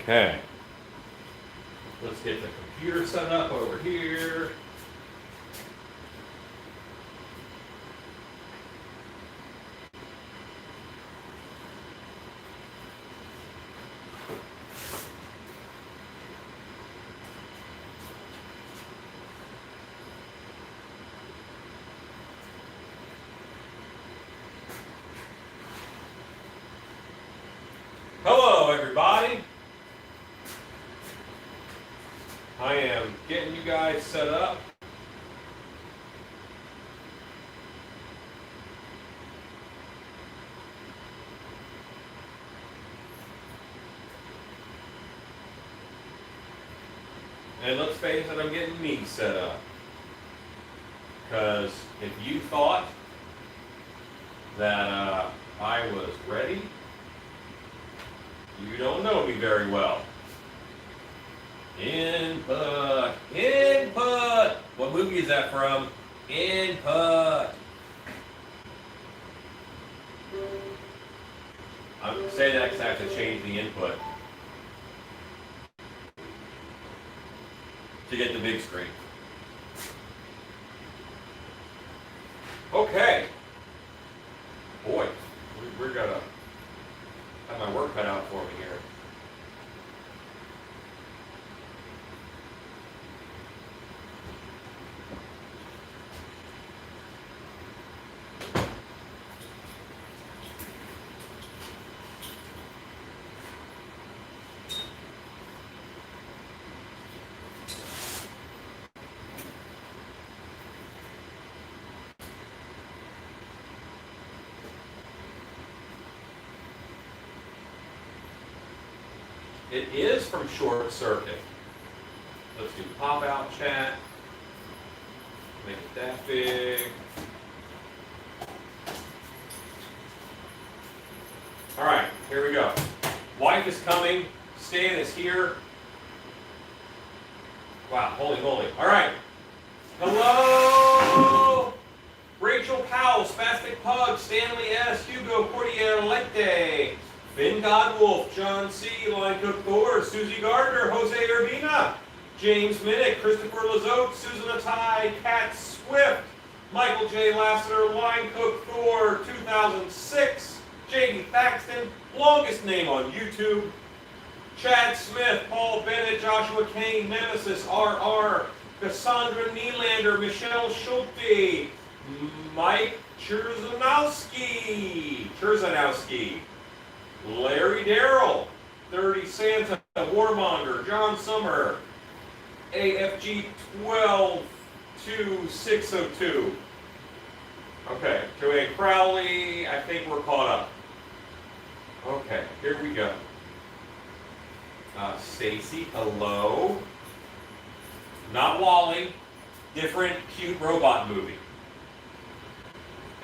Okay. Let's get the computer set up over here. Hello, everybody. I am getting you guys set up. And let's face it, I'm getting me set up. Because if you thought that I was ready, you don't know me very well. Input. Input. What movie is that from? Input. I'm saying that because I have to change the input to get the big screen. Okay. Boy, we're gonna have my work cut out for me here. It is from Short Circuit. Let's do pop-out chat. Make it that big. All right, here we go. Wife is coming. Stan is here. Wow, holy moly. All right. Hello! Rachel Powell, Spastic Pug, Stanley S., Hugo Cordier Lete, Finn Godwolf, John C., Line Cook Thor, Susie Gardner, Jose Urbina, James Minnick, Christopher Lazote, Susan Attai, Kat Swift, Michael J. Lassiter, Line Cook Thor, 2006, J.D. Thaxton, longest name on YouTube, Chad Smith, Paul Bennett, Joshua Kane, Nemesis, R.R., Cassandra Nylander, Michelle Schulte, Mike Cherzanowski, Larry Darrell, 30 Santa, Warmonger, John Summer, AFG 122602. Okay, Joanne Crowley, I think we're caught up. Okay, here we go. Stacy, hello. Not Wally, different cute robot movie.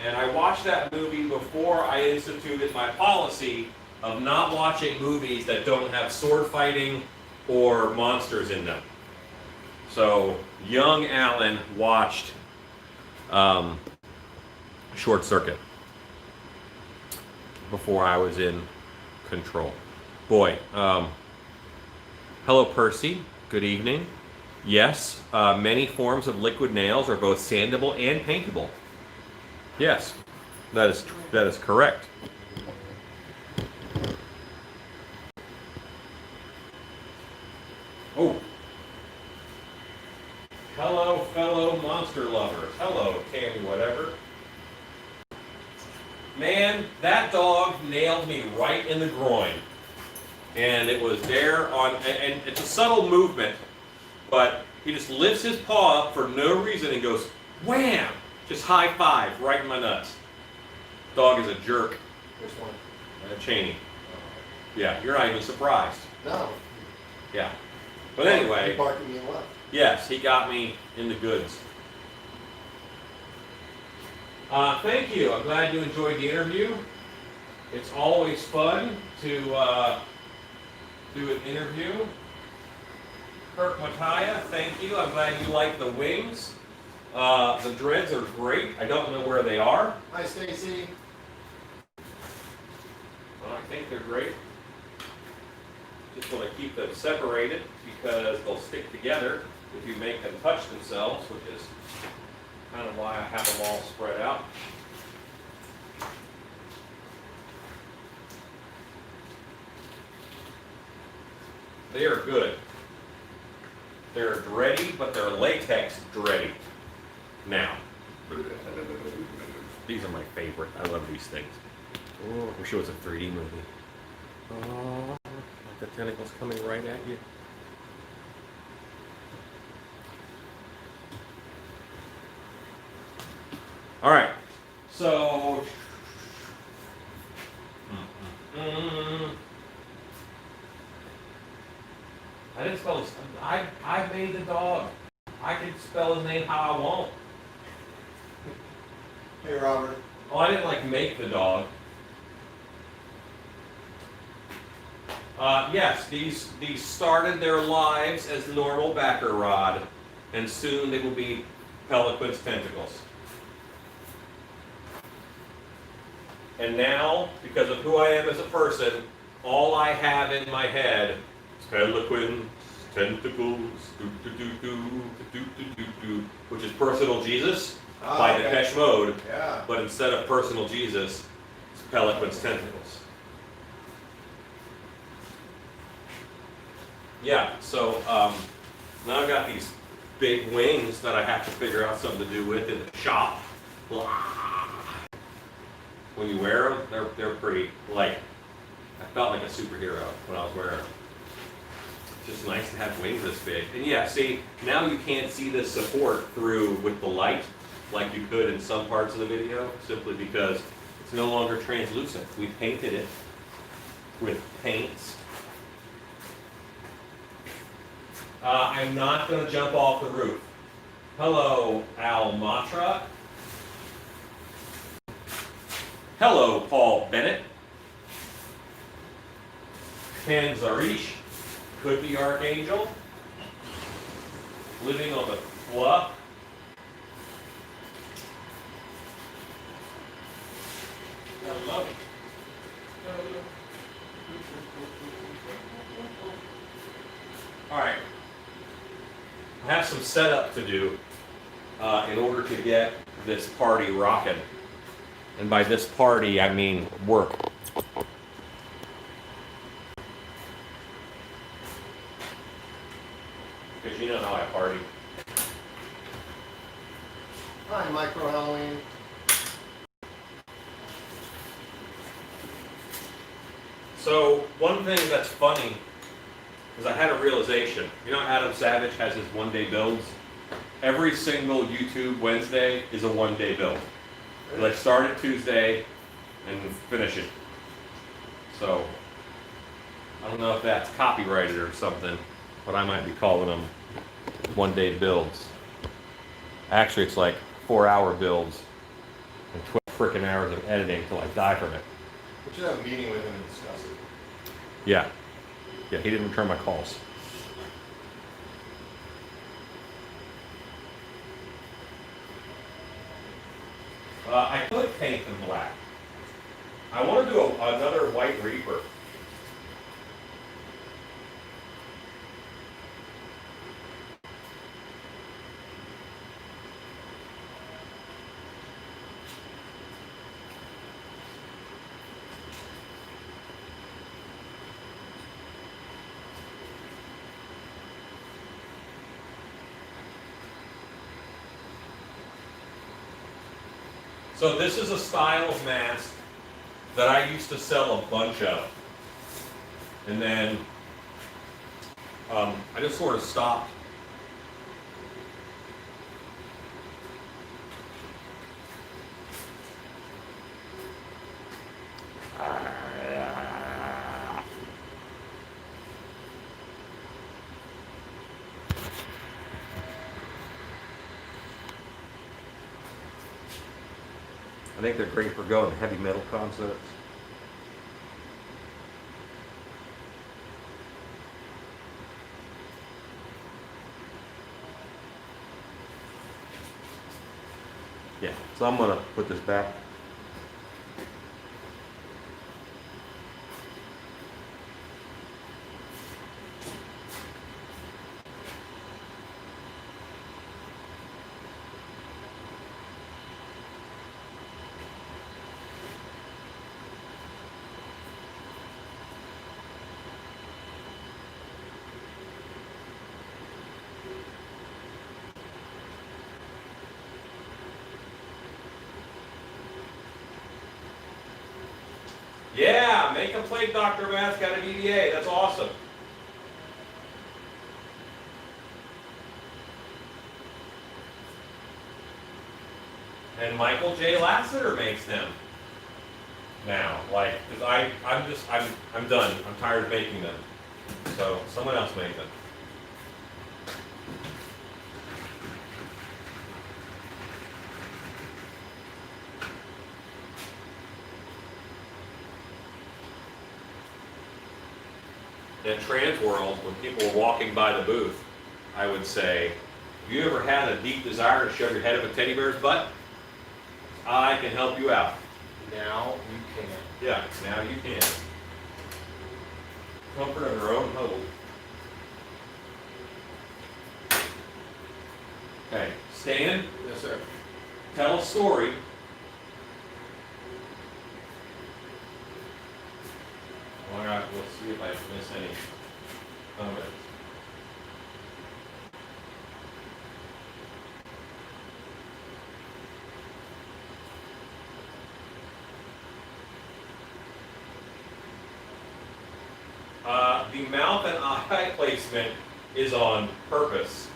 And I watched that movie before I instituted my policy of not watching movies that don't have sword fighting or monsters in them. So young Alan watched Short Circuit before I was in control. Boy, hello Percy, good evening. Yes, many forms of liquid nails are both sandable and paintable. Yes, that is correct. Oh. Hello, fellow monster lovers. Hello, Tammy whatever. Man, that dog nailed me right in the groin. And it was there on, and it's a subtle movement, but he just lifts his paw up for no reason and goes, wham! Just high five right in my nuts. Dog is a jerk. Which one? Cheney. Yeah, you're not even surprised. No. Yeah. But anyway. He barked at me and left. Yes, he got me in the goods. Thank you. I'm glad you enjoyed the interview. It's always fun to do an interview. Kirk Mataya, thank you. I'm glad you like the wings. The dreads are great. I don't know where they are. Hi, Stacy. Well, I think they're great. Just want to keep them separated because they'll stick together if you make them touch themselves, which is kind of why I have them all spread out. They are good. They're dready, but they're latex dready. Now, these are my favorite. I love these things. Oh, I wish it was a 3D movie. Oh, like the tentacles coming right at you. All right, so I didn't spell his. I made the dog. I can spell his name how I want. Hey, Robert. Oh, I didn't like make the dog. Yes, these started their lives as normal backer rod, and soon they will be Peliquin's tentacles. And now, because of who I am as a person, all I have in my head is Peliquin's tentacles, which is Personal Jesus by Depeche Mode. Yeah. But instead of Personal Jesus, it's Peliquin's tentacles. Yeah, so now I've got these big wings that I have to figure out something to do with in the shop. When you wear them, they're pretty, like, I felt like a superhero when I was wearing them. It's just nice to have wings this big. And yeah, see, now you can't see the support through with the light like you could in some parts of the video, simply because it's no longer translucent. We painted it with paints. I'm not going to jump off the roof. Hello, Al Matra. Hello, Paul Bennett. Ken Zarish, could be Archangel. Living on the fluff. Hello. All right. I have some setup to do in order to get this party rocking. And by this party, I mean work. Because you know how I party. Hi, Micro Halloween. So one thing that's funny is I had a realization. You know Adam Savage has his one-day builds? Every single YouTube Wednesday is a one-day build. Like start it Tuesday and finish it. So I don't know if that's copyrighted or something, but I might be calling them one-day builds. Actually, it's like 4-hour builds and 12 freaking hours of editing till I die from it. We should have a meeting with him and discuss it. Yeah. Yeah, he didn't return my calls. I could paint them black. I want to do another White Reaper. So this is a style of mask that I used to sell a bunch of. And then I just sort of stopped. I think they're great for going to heavy metal concerts. Yeah, so I'm gonna put this back. Make a Plague Doctor mask out of EVA. That's awesome. And Michael J. Lasseter makes them now. Like, because I'm done. I'm tired of making them. So someone else make them. In Trans World, when people were walking by the booth, I would say, have you ever had a deep desire to shove your head up a teddy bear's butt? I can help you out. Now you can. Yeah, now you can. Comfort of your own home. Okay, Stan, Yes, sir. tell a story. All right, let's see if I miss any comments. The mouth and eye placement is on purpose.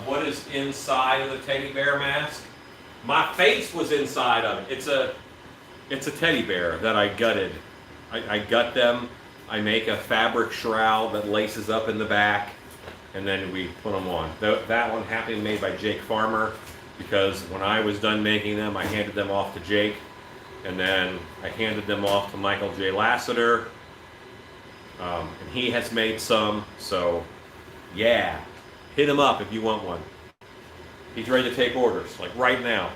What is inside of the teddy bear mask? My face was inside of it. It's a teddy bear that I gutted. I gut them. I make a fabric shroud that laces up in the back, and then we put them on. That one happened to be made by Jake Farmer, because when I was done making them, I handed them off to Jake, and then I handed them off to Michael J. Lasseter, and he has made some, so yeah, hit him up if you want one. He's ready to take orders, like right now.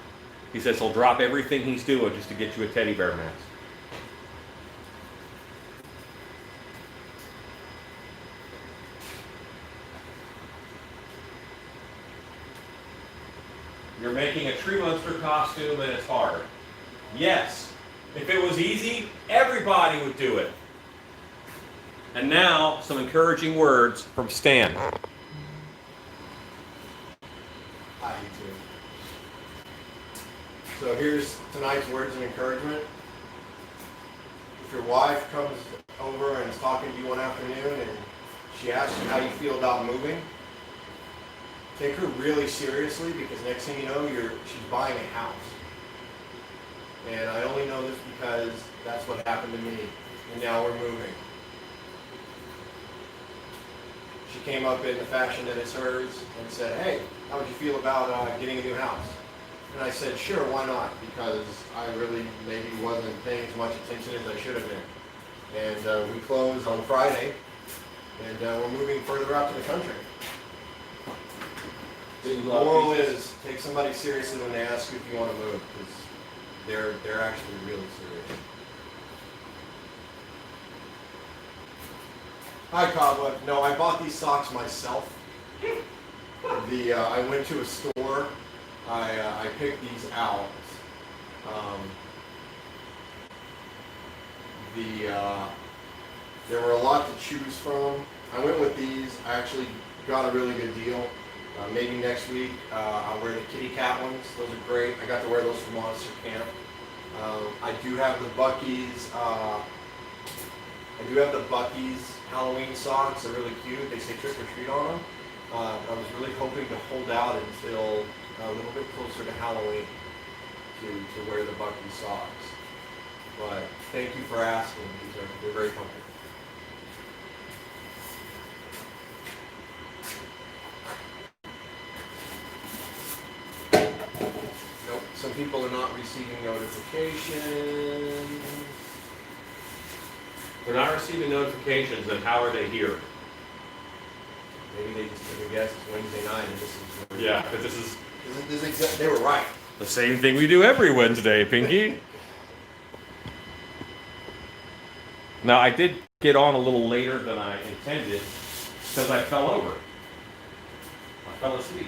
He says he'll drop everything he's doing just to get you a teddy bear mask. You're making a tree monster costume and it's hard. Yes, if it was easy, everybody would do it. And now, some encouraging words from Stan. Hi, you too. So here's tonight's words of encouragement. If your wife comes over and is talking to you one afternoon and she asks you how you feel about moving, take her really seriously, because next thing you know, she's buying a house. And I only know this because that's what happened to me. And now we're moving. She came up in the fashion that is hers and said, hey, how would you feel about getting a new house? And I said, sure, why not? Because I really maybe wasn't paying as much attention as I should have been. And we closed on Friday, and we're moving further out to the country. The moral is, take somebody seriously when they ask you if you want to move, because they're actually really serious. Hi, Cobweb. No, I bought these socks myself. I went to a store. I picked these out. There were a lot to choose from. I went with these. I actually got a really good deal. Maybe next week I'll wear the kitty cat ones. Those are great. I got to wear those for Monster Camp. I do have the Buc-ee's. Halloween socks. They're really cute. They say trick or treat on them. I was really hoping to hold out until a little bit closer to Halloween to wear the Buc-ee's socks. But thank you for asking. They're very comfortable. Nope. Some people are not receiving notifications. They're not receiving notifications, and how are they here? Maybe they just took a guess it's Wednesday night and this is... Yeah, but this is they were right. the same thing we do every Wednesday, Pinky. Now, I did get on a little later than I intended because I fell over. I fell asleep.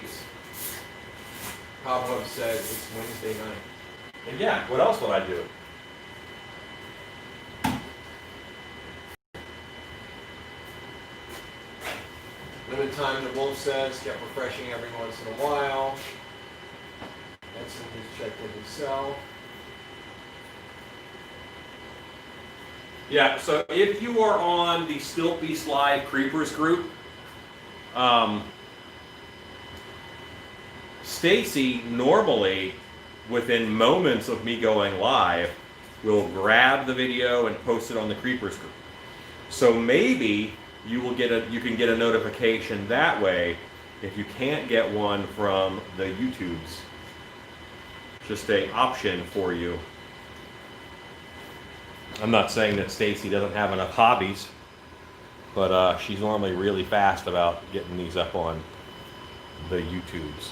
Cobweb said it's Wednesday night. And yeah, what else would I do? Limited time, the Wolf says, kept refreshing every once in a while. Edson has checked in himself. Yeah, so if you are on the Stilt Beast Live Creepers group, Stacy normally, within moments of me going live, will grab the video and post it on the Creepers group. So maybe you can get a notification that way if you can't get one from the YouTubes. Just an option for you. I'm not saying that Stacy doesn't have enough hobbies, but she's normally really fast about getting these up on the YouTubes.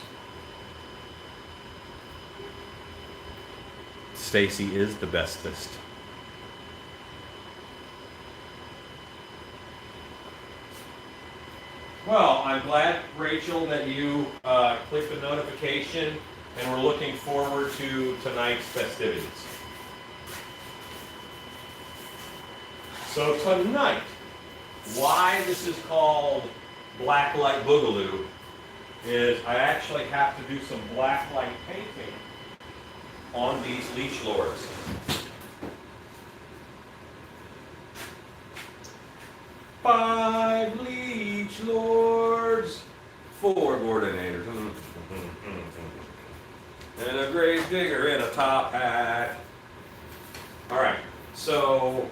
Stacy is the bestest. Well, I'm glad, Rachel, that you clicked the notification, and we're looking forward to tonight's festivities. So tonight, why this is called Blacklight Boogaloo is I actually have to do some blacklight painting on these leech lords. Five leech lords, 4 coordinators, and a grave digger in a top hat. All right, so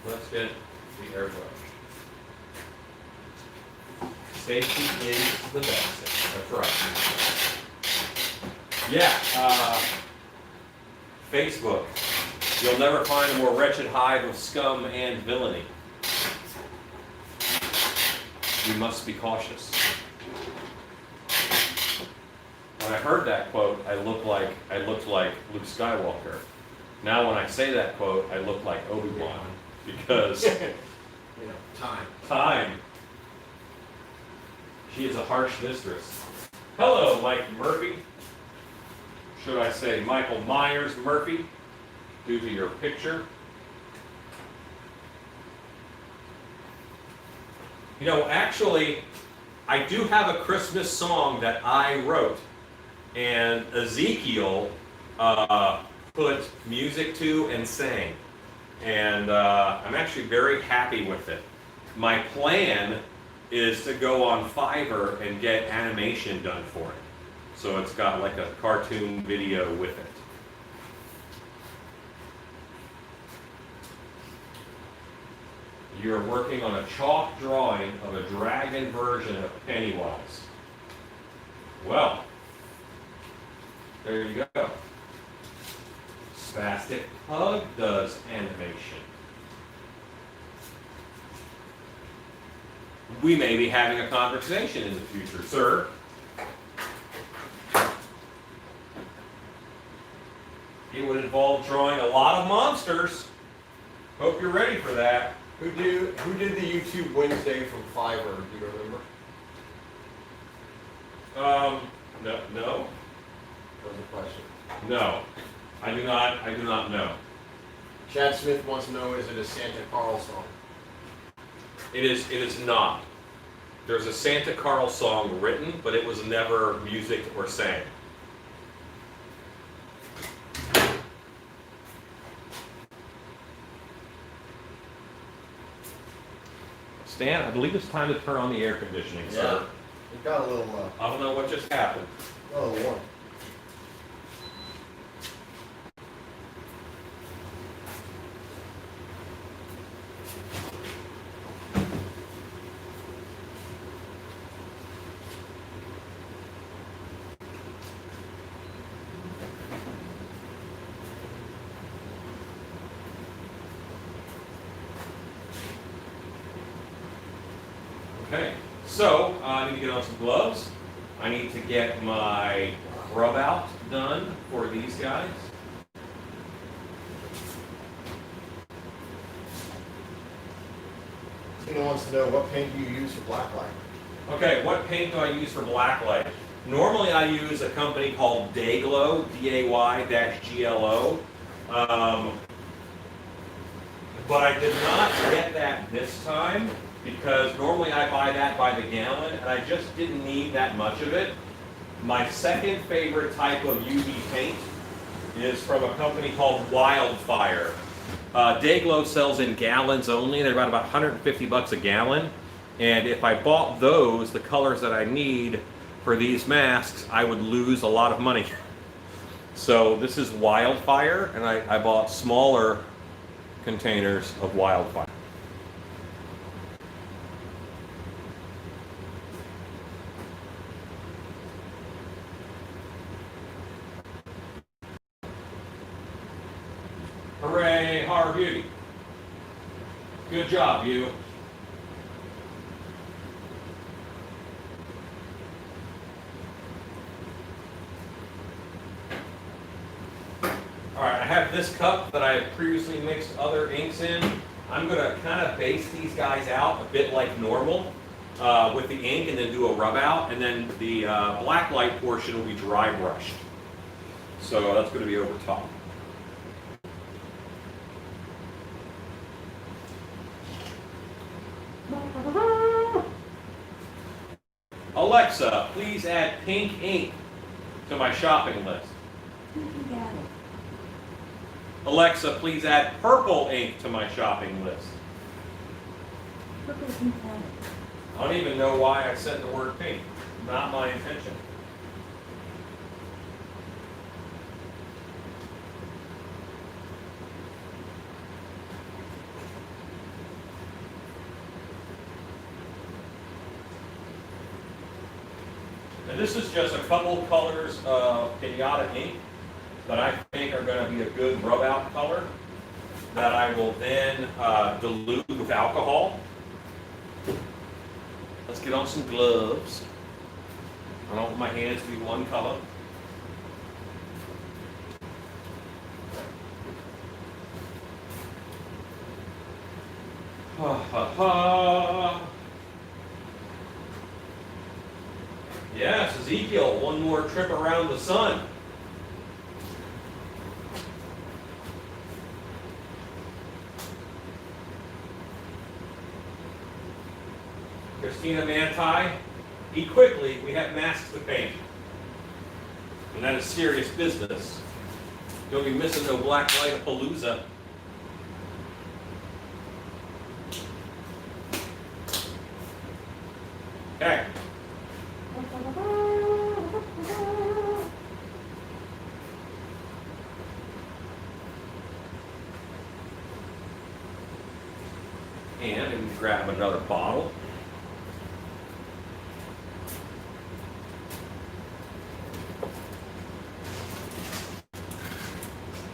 let's get the airbrush. Stacy is the best. That's right. Yeah, Facebook. You'll never find a more wretched hive of scum and villainy. We must be cautious. When I heard that quote, I looked like Luke Skywalker. Now when I say that quote, I look like Obi-Wan because time. She is a harsh mistress. Hello, Mike Murphy. Should I say Michael Myers Murphy, due to your picture? You know, actually, I do have a Christmas song that I wrote, and Ezekiel put music to and sang. And I'm actually very happy with it. My plan is to go on Fiverr and get animation done for it. So it's got like a cartoon video with it. You're working on a chalk drawing of a dragon version of Pennywise. Well, there you go. Spastic Pug does animation. We may be having a conversation in the future, sir. It would involve drawing a lot of monsters. Hope you're ready for that. Who did the YouTube Wednesday from Fiverr? Do you remember? No. That was a question. No. I do not know. Chad Smith wants to know, is it a Santa Carl song? It is not. There's a Santa Carl song written, but it was never music or sang. Stan, I believe it's time to turn on the air conditioning, sir. It got a little I don't know what just happened. warm. Okay, so I need to get on some gloves. I need to get my rub out done for these guys. Tina wants to know, what paint do you use for Blacklight? Okay, what paint do I use for Blacklight? Normally I use a company called Dayglow, D-A-Y-G-L-O. But I did not get that this time because normally I buy that by the gallon and I just didn't need that much of it. My second favorite type of UV paint is from a company called Wildfire. Dayglow sells in gallons only. They're about 150 bucks a gallon. And if I bought those, the colors that I need for these masks, I would lose a lot of money. So this is Wildfire, and I bought smaller containers of Wildfire. Hooray, Horror Beauty. Good job, you. Alright, I have this cup that I have previously mixed other inks in. I'm going to kind of base these guys out a bit like normal with the ink and then do a rub out. And then the Blacklight portion will be dry brushed. So that's going to be over top. Alexa, please add pink ink to my shopping list. Alexa, please add purple ink to my shopping list. I don't even know why I said the word pink. Not my intention. And this is just a couple colors of Pinata ink that I think are going to be a good rub out color that I will then dilute with alcohol. Let's get on some gloves. I don't want my hands to be one color. Ha ha ha. Yes, Ezekiel, one more trip around the sun. Christina Manti, eat quickly, we have masks to paint. And that is serious business. Don't be missing no Blacklight-palooza. Okay. And I need to grab another bottle.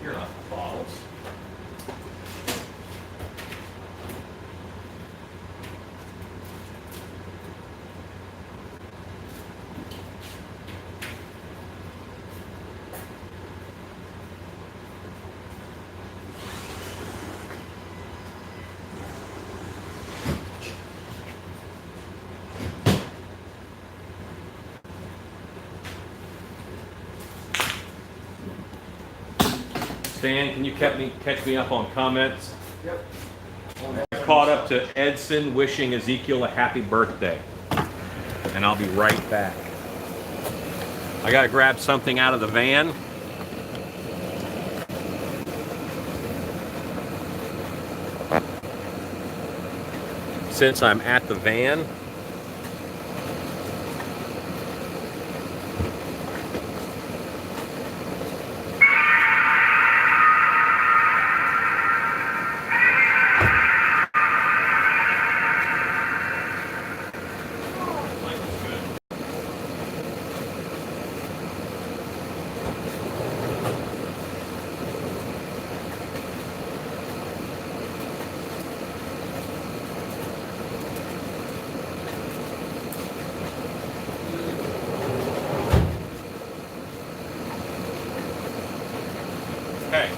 Here are not the bottles. Stan, can you catch me up on comments? Yep. Caught up to Edson wishing Ezekiel a happy birthday. And I'll be right back. I gotta grab something out of the van. Since I'm at the van, okay,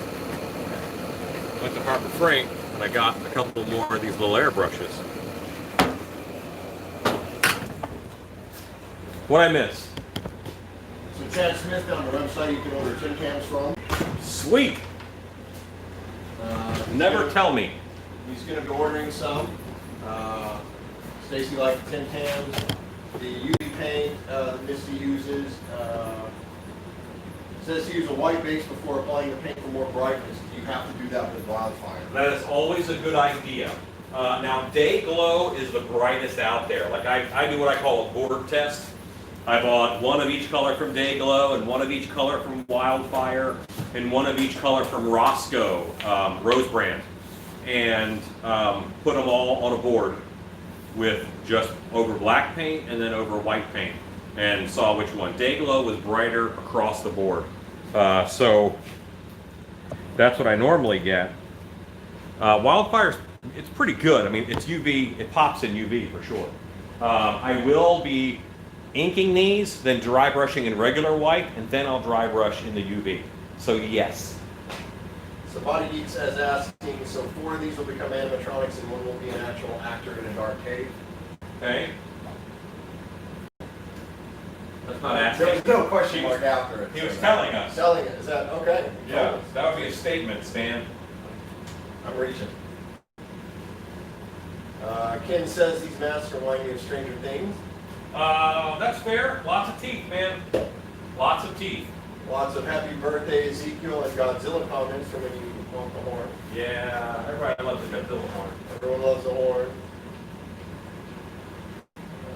went to Harbor Freight and I got a couple more of these little airbrushes. What I missed? So Chad Smith on the website you can order tin cans from. Sweet. Never tell me. He's going to be ordering some. Stacy likes tin cans. The UV paint that Misty uses. Says to use a white base before applying the paint for more brightness. Do you have to do that with wildfire? That is always a good idea. Now, day glow is the brightest out there. Like I do what I call a board test. I bought one of each color from Day Glow and one of each color from Wildfire and one of each color from Roscoe, Rose Brand, and put them all on a board with just over black paint and then over white paint, and saw which one. Day Glow was brighter across the board. So that's what I normally get. Wildfire's, it's pretty good. I mean, it's UV, it pops in UV for sure. I will be inking these, then dry brushing in regular white, and then I'll dry brush in the UV. So yes. So Body Geek says asking, so 4 of these will become animatronics and one will be an actual actor in a dark cave. Okay. That's not asking. There's no question mark after it. He was telling us. Telling it, is that okay? Yeah, that would be a statement, Stan. I'm reaching. Ken says these masks remind me of Stranger Things. That's fair. Lots of teeth, man. Lots of teeth. Lots of happy birthday Ezekiel and Godzilla comments from when you honk the horn. Yeah, everybody loves the Godzilla horn. Everyone loves the horn.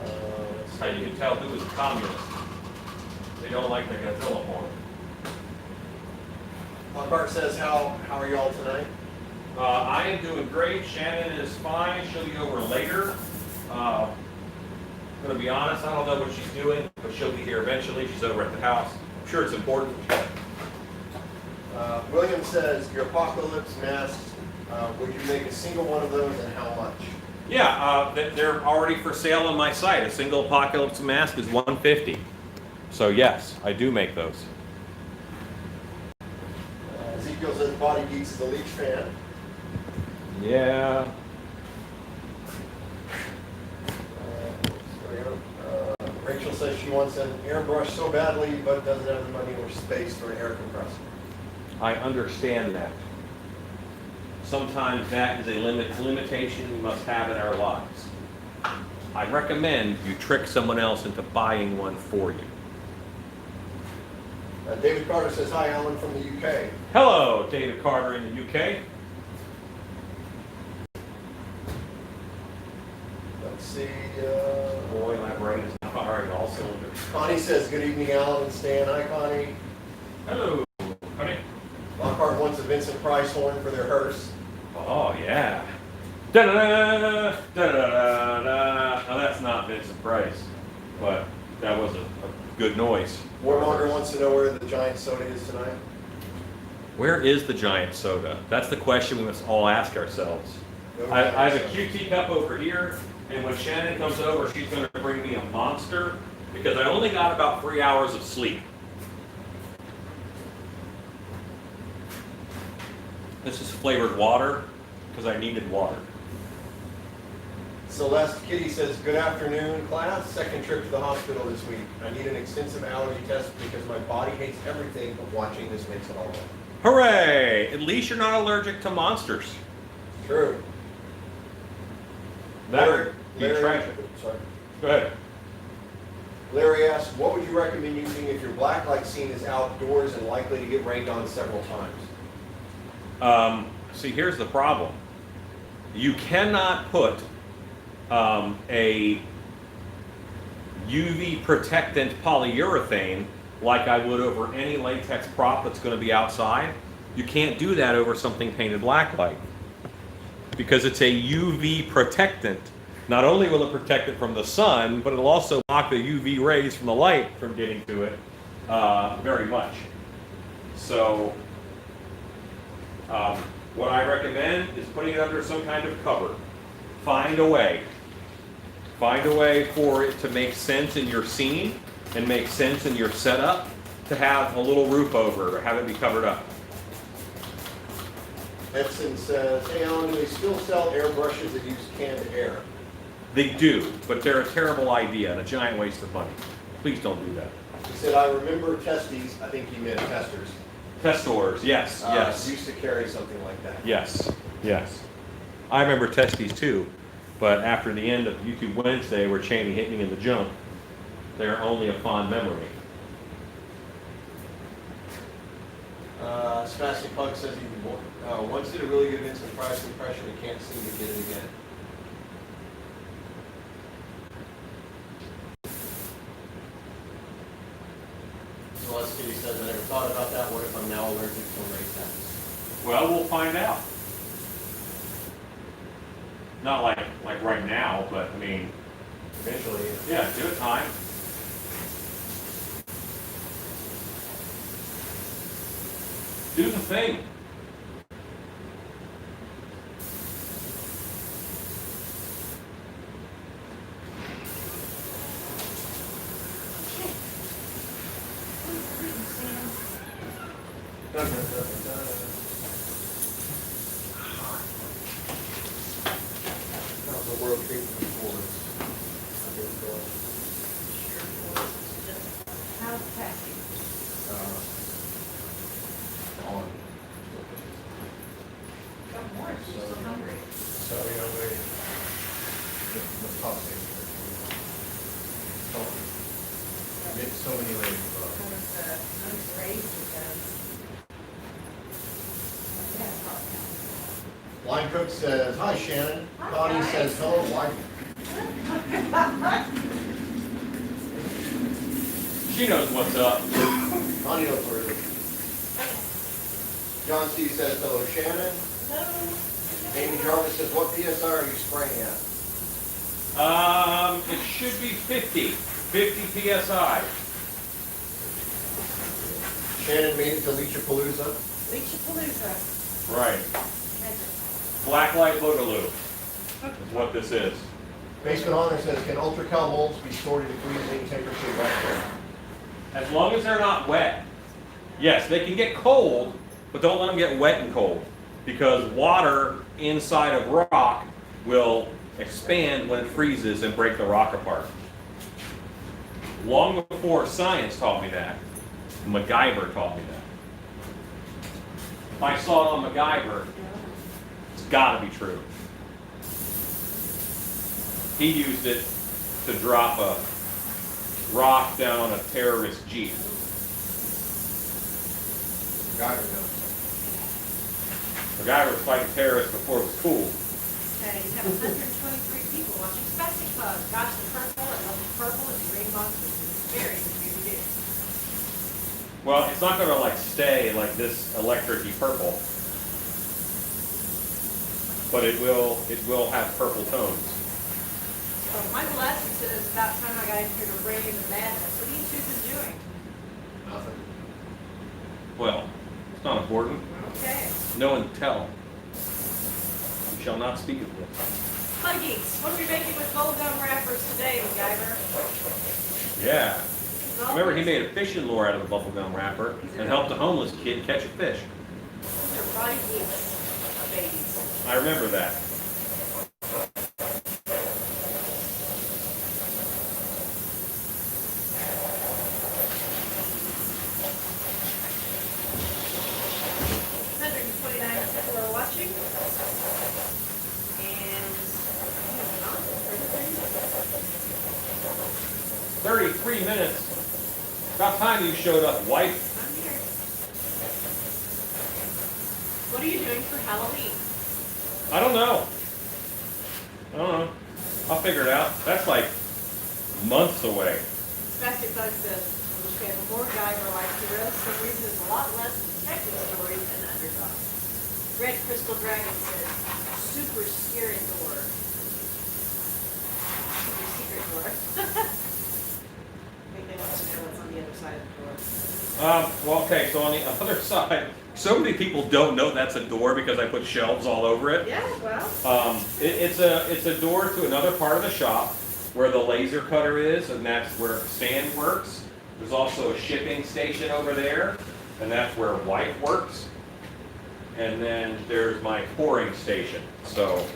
That's how you can tell who is a communist. They don't like the Godzilla horn. Lockhart says, how are y'all tonight? I am doing great. Shannon is fine. She'll be over later. I'm going to be honest, I don't know what she's doing, but she'll be here eventually. She's over at the house. I'm sure it's important. William says, your apocalypse masks, would you make a single one of those and how much? Yeah, they're already for sale on my site. A single apocalypse mask is $150. So yes, I do make those. Ezekiel says Body Geeks is a Leech fan. Yeah. Rachel says she wants an airbrush so badly, but doesn't have the money or space for an air compressor. I understand that. Sometimes that is a limitation we must have in our lives. I recommend you trick someone else into buying one for you. David Carter says, hi, Alan from the UK. Hello, David Carter in the UK. Let's see. Boy, my brain is not firing all cylinders. Connie says, good evening, Alan and Stan. Hi, Connie. Hello, honey. Lockhart wants a Vincent Price horn for their hearse. Oh, yeah. Da-da-da, da-da-da-da. Now, that's not Vincent Price, but that was a good noise. Warmonger wants to know where the giant soda is tonight. Where is the giant soda? That's the question we must all ask ourselves. I have a QT cup over here, and when Shannon comes over, she's going to bring me a monster because I only got about 3 hours of sleep. This is flavored water because I needed water. Celeste Kitty says, good afternoon, class. Second trip to the hospital this week. I need an extensive allergy test because my body hates everything, but watching this makes it all right. Hooray! At least you're not allergic to monsters. True. That would be tragic. Sorry. Go ahead. Larry asks, what would you recommend using if your blacklight scene is outdoors and likely to get rained on several times? See, here's the problem. You cannot put a UV protectant polyurethane like I would over any latex prop that's going to be outside. You can't do that over something painted blacklight because it's a UV protectant. Not only will it protect it from the sun, but it'll also block the UV rays from the light from getting to it very much. So what I recommend is putting it under some kind of cover. Find a way. Find a way for it to make sense in your scene and make sense in your setup to have a little roof over it or have it be covered up. Edson says, hey Alan, do they still sell airbrushes that use canned air? They do, but they're a terrible idea and a giant waste of money. Please don't do that. He said, I remember testes, I think he meant testers. Testors, yes, yes. Used to carry something like that. Yes, yes. I remember testes too, but after the end of YouTube Wednesday where Cheney hit me in the junk, they're only a fond memory. Spastic Pug says he once did a really good instant price impression and can't seem to get it again. Celeste Kitty says, I never thought about that. What if I'm now allergic to latex? Well, we'll find out. Not like right now, but I mean, Eventually. yeah, give it time. Do the thing. That was a world treatment before. How's the passing? On. Got more, she's so hungry. So, you know, the pop so many ladybugs. I was raised because. Line Cook says, hi Shannon. Hi, Connie guys. says, hello, wife. She knows what's up. Connie knows where it is. John C. says, hello Shannon. Hello. Amy Jarvis says, what PSI are you spraying at? It should be 50 PSI. Shannon made it to Leachapalooza. Leachapalooza. Right. Blacklight Boogaloo is what this is. Basement Honor says, can ultra-cal molds be stored at a freezing temperature wet? As long as they're not wet. Yes, they can get cold, but don't let them get wet and cold, because water inside of rock will expand when it freezes and break the rock apart. Long before science taught me that, MacGyver taught me that. If I saw it on MacGyver, it's got to be true. He used it to drop a rock down a terrorist jeep. MacGyver knows. MacGyver was fighting terrorists before it was cool. Okay, you have 123 people watching Spastic Pug. Gosh, the purple, I love the purple and the green boxes. It's very easy to do. Well, it's not going to like stay like this electric-y purple, but it will have purple tones. So Michael Astor said it's about time I got in here to bring in the madness. What are you two been doing? Nothing. Well, it's not important. Okay. No one tell. You shall not speak of this. Puggies, what are we making with bubblegum wrappers today, MacGyver? Yeah. Remember, he made a fishing lure out of a bubblegum wrapper and helped a homeless kid catch a fish. These are body heats of babies. I remember that. People are watching. And 33 minutes. About time you showed up, wife. I'm here. What are you doing for Halloween? I don't know. I'll figure it out. That's like months away. Spastic Bug says, I wish we had more Guyver-like heroes. For some reason, there's a lot less detective stories than underdogs. Red Crystal Dragon says, super scary door. Super secret door. I think they want to know what's on the other side of the door. Well, okay, so on the other side, so many people don't know that's a door because I put shelves all over it. Yeah, well. It's a door to another part of the shop where the laser cutter is, and that's where sand works. There's also a shipping station over there, and that's where white works. And then there's my pouring station. So,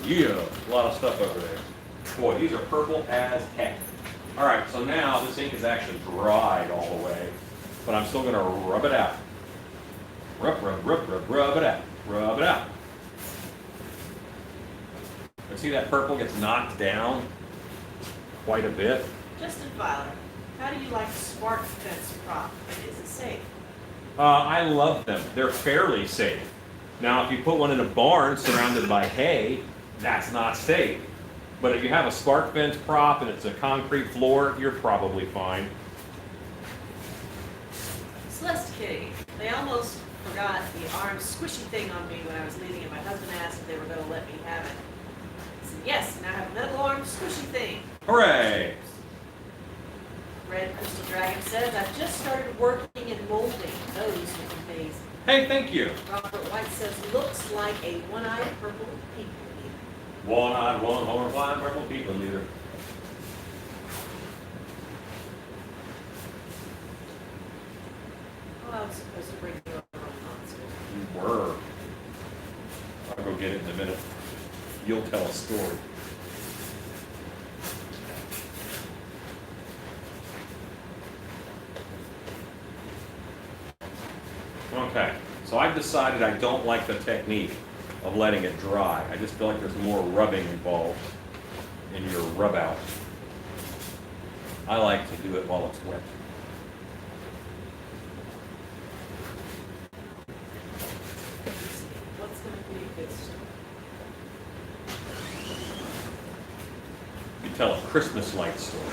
yeah, a lot of stuff over there. Boy, these are purple as heck. All right, so now this ink is actually dried all the way, but I'm still gonna rub it out. Rub it out. Rub it out. And see that purple gets knocked down quite a bit. Justin Fowler, how do you like the spark fence prop? And is it safe? I love them. They're fairly safe. Now, if you put one in a barn surrounded by hay, that's not safe. But if you have a spark fence prop and it's a concrete floor, you're probably fine. Celeste Kitty, they almost forgot the arm squishy thing on me when I was leaving, and my husband asked if they were going to let me have it. I said yes, and I have a metal arm squishy thing. Hooray! Red Crystal Dragon says, I've just started working in molding. Those look amazing. Hey, thank you. Robert White says, looks like a one-eyed purple people eater. One-eyed, one-horn, flying purple people eater. Oh, I was supposed to bring you a monster. You were. I'll go get it in a minute. You'll tell a story. Okay, so I've decided I don't like the technique of letting it dry. I just feel like there's more rubbing involved in your rub out. I like to do it while it's wet. What's going to be a good story? You tell a Christmas light story.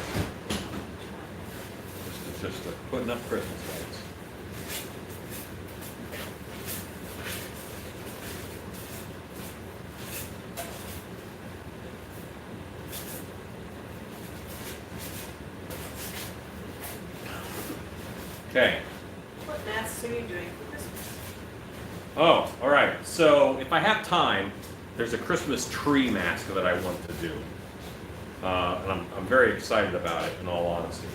Just putting up Christmas lights. Okay. What masks are you doing for Christmas? Oh, all right. So if I have time, there's a Christmas tree mask that I want to do. And I'm very excited about it, in all honesty.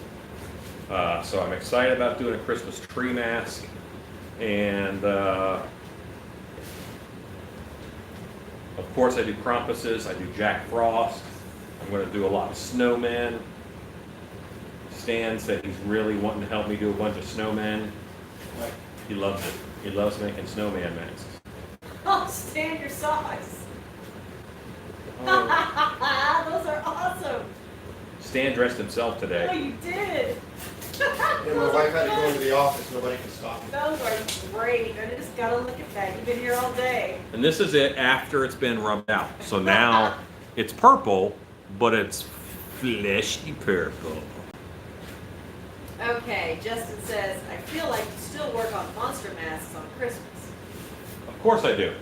So I'm excited about doing a Christmas tree mask. And of course I do Krampuses, I do Jack Frost. I'm going to do a lot of snowmen. Stan said he's really wanting to help me do a bunch of snowmen. He loves it. He loves making snowman masks. Oh, stand your size. Oh, Those are awesome. Stan dressed himself Oh, today. you did. Yeah, my wife had to go into the office, nobody could stop me. Those are great. I just gotta look at that. You've been here all day. And this is it after it's been rubbed out. So now it's purple, but it's fleshy purple. Okay, Justin says, I feel like you still work on monster masks on Christmas. Of course I do.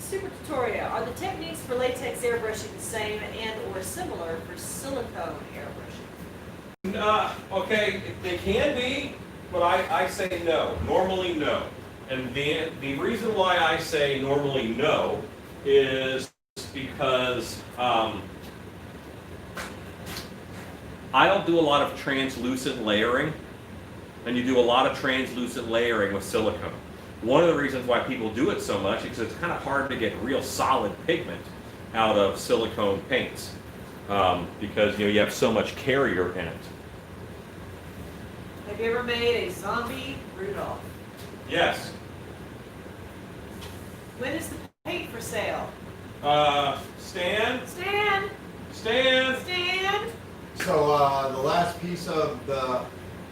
Super Tutorial, are the techniques for latex airbrushing the same and or similar for silicone airbrushing? Okay, they can be, but I say no. Normally no. And the reason why I say normally no is because I don't do a lot of translucent layering, and you do a lot of translucent layering with silicone. One of the reasons why people do it so much is because it's kind of hard to get real solid pigment out of silicone paints because you have so much carrier in it. Have you ever made a zombie Rudolph? Yes. When is the paint for sale? Stan? Stan! Stan? Stan! So the last piece of the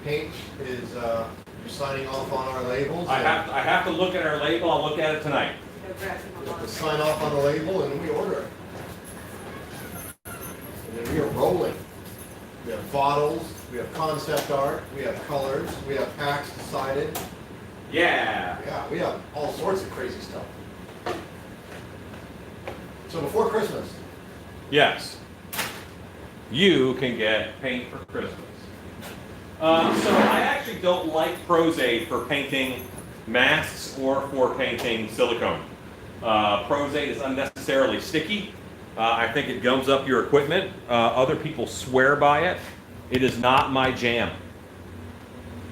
paint is you're signing off on our labels. I have to look at our label. I'll look at it tonight. Go grab some We have to more. sign off on the label and then we order it. And then we are rolling. We have bottles, we have concept art, we have colors, we have packs decided. Yeah. Yeah, we have all sorts of crazy stuff. So before Christmas, Yes. You can get paint for Christmas. So I actually don't like Pros-Aid for painting masks or for painting silicone. Pros-Aid is unnecessarily sticky. I think it gums up your equipment. Other people swear by it. It is not my jam.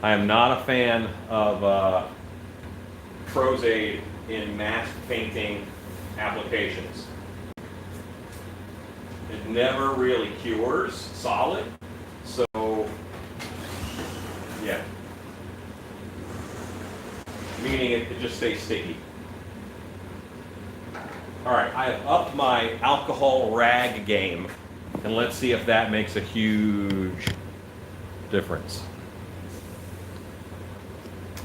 I am not a fan of Pros-Aid in mask painting applications. It never really cures solid, so yeah. Meaning it just stays sticky. All right, I have upped my alcohol rag game, and let's see if that makes a huge difference.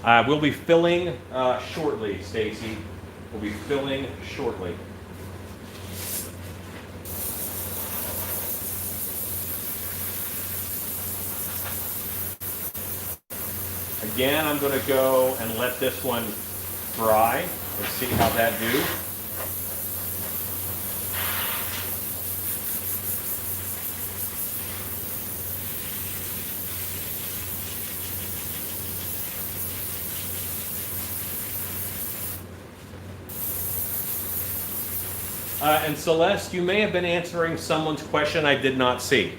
We'll be filling shortly, Stacy. We'll be filling shortly. Again, I'm going to go and let this one dry and see how that do. And Celeste, you may have been answering someone's question I did not see.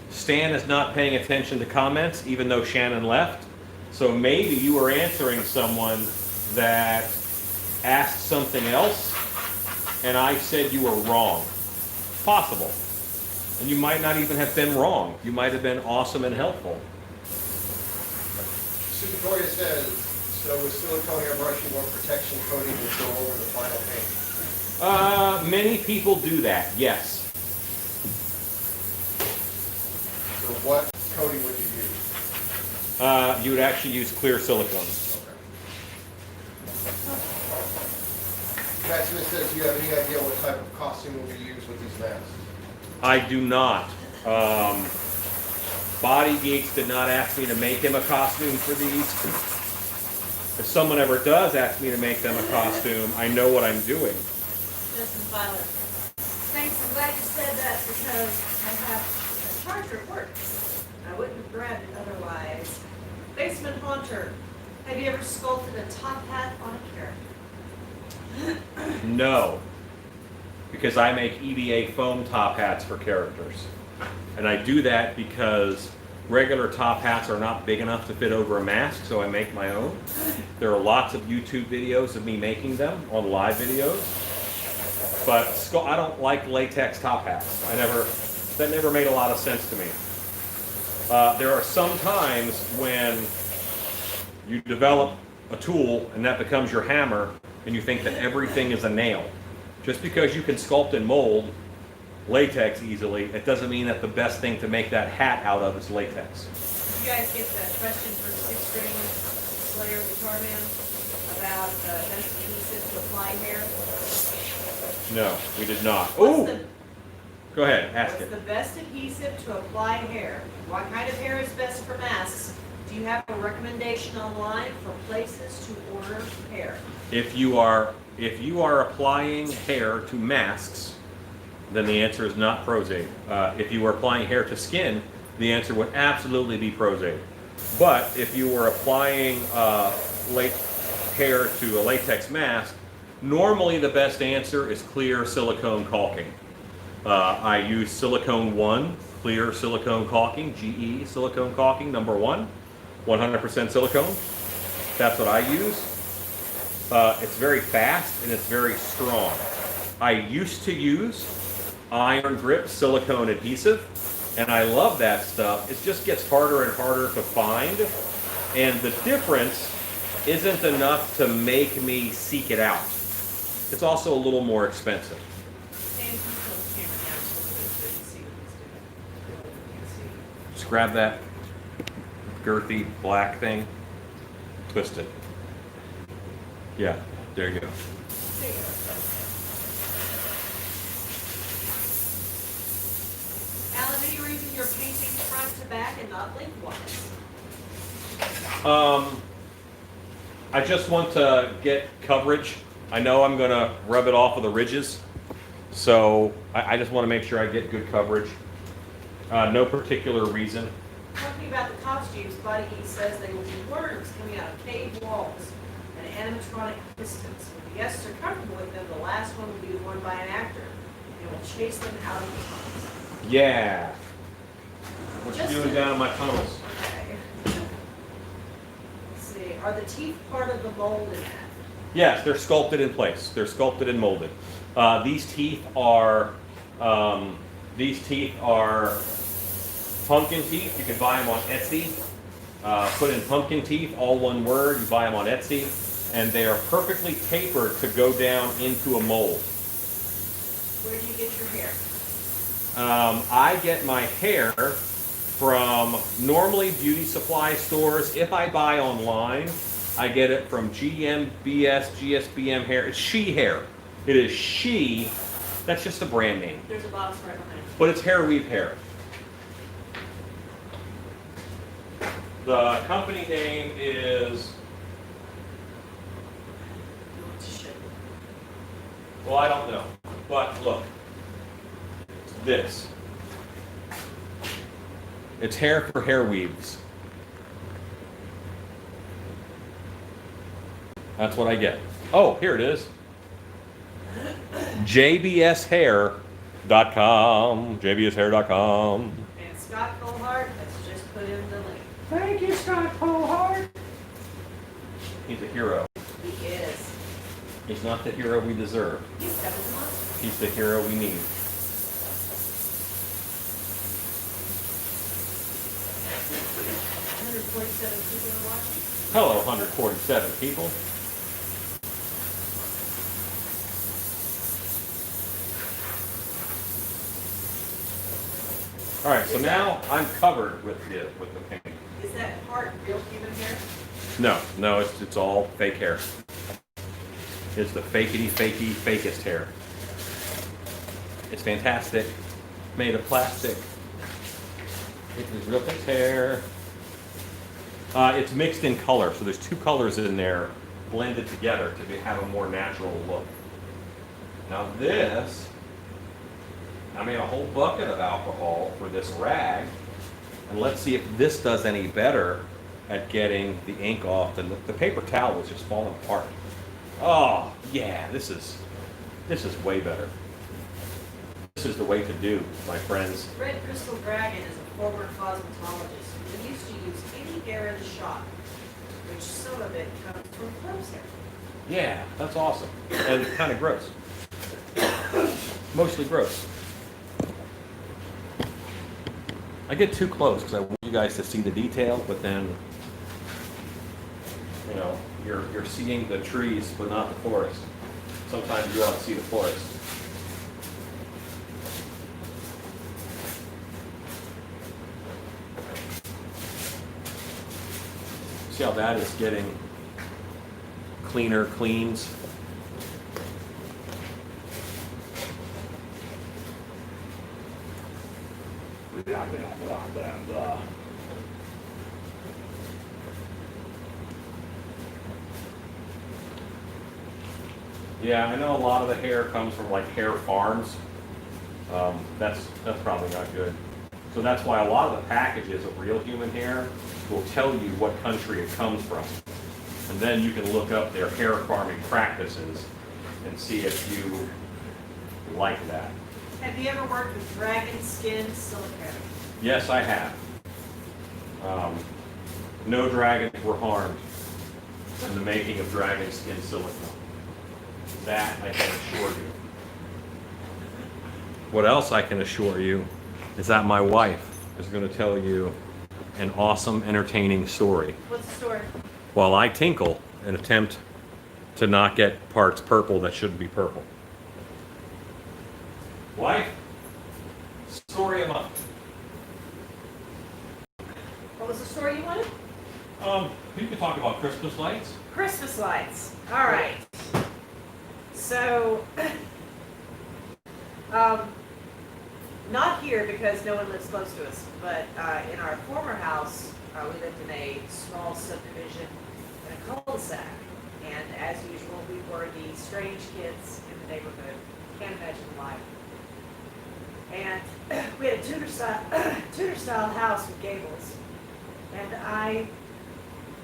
Stan is not paying attention to comments, even though Shannon left. So maybe you were answering someone that asked something else, and I said you were wrong. Possible. And you might not even have been wrong. You might have been awesome and helpful. Victoria says, so with silicone airbrush, you want protection coating to go over the final paint. Many people do that, yes. So what coating would you use? You would actually use clear silicone. Okay. Pat Smith says, do you have any idea what type of costume will be used with these masks? I do not. Body Geeks did not ask me to make him a costume for these. If someone ever does ask me to make them a costume, I know what I'm doing. Justin Violet. Thanks, I'm glad you said that because I have a charge report. I wouldn't have grabbed it otherwise. Basement Haunter, have you ever sculpted a top hat on a character? No, because I make EVA foam top hats for characters. And I do that because regular top hats are not big enough to fit over a mask, so I make my own. There are lots of YouTube videos of me making them on live videos. But I don't like latex top hats. That never made a lot of sense to me. There are some times when you develop a tool and that becomes your hammer and you think that everything is a nail. Just because you can sculpt and mold latex easily, it doesn't mean that the best thing to make that hat out of is latex. Did you guys get that question from 6-string Slayer Guitar Man about best adhesive to apply hair? No, we did not. What's Oh, go ahead, ask What's it. the best adhesive to apply hair? What kind of hair is best for masks? Do you have a recommendation online for places to order hair? If you are applying hair to masks, then the answer is not Prozade. If you were applying hair to skin, the answer would absolutely be Prozade. But if you were applying hair to a latex mask, normally the best answer is clear silicone caulking. I use Silicone 1, clear silicone caulking, GE silicone caulking, number 1, 100% silicone. That's what I use. It's very fast and it's very strong. I used to use iron grip silicone adhesive, and I love that stuff. It just gets harder and harder to find, and the difference isn't enough to make me seek it out. It's also a little more expensive. Just grab that girthy black thing, twist it. Yeah, there you go. Alan, are you reason you're painting front to back and not lengthwise? I just want to get coverage. I know I'm going to rub it off of the ridges, so I just want to make sure I get good coverage. No particular reason. Talking about the costumes, Body Geek says they will be worms coming out of cave walls and animatronic pistons. If the guests are comfortable with them, the last one will be the one by an actor. And will chase them out of the tunnels. Yeah. What Just you doing down in my tunnels? Okay. Let's see. Are the teeth part of the mold in that? Yes, they're sculpted in place. They're sculpted and molded. These teeth are pumpkin teeth. You can buy them on Etsy. Put in pumpkin teeth, all one word. You buy them on Etsy, and they are perfectly tapered to go down into a mold. Where do you get your hair? I get my hair from normally beauty supply stores. If I buy online, I get it from GMBS, GSBM hair. It's she hair. It is she. That's just a brand name. There's a box right behind. But it's hair weave hair. The company name is, well, I don't know. But look, this. It's hair for hair weaves. That's what I get. Oh, here it is. JBShair.com. JBShair.com. And Scott Colhart has just put in the link. Thank you, Scott Colhart. He's a hero. He is. He's not the hero we deserve. He's 7 months. He's the hero we need. 147 people are watching. Hello, 147 people. All right, so now I'm covered with the paint. Is that part real human hair? No, it's all fake hair. It's the fakest hair. It's fantastic, made of plastic. It is real fake hair. It's mixed in color, so there's 2 colors in there blended together to have a more natural look. Now this, I made a whole bucket of alcohol for this rag, and let's see if this does any better at getting the ink off. And the paper towel was just falling apart. Oh yeah, this is way better. This is the way to do, my friends. Red Crystal Dragon is a former cosmetologist who used to use any hair in the shop, which some of it comes from clothes hair. Yeah, that's awesome. And kind of gross. Mostly gross. I get too close because I want you guys to see the detail, but then, you know, you're seeing the trees but not the forest. Sometimes you ought to see the forest. See how that is getting cleaner cleans? Blah, blah, blah, blah, blah. Yeah, I know a lot of the hair comes from like hair farms. That's probably not good. So that's why a lot of the packages of real human hair will tell you what country it comes from. And then you can look up their hair farming practices and see if you like that. Have you ever worked with dragon skin silicone? Yes, I have. No dragons were harmed in the making of dragon skin silicone. That I can assure you. What else I can assure you is that my wife is going to tell you an awesome, entertaining story What's the story? while I tinkle and attempt to not get parts purple that shouldn't be purple. Wife, story of the month. What was the story you wanted? You can talk about Christmas lights. Christmas lights. All right. So, not here because no one lives close to us, but in our former house, we lived in a small subdivision in a cul-de-sac. And as usual, we were the strange kids in the neighborhood. Can't imagine why. And we had a Tudor-style house with gables. And I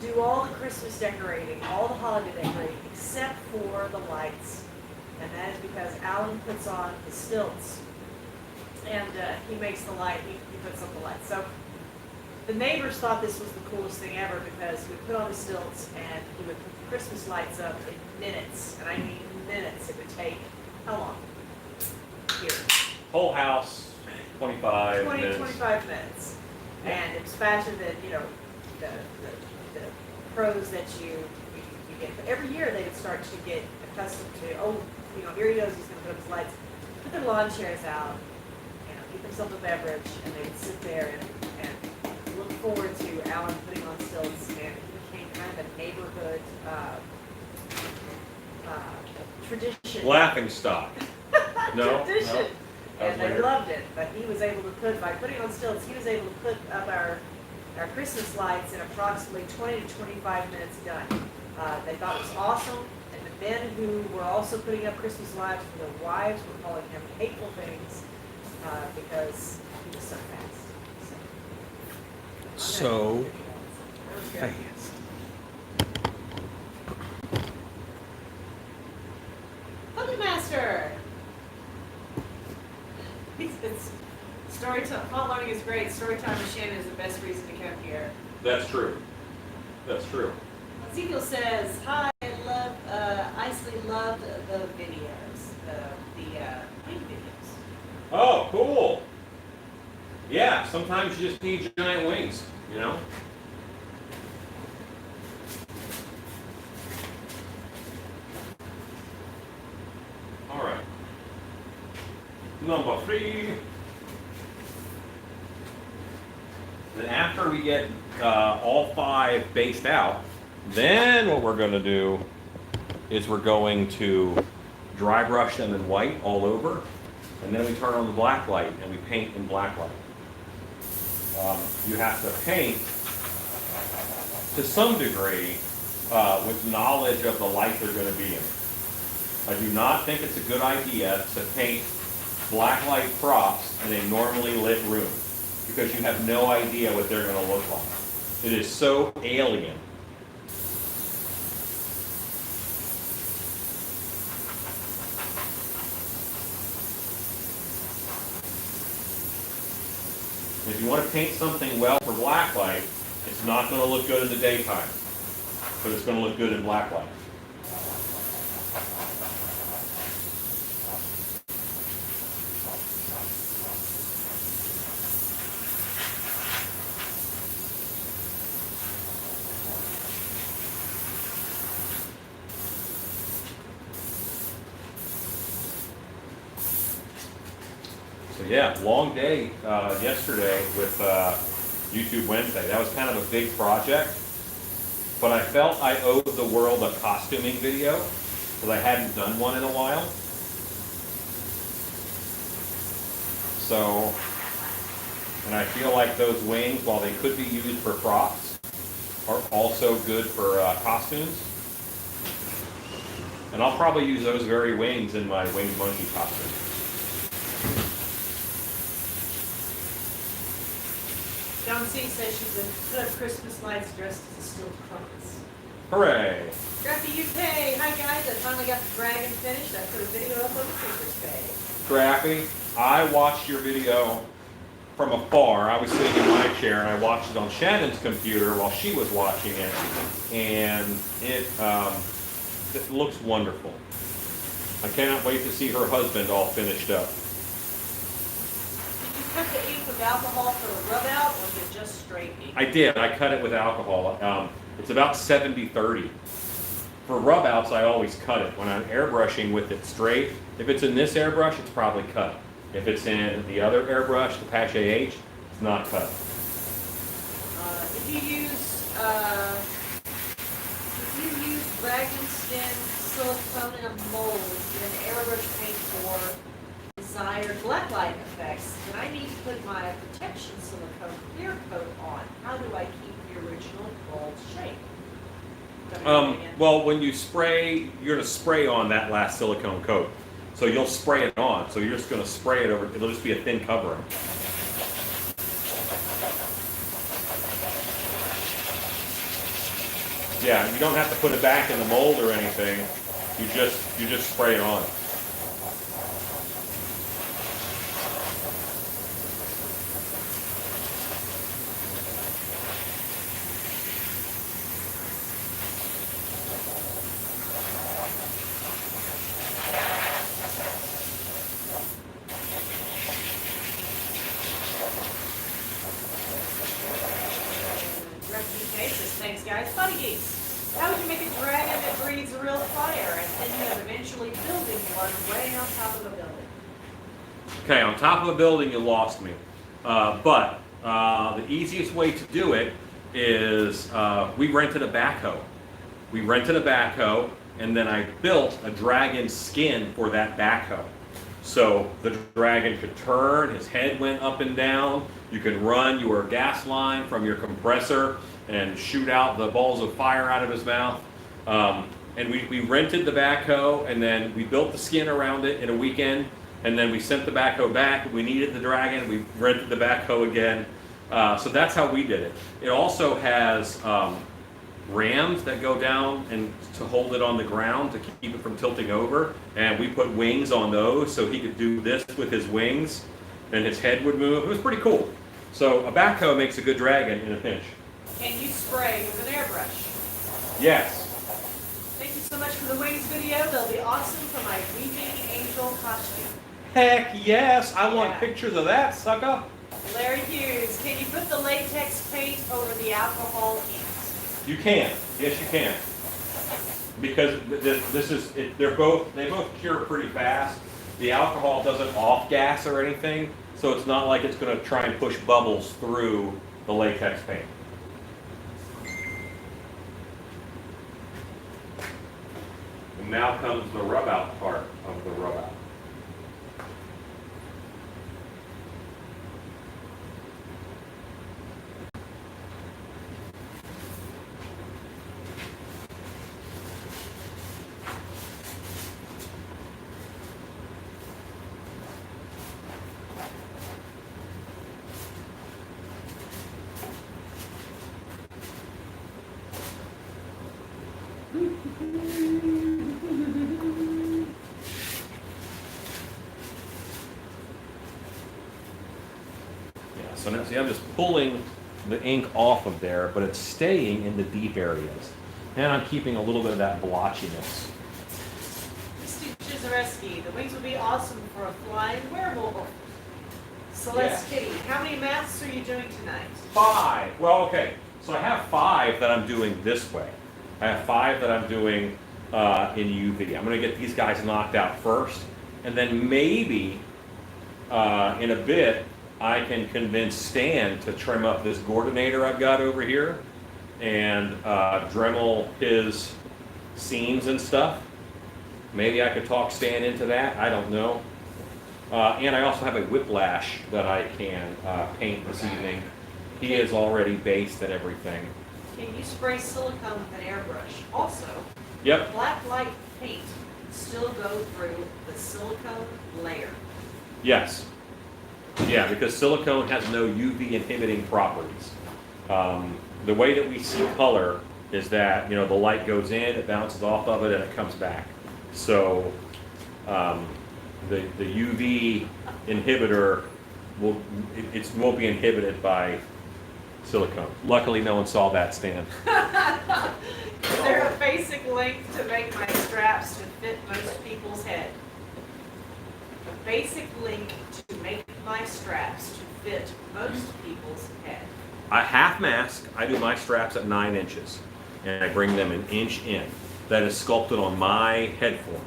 do all the Christmas decorating, all the holiday decorating, except for the lights. And that is because Alan puts on the stilts. And he makes the light, he puts on the lights. So the neighbors thought this was the coolest thing ever because he would put on the stilts and he would put the Christmas lights up in minutes. And I mean minutes. It would take, how long? Here. Whole house, 25 minutes. 25 minutes. And it was faster than, you know, the pros that you get. But every year they would start to get accustomed to, oh, you know, here he goes, he's going to put up his lights. Put their lawn chairs out, you know, get themselves a beverage, and they would sit there and look forward to Alan putting on stilts. And he became kind of a neighborhood tradition. Laughing stock. No? Tradition. No? And they weird. loved it, but he was able to put, by putting on stilts, he was able to put up our Christmas lights in approximately 20 to 25 minutes done. They thought it was awesome, and the men who were also putting up Christmas lights for their wives were calling him hateful things because he was so fast. So That was good. fast. Puppet Master! It's story time. Font learning is great. Story time with Shannon is the best reason to come here. That's true. That's true. Ezekiel says, "Hi, Isley loved the videos, the paint videos." Oh, cool. Yeah, sometimes you just need giant wings, you know? All right. Number 3. Then after we get all 5 based out, then what we're going to do is we're going to dry brush them in white all over, and then we turn on the black light and we paint in black light. You have to paint to some degree with knowledge of the light they're going to be in. I do not think it's a good idea to paint black light props in a normally lit room because you have no idea what they're going to look like. It is so alien. If you want to paint something well for black light, it's not going to look good in the daytime, but it's going to look good in black light. So yeah, long day yesterday with YouTube Wednesday. That was kind of a big project, but I felt I owed the world a costuming video because I hadn't done one in a while. So, and I feel like those wings, while they could be used for props, are also good for costumes. And I'll probably use those very wings in my winged monkey costume. John C. says she's put up Christmas lights dressed as a stilt puppets. Hooray! Scrappy UK, hi guys, I finally got the dragon finished. I put a video up on the Tinker's page. Scrappy, I watched your video from afar. I was sitting in my chair and I watched it on Shannon's computer while she was watching it, and it looks wonderful. I cannot wait to see her husband all finished up. Did you cut the ink with alcohol for the rub out, or was it just straight ink? I did. I cut it with alcohol. It's about 70-30. For rub outs, I always cut it. When I'm airbrushing with it straight, if it's in this airbrush, it's probably cut. If it's in the other airbrush, the Pache H, it's not cut. If you use Dragon's silicone in a mold in an airbrush paint for desired blacklight effects, then I need to put my protection silicone clear coat on. How do I keep the original mold shape? Well, when you spray, you're going to spray on that last silicone coat. So you'll spray it on. So you're just going to spray it over. It'll just be a thin covering. Yeah, you don't have to put it back in the mold or anything. You just spray it on. Thanks, guys. Funny geeks. How would you make a dragon that breathes real fire and thinking of eventually building one way on top of a building? Okay, on top of a building, you lost me. But the easiest way to do it is we rented a backhoe. We rented a backhoe, and then I built a dragon skin for that backhoe. So the dragon could turn, his head went up and down. You could run your gas line from your compressor and shoot out the balls of fire out of his mouth. And we rented the backhoe, and then we built the skin around it in a weekend, and then we sent the backhoe back. We needed the dragon, we rented the backhoe again. So that's how we did it. It also has rams that go down and to hold it on the ground to keep it from tilting over, and we put wings on those so he could do this with his wings and his head would move. It was pretty cool. So a backhoe makes a good dragon in a pinch. Can you spray with an airbrush? Yes. Thank you so much for the wings video. They'll be awesome for my weeping angel costume. Heck yes, I want Yeah. pictures of that, sucker. Larry Hughes, can you put the latex paint over the alcohol ink? You can, yes you can. Because this is, they both cure pretty fast. The alcohol doesn't off-gas or anything, so it's not like it's going to try and push bubbles through the latex paint. And now comes the rub-out part of the rub-out. So now, see, I'm just pulling the ink off of there, but it's staying in the deep areas. And I'm keeping a little bit of that blotchiness. Misty Chizareski, the wings would be awesome for a flying werewolf. Celeste Yeah. Kitty, how many masks are you doing tonight? 5. Well, okay. So I have 5 that I'm doing this way. I have 5 that I'm doing in UV. I'm going to get these guys knocked out first. And then maybe in a bit, I can convince Stan to trim up this Gordinator I've got over here and Dremel his seams and stuff. Maybe I could talk Stan into that. I don't know. And I also have a Whiplash that I can paint this evening. He is already based and everything. Can you spray silicone with an airbrush? Also, Yep. Blacklight paint still go through the silicone layer. Yes. Yeah, because silicone has no UV inhibiting properties. The way that we see color is that, you know, the light goes in, it bounces off of it, and it comes back. So the UV inhibitor won't be inhibited by silicone. Luckily, no one saw that, Stan. Is there a basic length to make my straps to fit most people's head? A basic length to make my straps to fit most people's head. A half mask, I do my straps at 9 inches, and I bring them an inch in. That is sculpted on my head form.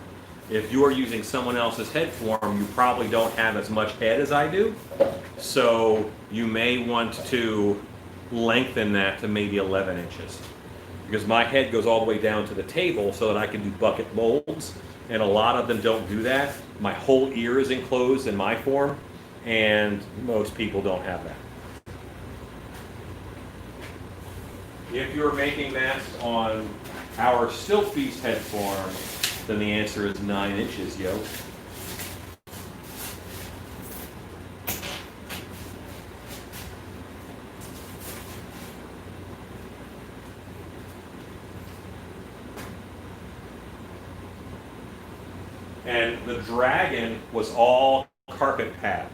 If you are using someone else's head form, you probably don't have as much head as I do, so you may want to lengthen that to maybe 11 inches. Because my head goes all the way down to the table so that I can do bucket molds, and a lot of them don't do that. My whole ear is enclosed in my form, and most people don't have that. If you're making masks on our Stilt Feast head form, then the answer is 9 inches, yo. And the dragon was all carpet pad.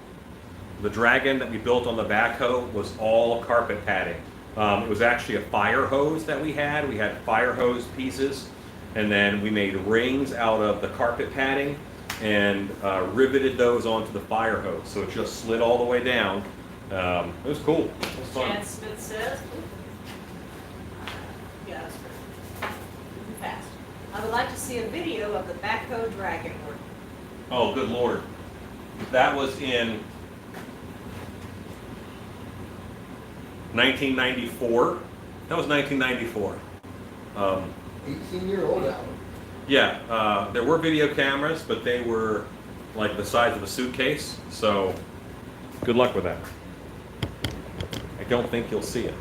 The dragon that we built on the backhoe was all carpet padding. It was actually a fire hose that we had. We had fire hose pieces, and then we made rings out of the carpet padding and riveted those onto the fire hose. So it just slid all the way down. It was cool. It was fun. Chad Smith says, yeah, that's pretty fast. I would like to see a video of the backhoe dragon work. Oh, good Lord. That was in 1994. That was 1994. 18-year-old album. Yeah, there were video cameras, but they were like the size of a suitcase, so good luck with that. I don't think you'll see it.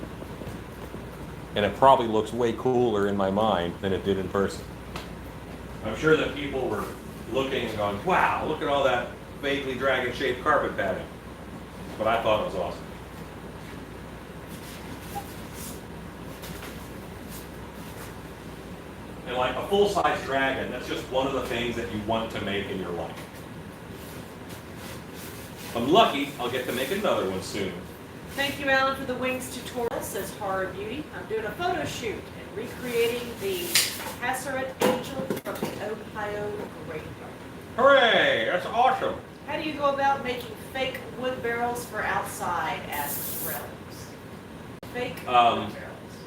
And it probably looks way cooler in my mind than it did in person. I'm sure that people were looking and going, wow, look at all that vaguely dragon-shaped carpet padding. But I thought it was awesome. And like a full-size dragon, that's just one of the things that you want to make in your life. If I'm lucky, I'll get to make another one soon. Thank you, Alan, for the wings tutorial, says Horror Beauty. I'm doing a photo shoot and recreating the Hasserat Angel from the Ohio graveyard. Hooray! That's awesome. How do you go about making fake wood barrels for outside, asks Realms. Fake wood barrels.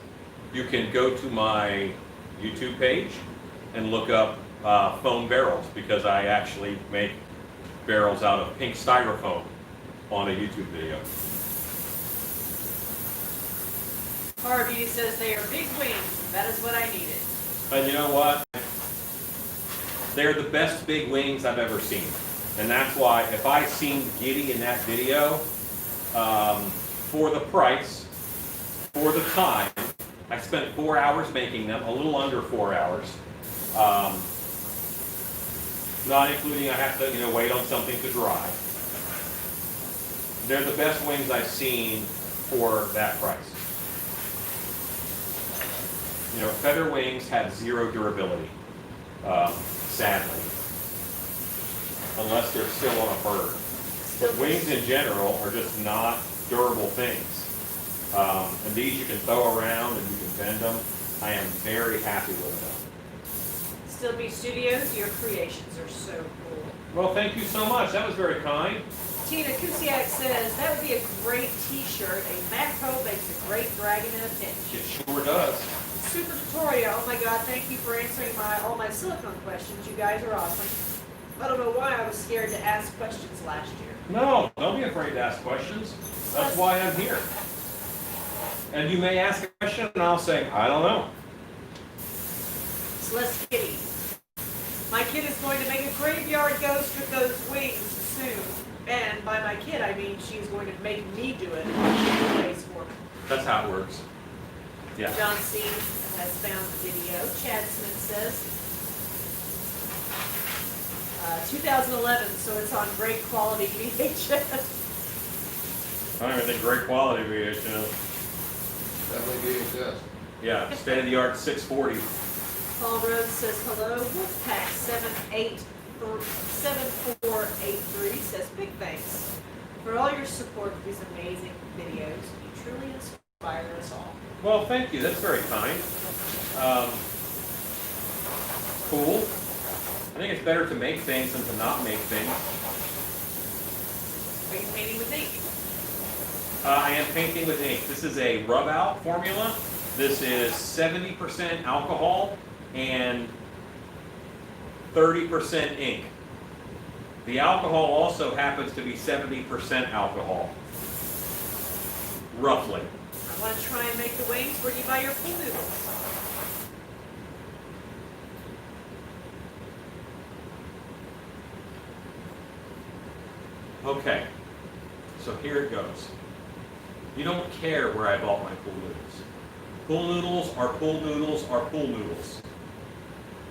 You can go to my YouTube page and look up foam barrels, because I actually make barrels out of pink styrofoam on a YouTube video. Horror Beauty says they are big wings. That is what I needed. And you know what? They're the best big wings I've ever seen. And that's why if I seemed giddy in that video, for the price, for the time, I spent 4 hours making them, a little under 4 hours. Not including I have to, wait on something to dry. They're the best wings I've seen for that price. Feather wings have zero durability, sadly, unless they're still on a bird. But wings in general are just not durable things. And these you can throw around and you can bend them. I am very happy with them. Still Be Studios, your creations are so cool. Well, thank you so much. That was very kind. Tina Kusiak says, that would be a great t-shirt. A macro makes a great dragon in a pinch. It sure does. Super tutorial. Oh my God, thank you for answering all my silicone questions. You guys are awesome. I don't know why I was scared to ask questions last year. No, don't be afraid to ask questions. That's why I'm here. And you may ask a question and I'll say, I don't know. Celeste Kitty. My kid is going to make a graveyard ghost with those wings soon. And by my kid, I mean she's going to make me do it. That's how it works. Yeah. John C. has found the video. Chad Smith says, 2011, so it's on great quality VHS. I don't even think great quality VHS. Definitely VHS. Yeah, state-of-the-art 640. Paul Rhodes says, hello. Wolfpack 7483 says, big thanks for all your support for these amazing videos. You truly inspire us all. Well, thank you. That's very kind. Cool. I think it's better to make things than to not make things. Are you painting with ink? I am painting with ink. This is a rub-out formula. This is 70% alcohol and 30% ink. The alcohol also happens to be 70% alcohol, roughly. I want to try and make the wings. Where do you buy your pool noodles? Okay, so here it goes. You don't care where I bought my pool noodles. Pool noodles are pool noodles are pool noodles.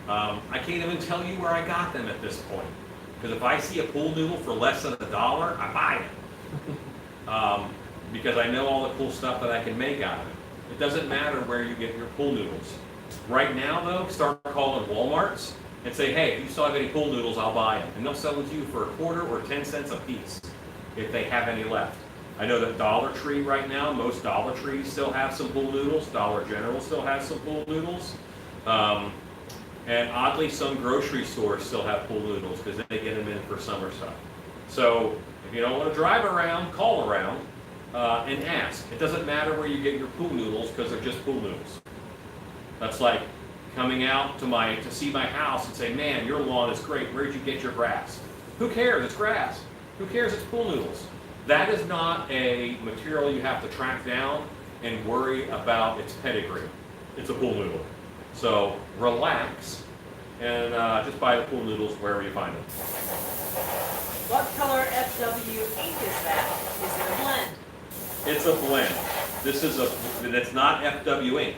I can't even tell you where I got them at this point. Because if I see a pool noodle for less than $1, I buy it. Because I know all the cool stuff that I can make out of it. It doesn't matter where you get your pool noodles. Right now, though, start calling Walmarts and say, hey, if you still have any pool noodles, I'll buy them. And they'll sell them to you for a quarter or 10 cents a piece if they have any left. I know that Dollar Tree right now, most Dollar Trees still have some pool noodles. Dollar General still has some pool noodles. And oddly, some grocery stores still have pool noodles because they get them in for summer stuff. So if you don't want to drive around, call around and ask. It doesn't matter where you get your pool noodles because they're just pool noodles. That's like coming out to see my house and say, man, your lawn is great. Where'd you get your grass? Who cares? It's grass. Who cares? It's pool noodles. That is not a material you have to track down and worry about its pedigree. It's a pool noodle. So relax and just buy the pool noodles wherever you find them. What color FW ink is that? Is it a blend? It's a blend. It's not FW ink.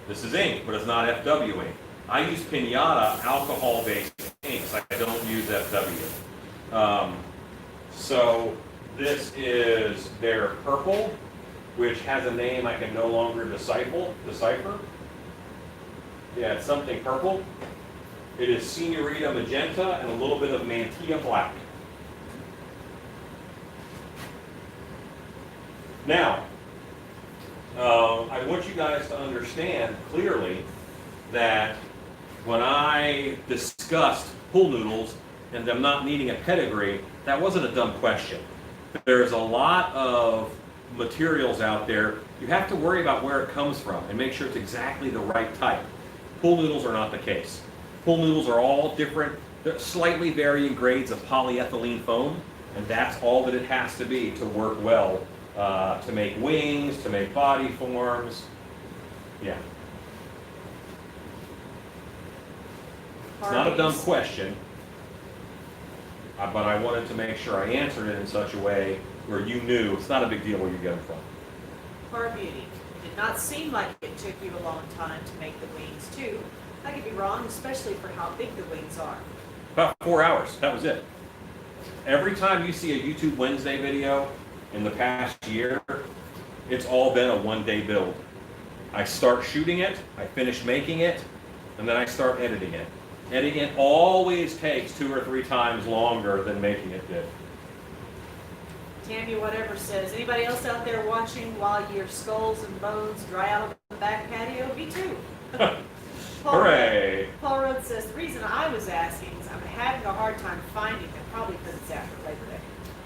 This is ink, but it's not FW ink. I use Pinata alcohol-based inks. I don't use FW. So this is their purple, which has a name I can no longer decipher. Yeah, it's something purple. It is Senorita Magenta and a little bit of Mantilla Black. Now, I want you guys to understand clearly that when I discussed pool noodles and them not needing a pedigree, that wasn't a dumb question. There's a lot of materials out there. You have to worry about where it comes from and make sure it's exactly the right type. Pool noodles are not the case. Pool noodles are all different, slightly varying grades of polyethylene foam, and that's all that it has to be to work well, to make wings, to make body forms. Yeah. It's not a dumb question, but I wanted to make sure I answered it in such a way where you knew it's not a big deal where you get them from. Car Beauty. It did not seem like it took you a long time to make the wings too. I could be wrong, especially for how big the wings are. About 4 hours, that was it. Every time you see a YouTube Wednesday video in the past year, it's all been a one-day build. I start shooting it, I finish making it, and then I start editing it. Editing it always takes 2 or 3 times longer than making it did. Tammy, whatever says, anybody else out there watching while your skulls and bones dry out on the back patio? Me too. Hooray! Paul Rhodes says, the reason I was asking is I'm having a hard time finding them, probably because it's after Labor Day.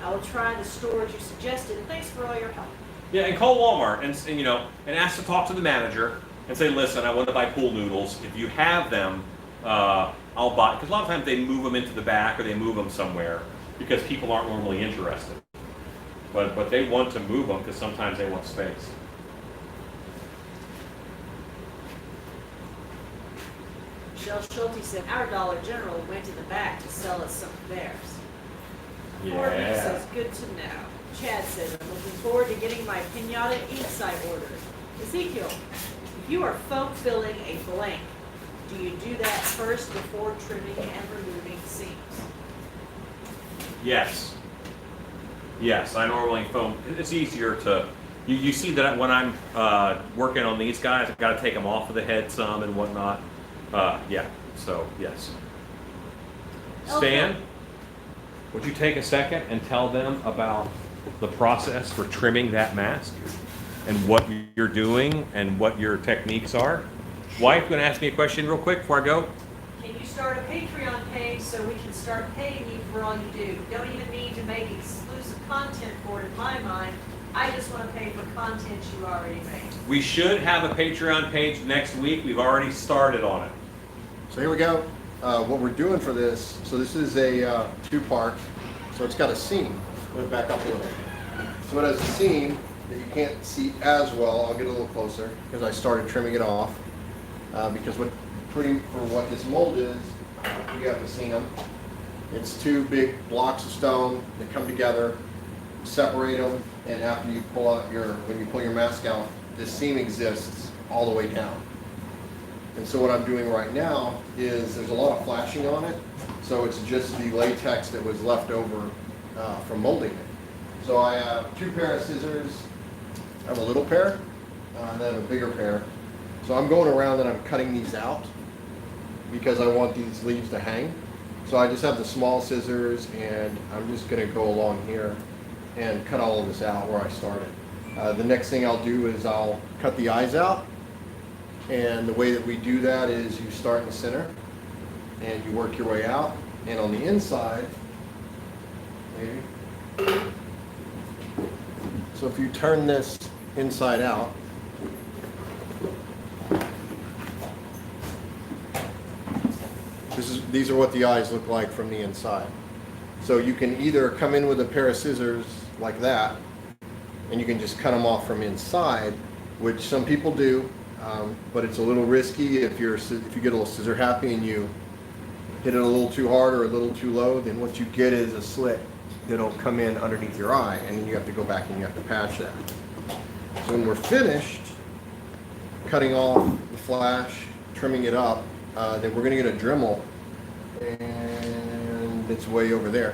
I will try the stores you suggested, and thanks for all your help. Yeah, and call Walmart and ask to talk to the manager and say, listen, I want to buy pool noodles. If you have them, I'll buy, because a lot of times they move them into the back or they move them somewhere because people aren't normally interested. But they want to move them because sometimes they want space. Michelle Schulte said, our Dollar General went to the back to sell us some of theirs. Courtney Yeah. says, good to know. Chad says, I'm looking forward to getting my Pinata ink site ordered. Ezekiel, if you are foam filling a blank, do you do that first before trimming and removing seams? Yes. Yes, I normally foam. It's easier to. You see that when I'm working on these guys, I've got to take them off of the head some and whatnot. Yeah. So yes. Stan, would you take a second and tell them about the process for trimming that mask and what you're doing and what your techniques are? Wife, going to ask me a question real quick before I go. Can you start a Patreon page so we can start paying you for all you do? You don't even need to make exclusive content for it in my mind. I just want to pay for content you already made. We should have a Patreon page next week. We've already started on it. So here we go. What we're doing for this, so this is a 2-part, so it's got a seam. Let me back up a little. So it has a seam that you can't see as well. I'll get a little closer because I started trimming it off. Because what this mold is, you have to see them. It's 2 big blocks of stone that come together, separate them, and after you pull out when you pull your mask out, this seam exists all the way down. And so what I'm doing right now is there's a lot of flashing on it, so it's just the latex that was left over from molding it. So I have 2 pair of scissors. I have a little pair, and then a bigger pair. So I'm going around and I'm cutting these out because I want these leaves to hang. So I just have the small scissors and I'm just going to go along here and cut all of this out where I started. The next thing I'll do is I'll cut the eyes out, and the way that we do that is you start in the center and you work your way out, and on the inside, maybe. So if you turn this inside out, these are what the eyes look like from the inside. So you can either come in with a pair of scissors like that, and you can just cut them off from inside, which some people do, but it's a little risky. If you get a little scissor happy and you hit it a little too hard or a little too low, then what you get is a slit that'll come in underneath your eye, and then you have to go back and you have to patch that. So when we're finished cutting off the flash, trimming it up, then we're going to get a Dremel, and it's way over there.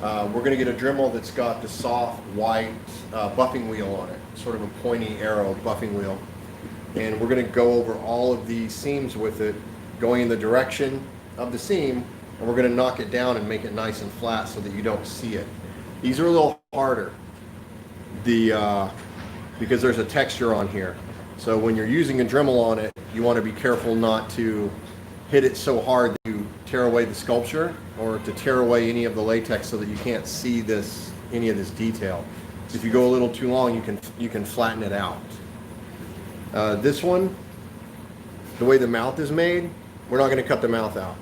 We're going to get a Dremel that's got the soft white buffing wheel on it, sort of a pointy arrow buffing wheel. And we're going to go over all of these seams with it, going in the direction of the seam, and we're going to knock it down and make it nice and flat so that you don't see it. These are a little harder because there's a texture on here. So when you're using a Dremel on it, you want to be careful not to hit it so hard that you tear away the sculpture, or to tear away any of the latex so that you can't see any of this detail. If you go a little too long, you can flatten it out. This one, the way the mouth is made, we're not going to cut the mouth out.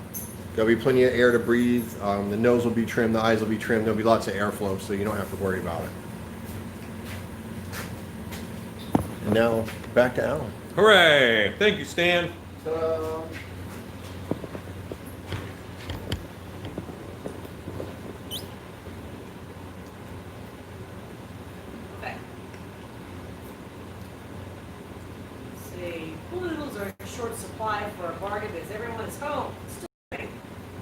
There'll be plenty of air to breathe. The nose will be trimmed, the eyes will be trimmed. There'll be lots of airflow, so you don't have to worry about it. And now back to Alan. Hooray! Thank you, Stan. Ta-da. Okay. Let's see. Pool noodles are in short supply for a bargain because everyone is home.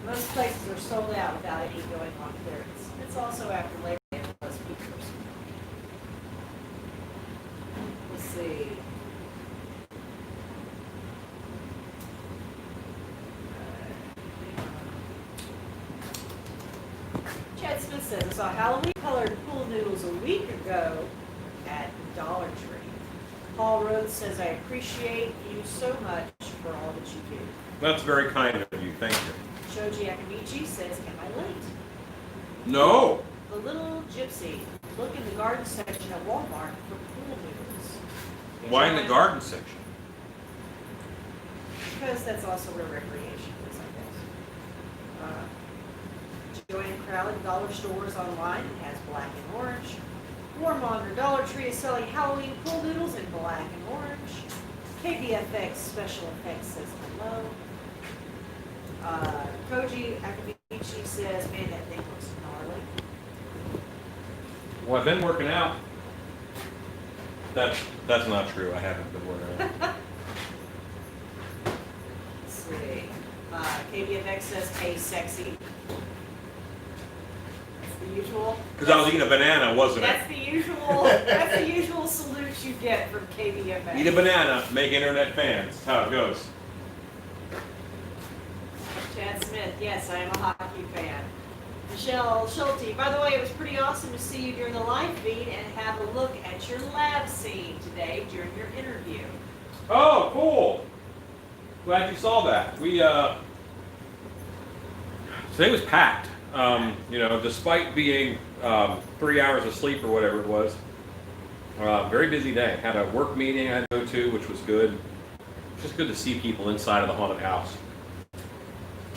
Most places are sold out without any going on clearance. It's also after Labor Day for most people. Let's see. Chad Smith says, I saw Halloween colored pool noodles a week ago at Dollar Tree. Paul Rhodes says, I appreciate you so much for all that you do. That's very kind of you. Thank you. Shoji Akamichi says, am I late? No. The Little Gypsy, look in the garden section at Walmart for pool noodles. Why in the garden section? Because that's also where recreation is, I guess. Joanne Crowley, Dollar Stores online has black and orange. Warmonger Dollar Tree is selling Halloween pool noodles in black and orange. KBFX Special Effects says hello. Koji Akamichi says, man, that thing looks gnarly. Well, I've been working out. That's not true. I haven't been working out. Let's see. KBFX says, hey, sexy. That's the usual. Because I was eating a banana, wasn't it? That's the usual. That's the usual salute you get from KBFX. Eat a banana, make internet fans. That's how it goes. Chad Smith, yes, I am a hockey fan. Michelle Schulte, by the way, it was pretty awesome to see you during the live feed and have a look at your lab scene today during your interview. Oh, cool. Glad you saw that. We today was packed. Despite being 3 hours of sleep or whatever it was. Very busy day. Had a work meeting I had to go to, which was good. It's just good to see people inside of the haunted house.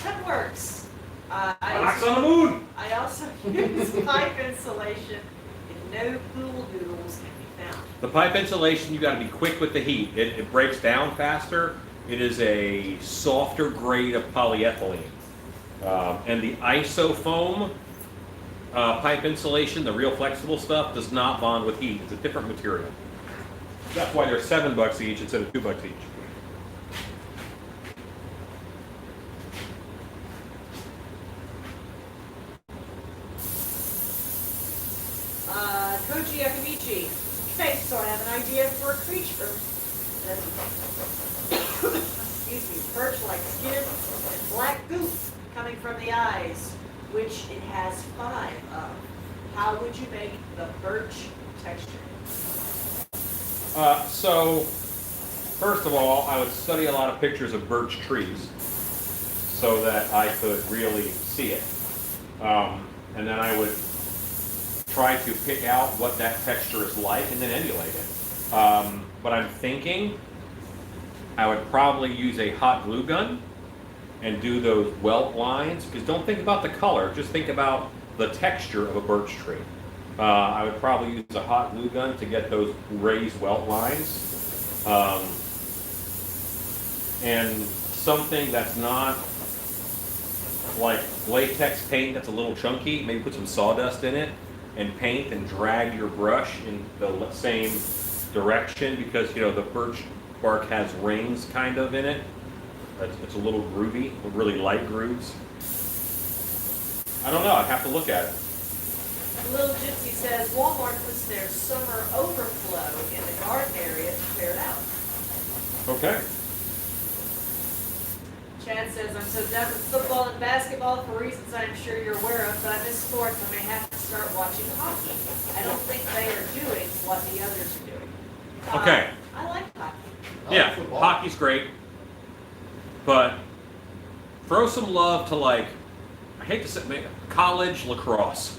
That works. Rocks on the moon! I also use pipe insulation and no pool noodles can be found. The pipe insulation, you got to be quick with the heat. It breaks down faster. It is a softer grade of polyethylene. And the isofoam pipe insulation, the real flexible stuff, does not bond with heat. It's a different material. That's why they're $7 each instead of $2 each. Koji Akamichi. Okay, so I have an idea for a creature. Excuse me, birch-like skin and black goop coming from the eyes, which it has 5 of. How would you make the birch texture? So, first of all, I would study a lot of pictures of birch trees so that I could really see it. And then I would try to pick out what that texture is like and then emulate it. But I'm thinking I would probably use a hot glue gun and do those welt lines, because don't think about the color, just think about the texture of a birch tree. I would probably use a hot glue gun to get those raised welt lines, Um, and something that's not like latex paint that's a little chunky, maybe put some sawdust in it and paint and drag your brush in the same direction, because you know the birch bark has rings kind of in it. It's a little groovy, really light grooves. I don't know, I'd have to look at it. Little Gypsy says Walmart puts their summer overflow in the garden area to clear it out. Okay. Chad says, I'm so done with football and basketball for reasons I'm sure you're aware of, but I miss sports. I may have to start watching hockey. I don't think they are doing what the others are doing. Okay. I like hockey. Yeah, football. hockey's great, but throw some love to, like, I hate to say, college lacrosse.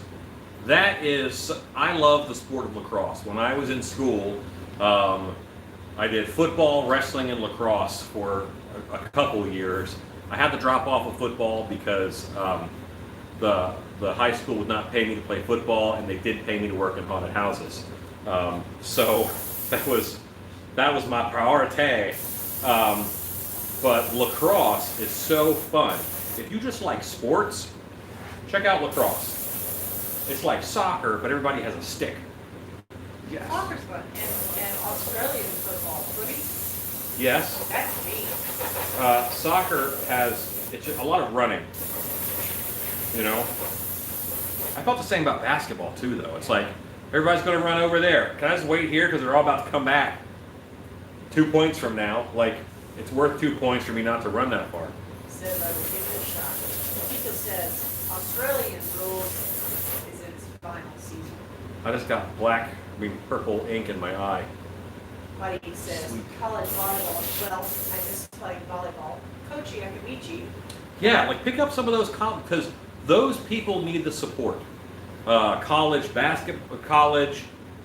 That is, I love the sport of lacrosse. When I was in school, I did football, wrestling, and lacrosse for a couple years. I had to drop off of football because the high school would not pay me to play football, and they did pay me to work in haunted houses. So that was my priority. But lacrosse is so fun. If you just like sports, check out lacrosse. It's like soccer, but everybody has a stick. Yes. Soccer's fun. And Australian football. Footy? Yes. That's me. Soccer it's just a lot of running. You know? I felt the same about basketball too, though. It's like, everybody's going to run over there. Can I just wait here because they're all about to come back 2 points from now? Like, it's worth 2 points for me not to run that far. Says I will give it a shot. Chico says Australian rules is in its final season. I just got purple ink in my eye. Buddy says college volleyball. Well, I miss playing volleyball. Coachy Akamichi. Yeah, like pick up some of those college, because those people need the support. College basketball,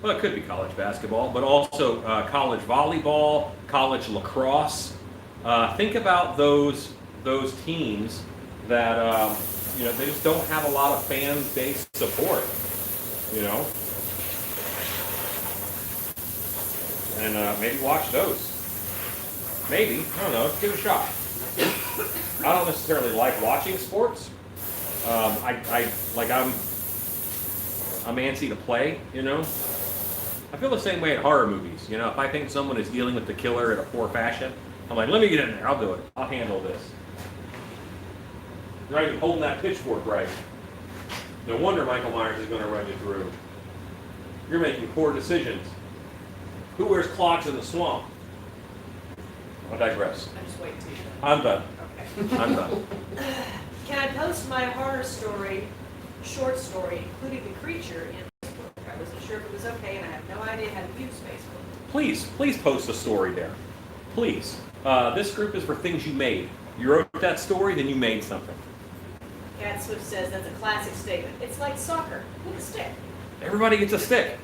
well, it could be college basketball, but also college volleyball, college lacrosse. Think about those teams that they just don't have a lot of fan-based support. You know, and maybe watch those. Maybe, I don't know, give it a shot. I don't necessarily like watching sports. I'm antsy to play, you know. I feel the same way at horror movies. You know, if I think someone is dealing with the killer in a poor fashion, I'm like, let me get in there. I'll do it. I'll handle this. You're not even holding that pitchfork right. No wonder Michael Myers is going to run you through. You're making poor decisions. Who wears clogs in the swamp? I digress. I'm just waiting to you. I'm done. Okay. I'm done. Can I post my horror story, short story, including the creature in Facebook? I wasn't sure if it was okay, and I have no idea how to use Facebook. Please post a story there. Please. This group is for things you made. You wrote that story, then you made something. Cat Swift says that's a classic statement. It's like soccer with a stick. Everybody gets a stick.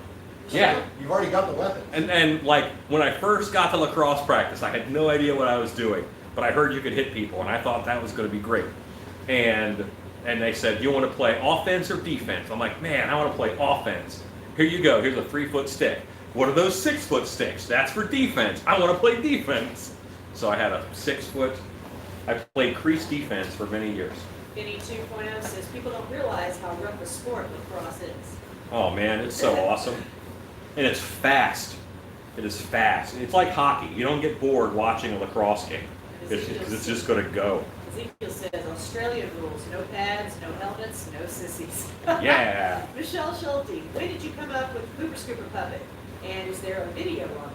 Yeah. You've already got the weapon. And like when I first got to lacrosse practice, I had no idea what I was doing, but I heard you could hit people, and I thought that was going to be great. And they said, "You want to play offense or defense?" I'm like, "Man, I want to play offense." Here you go. Here's a 3-foot stick. What are those 6-foot sticks? That's for defense. I want to play defense. So I had a 6-foot. I played crease defense for many years. Vinny 2.0 says people don't realize how rough a sport lacrosse is. Oh man, it's so awesome. And it's fast. It is fast. It's like hockey. You don't get bored watching a lacrosse game. It's just going to go. Ezekiel says Australian rules: no pads, no helmets, no sissies. Yeah. Michelle Schulte, when did you come up with Pooper Scooper Puppet? And is there a video on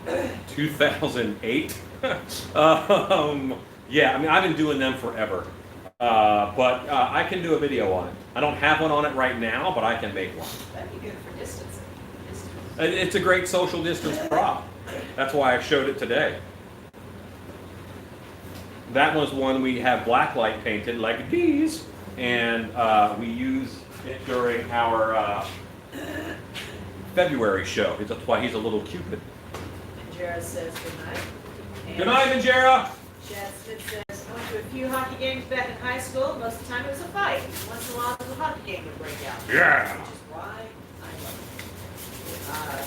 this? 2008. Yeah, I mean, I've been doing them forever. But I can do a video on it. I don't have one on it right now, but I can make one. That'd be good for distancing. It's a great social distance prop. That's why I showed it today. That was one we have Blacklight painted like these, and we use it during our February show. That's why he's a little Cupid. And Jara says good night. And Good night, Manjera. Chad Smith says, I went to a few hockey games back in high school. Most of the time it was a fight. Once in a while, the hockey game would break out. Yeah. Which is why I love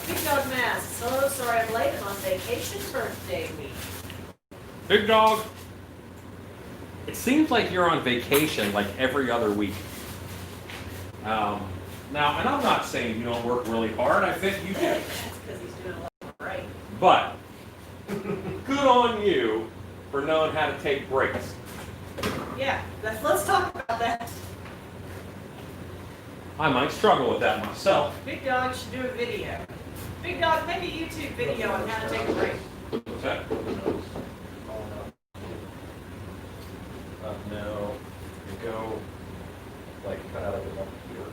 Big Dog Masks. Hello, sorry I'm late. I'm on vacation birthday week. Big Dog. It seems like you're on vacation like every other week. Now, and I'm not saying you don't work really hard. I bet you do. That's because he's doing a lot right. But good on you for knowing how to take breaks. Yeah, let's talk about that. I might struggle with that myself. Big Dog should do a video. Big Dog, make a YouTube video on how to take a break. What's that? No. You go, like, cut out of it up here.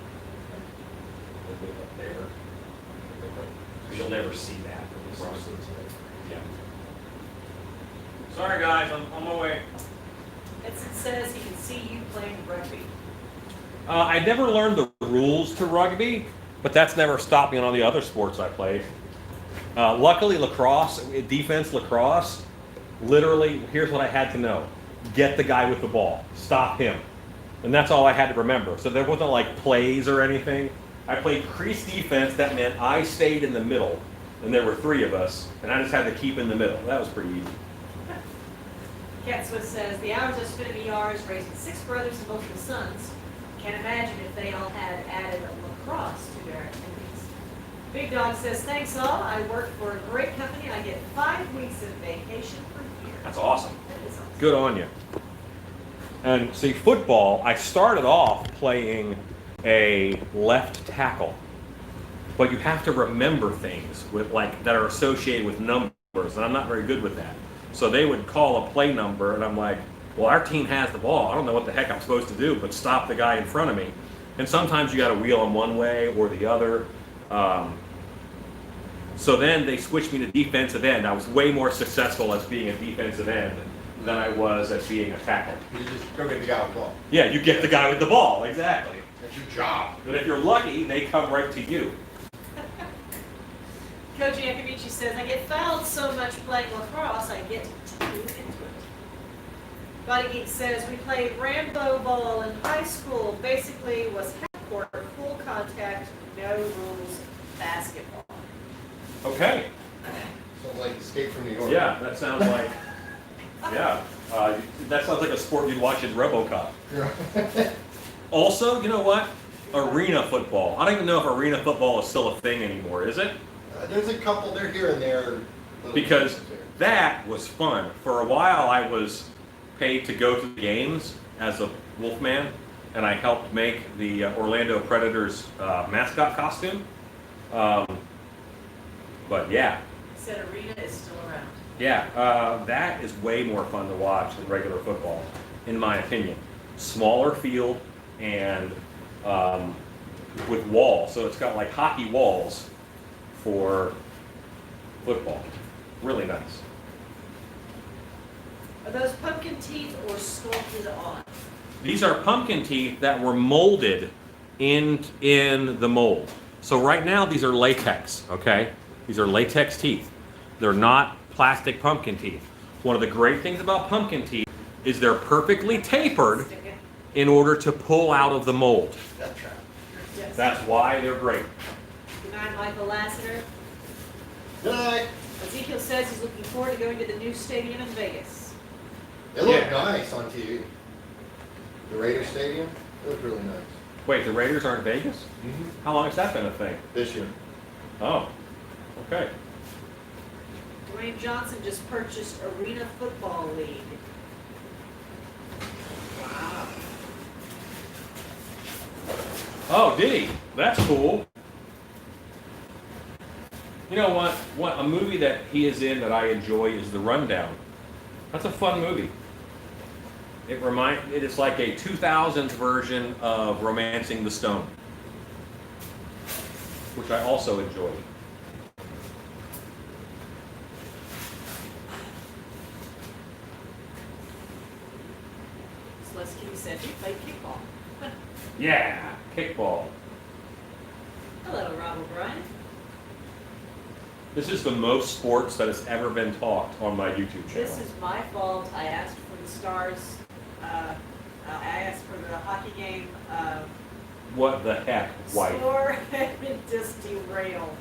A bit up there. You'll never see that. Yeah. Sorry, guys, I'm on my way. It says he can see you playing rugby. I never learned the rules to rugby, but that's never stopped me on all the other sports I played. Luckily, lacrosse, defense lacrosse, literally, here's what I had to know. Get the guy with the ball. Stop him. And that's all I had to remember. So there wasn't like plays or anything. I played crease defense. That meant I stayed in the middle, and there were 3 of us, and I just had to keep in the middle. That was pretty easy. Cat Swiss says, the hours I spent at ER is raising 6 brothers and multiple sons. Can't imagine if they all had added lacrosse to their activities. Big Dog says, thanks all. I work for a great company. I get 5 weeks of vacation per year. That's awesome. That is awesome. Good on you. And see, football, I started off playing a left tackle, but you have to remember things with like that are associated with numbers, and I'm not very good with that. So they would call a play number, and I'm like, well, our team has the ball. I don't know what the heck I'm supposed to do, but stop the guy in front of me. And sometimes you got to wheel him one way or the other. So then they switched me to defensive end. I was way more successful as being a defensive end than I was as being a tackle. You just go get the guy with the ball. Yeah, you get the guy with the ball, exactly. That's your job. But if you're lucky, they come right to you. Koji Akamichi says, I get fouled so much playing lacrosse, I get too into it. Body Geek says, we played Rambo ball in high school. Basically was half court, full contact, no rules, basketball. Okay. Sounds like Escape from New York. Yeah, that sounds like, yeah. That sounds like a sport you'd watch in RoboCop. Also, you know what? Arena football. I don't even know if arena football is still a thing anymore, is it? There's a couple, they're here and there. Because that was fun. For a while, I was paid to go to the games as a Wolfman, and I helped make the Orlando Predators mascot costume. But yeah. He said arena is still around. Yeah, that is way more fun to watch than regular football, in my opinion. Smaller field and with walls, so it's got like hockey walls for football. Really nice. Are those pumpkin teeth or sculpted on? These are pumpkin teeth that were molded in the mold. So right now these are latex, okay? These are latex teeth. They're not plastic pumpkin teeth. One of the great things about pumpkin teeth is they're perfectly tapered in order to pull out of the mold. That trap. Yes. That's why they're great. Good night, Michael Lassiter. Good night. Ezekiel says he's looking forward to going to the new stadium in Vegas. It looked Yeah. nice on TV. The Raiders Stadium, it looked really nice. Wait, the Raiders aren't in Vegas? Mm-hmm. How long has that been a thing? This year. Oh, okay. Dwayne Johnson just purchased Arena Football League. Wow. Oh, did he? That's cool. You know what? A movie that he is in that I enjoy is The Rundown. That's a fun movie. It is like a 2000s version of Romancing the Stone, which I also enjoy. Celeste King said he played kickball. Yeah, kickball. Hello, Rob O'Brien. This is the most sports that has ever been talked on my YouTube channel. This is my fault. I asked for the Stars. I asked for the hockey game. What the heck, White? Score and just derailed.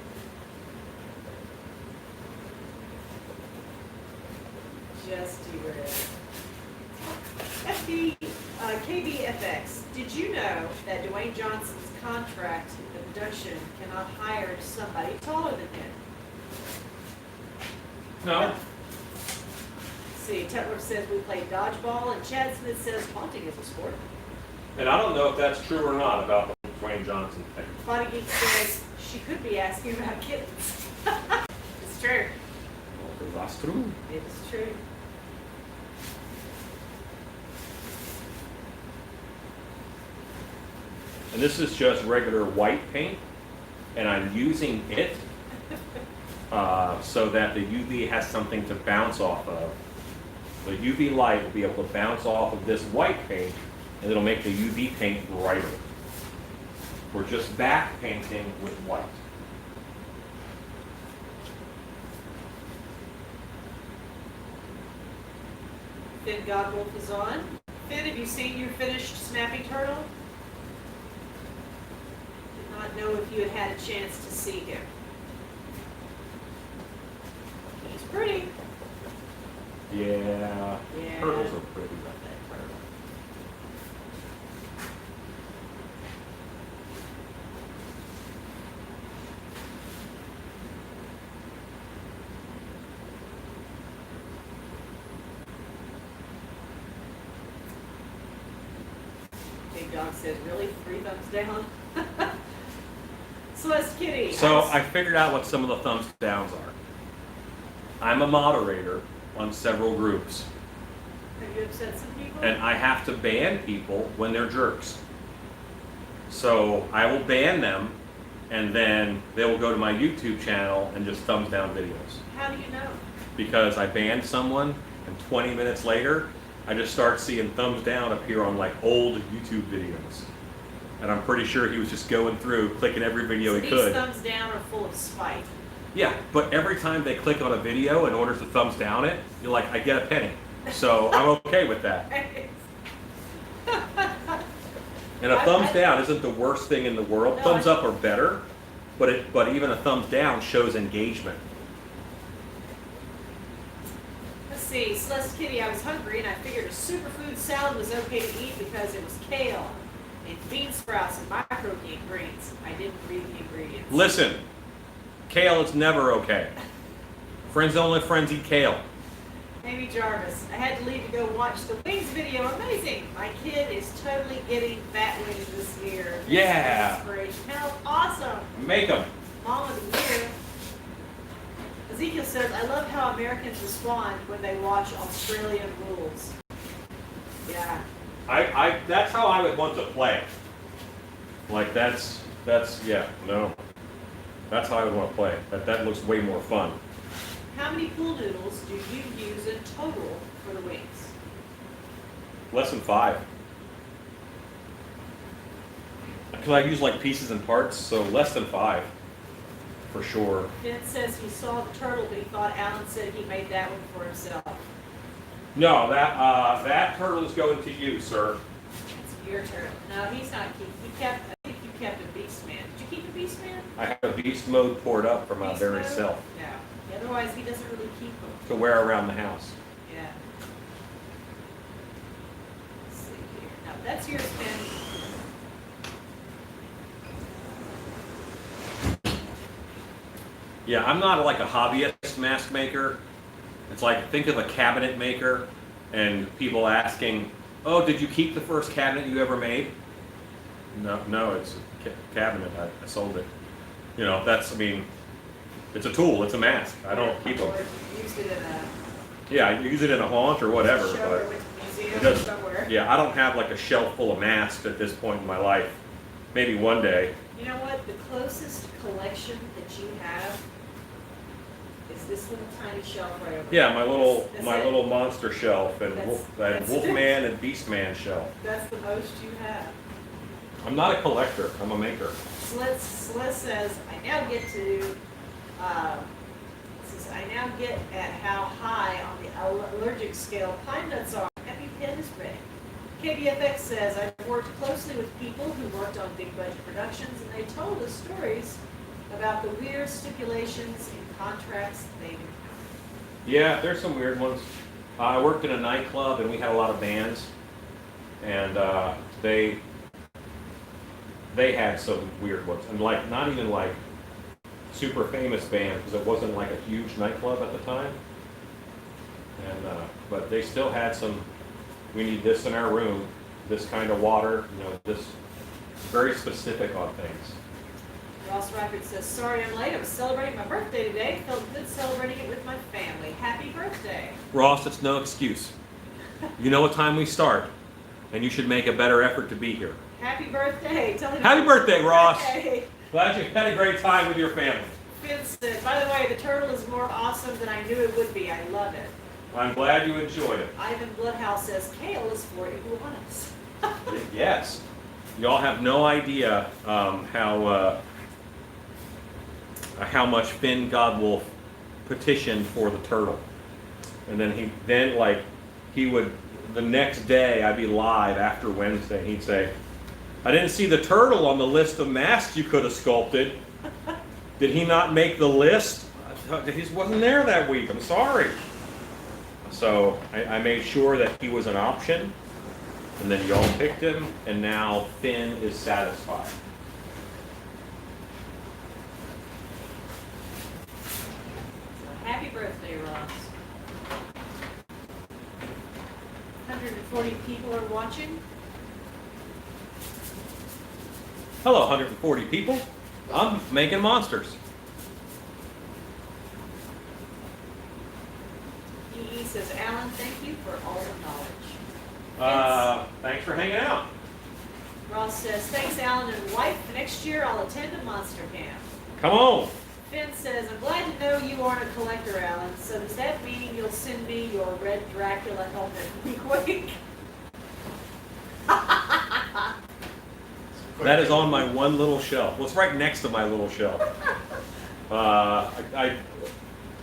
just derailed. KBFX, did you know that Dwayne Johnson's contract in the production cannot hire somebody taller than him? No. See, Tetler says we play dodgeball, and Chad Smith says haunting is a sport. And I don't know if that's true or not about the Dwayne Johnson thing. Funny Geek says she could be asking about kittens. It's true. Well, that's true. It's true. And this is just regular white paint, and I'm using it so that the UV has something to bounce off of. The UV light will be able to bounce off of this white paint, and it'll make the UV paint brighter. We're just back painting with white. Finn Godwolf is on. Finn, have you seen your finished snapping turtle? Did not know if you had had a chance to see him. He's pretty. Yeah. Yeah. Turtles are pretty, but that turtle. Big Dog says, really? 3 thumbs down? Celeste Kitty. So I figured out what some of the thumbs downs are. I'm a moderator on several groups, Have you upset some people? and I have to ban people when they're jerks. So I will ban them, and then they will go to my YouTube channel and just thumbs down videos. How do you know? Because I banned someone, and 20 minutes later, I just start seeing thumbs down appear on like old YouTube videos. And I'm pretty sure he was just going through, clicking every video So he these could. thumbs down are full of spite. Yeah, but every time they click on a video in order to thumbs down it, you're like, I get a penny. So I'm okay with that. And a thumbs down isn't the worst thing in the world. No, Thumbs up are better, but even a thumbs down shows engagement. Let's see, Celeste Kitty, I was hungry and I figured a superfood salad was okay to eat because it was kale and bean sprouts and microgreens. I didn't read the ingredients. Listen, kale is never okay. Friends only friends eat kale. Amy Jarvis, I had to leave to go watch the Wings video. Amazing! My kid is totally getting fat wings this year. This Yeah. is inspiration. How awesome! Make them. Mom of the year. Ezekiel says, I love how Americans respond when they watch Australian rules. Yeah. That's how I would want to play. Like that's yeah, no. That's how I would want to play. That looks way more fun. How many pool noodles do you use in total for the wings? Less than 5. Because I use like pieces and parts, so less than 5. For sure. Finn says he saw the turtle, but he thought Alan said he made that one for himself. No, that turtle is going to you, sir. It's your turtle. No, he's not keeping. I think you kept a beast man. Did you keep a beast man? I have a beast mode poured up for my Beast very mode? self No. Otherwise, he doesn't really keep them. to wear around the house. Yeah. Let's see here. No, that's yours, Finn. Yeah, I'm not like a hobbyist mask maker. It's like, think of a cabinet maker and people asking, oh, did you keep the first cabinet you ever made? No, it's a cabinet. I sold it. You know, it's a tool. It's a mask. I don't keep them. Or you used it in a Yeah, you use it in a haunt or whatever. show or But went to it museum or doesn't- somewhere. yeah, I don't have like a shelf full of masks at this point in my life. Maybe one day. You know what? The closest collection that you have is this little tiny shelf right over Yeah, there. my little That's it. little monster shelf and That's Wolfman and Beastman shelf. That's the most you have. I'm not a collector. I'm a maker. Celeste says, I now get to, says, I now get at how high on the allergic scale pine nuts are. EpiPen is ready. KBFX says, I've worked closely with people who worked on big budget productions, and they told us stories about the weird stipulations in contracts they encountered. Yeah, there's some weird ones. I worked in a nightclub and we had a lot of bands, and they had some weird ones, and like not even like super famous bands because it wasn't like a huge nightclub at the time. And but they still had some. We need this in our room, this kind of water, you know, this very specific on things. Ross Rackard says, sorry I'm late. I was celebrating my birthday today. Felt good celebrating it with my family. Happy birthday. Ross, it's no excuse. You know what time we start, and you should make a better effort to be here. Happy birthday. Tell him Happy birthday, Ross. Birthday. Glad you had a great time with your family. Finn said, by the way, the turtle is more awesome than I knew it would be. I love it. I'm glad you enjoyed it. Ivan Bloodhouse says, kale is for iguanas. Yes. Y'all have no idea how much Finn Godwolf petitioned for the turtle. And then he would, the next day I'd be live after Wednesday, and he'd say, I didn't see the turtle on the list of masks you could have sculpted. Did he not make the list? He wasn't there that week, I'm sorry. So I made sure that he was an option, and then y'all picked him, and now Finn is satisfied. So happy birthday, Ross. 140 people are watching. Hello, 140 people. I'm making monsters. EE says, Alan, thank you for all the knowledge. Thanks for hanging out. Ross says, thanks, Alan and wife. Next year I'll attend a monster camp. Come on. Finn says, I'm glad to know you aren't a collector, Alan. So does that mean you'll send me your red Dracula helmet week? That is on my one little shelf. Well, it's right next to my little shelf.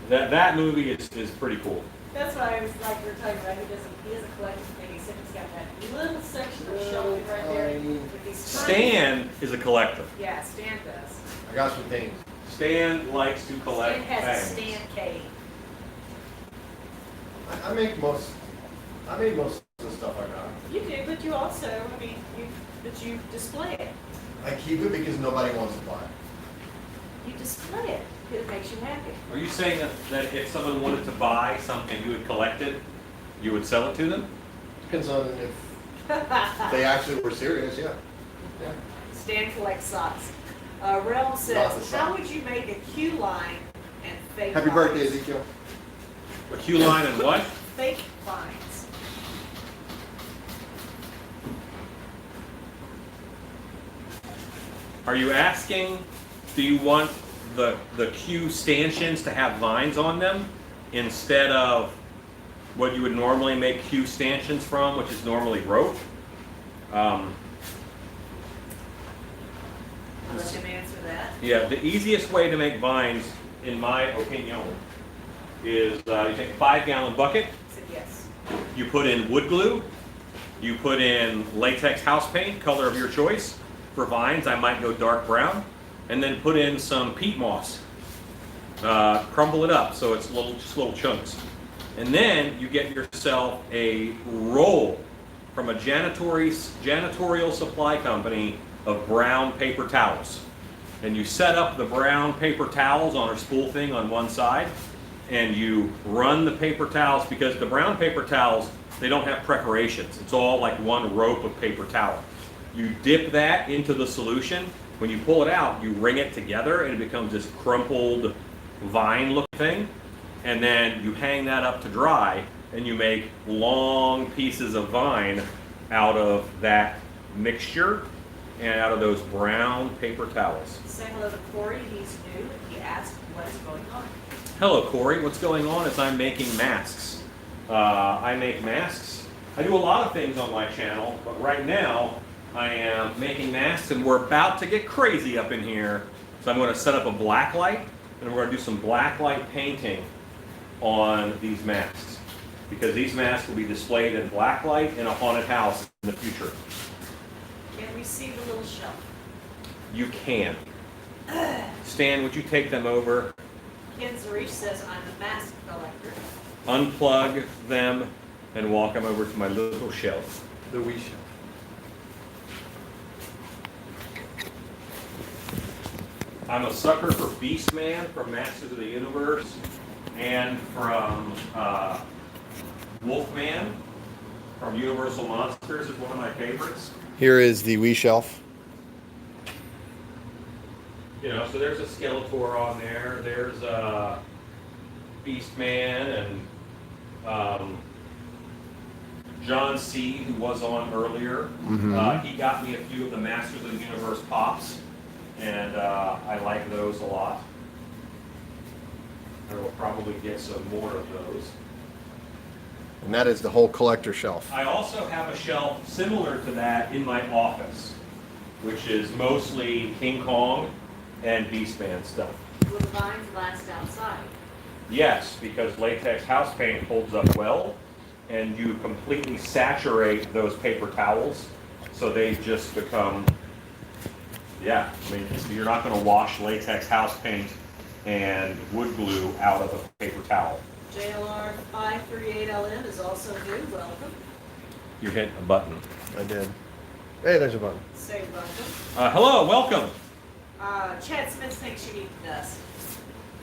That movie is pretty cool. That's what I was like we were talking about. He doesn't collect anything. He said he's got that little section of shelving right there with these Stan is a collector. Yeah, Stan does. I got some things. Stan likes to collect Stan has things. a Stan cave. I made most of the stuff I got. You do, but you also, you display it. I keep it because nobody wants to buy it. You display it. It makes you happy. Are you saying that if someone wanted to buy something you had collected, you would sell it to them? Depends on if they actually were serious, yeah. Stan collects socks. Realm Lots says, of how socks. would you make a queue line and fake Happy vines? birthday, Ezekiel. A queue line and what? Fake vines. Are you asking, do you want the queue stanchions to have vines on them instead of what you would normally make queue stanchions from, which is normally rope? I'll let him answer that. Yeah, the easiest way to make vines, in my opinion, is you take a 5-gallon bucket, He said yes. you put in wood glue, you put in latex house paint, color of your choice. For vines, I might go dark brown, and then put in some peat moss. Crumble it up so it's just little chunks. And then you get yourself a roll from a janitorial supply company of brown paper towels. And you set up the brown paper towels on a spool thing on one side, and you run the paper towels, because the brown paper towels, they don't have perforations. It's all like one rope of paper towel. You dip that into the solution. When you pull it out, you wring it together and it becomes this crumpled vine look thing. And then you hang that up to dry and you make long pieces of vine out of that mixture and out of those brown paper towels. Say hello to Corey. He's new and he asked what is going on. Hello, Corey. What's going on is I'm making masks. I make masks. I do a lot of things on my channel, but right now I am making masks, and we're about to get crazy up in here. So I'm going to set up a blacklight, and we're going to do some blacklight painting on these masks, because these masks will be displayed in blacklight in a haunted house in the future. Can we see the little shelf? You can. Stan, would you take them over? Ken Zarish says, I'm a mask collector. unplug them, and walk them over to my little shelf. The wee shelf. I'm a sucker for Beastman from Masters of the Universe and from Wolfman from Universal Monsters is one of my favorites. Here is the wee shelf. You know, so there's a Skeletor on there. There's a Beastman and John C., who was on earlier. He got me a few of the Masters of the Universe pops, and I like those a lot. I will probably get some more of those. And that is the whole collector shelf. I also have a shelf similar to that in my office, which is mostly King Kong and Beastman stuff. Will the vines last outside? Yes, because latex house paint holds up well, and you completely saturate those paper towels, so they just become, yeah, I mean, you're not going to wash latex house paint and wood glue out of a paper towel. JLR 538LM is also new. Welcome. You're hitting a button. I did. Hey, there's a button. Say welcome. Hello, welcome. Chad Smith thinks you need dust.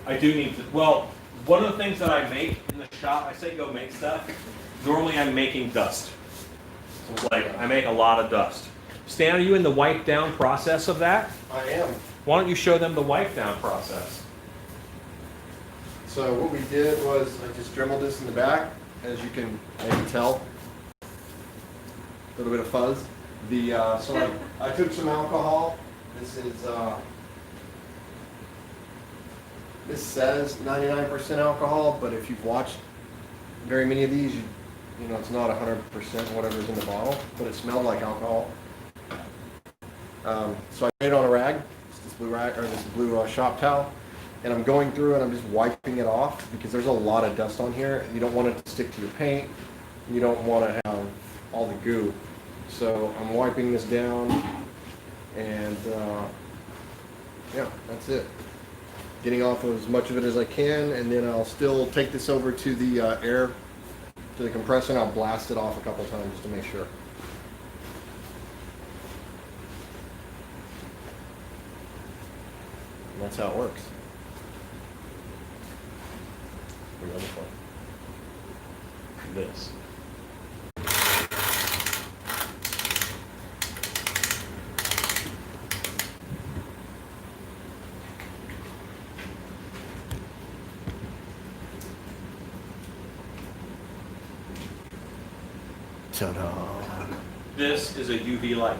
I do need to, well, one of the things that I make in the shop, I say go make stuff, normally I'm making dust. So it's like, I make a lot of dust. Stan, are you in the wipe down process of that? I am. Why don't you show them the wipe down process? So what we did was I just dremeled this in the back, as you can maybe tell. A little bit of fuzz. So I took some alcohol. This is this says 99% alcohol, but if you've watched very many of these, you know it's not 100% whatever's in the bottle, but it smelled like alcohol. So I made it on a rag, this blue rag or this blue shop towel. And I'm going through and I'm just wiping it off because there's a lot of dust on here. You don't want it to stick to your paint. You don't want to have all the goo. So I'm wiping this down and yeah, that's it. Getting off as much of it as I can, and then I'll still take this over to the to the compressor and I'll blast it off a couple times just to make sure. And that's how it works. This. Ta-da. This is a UV light.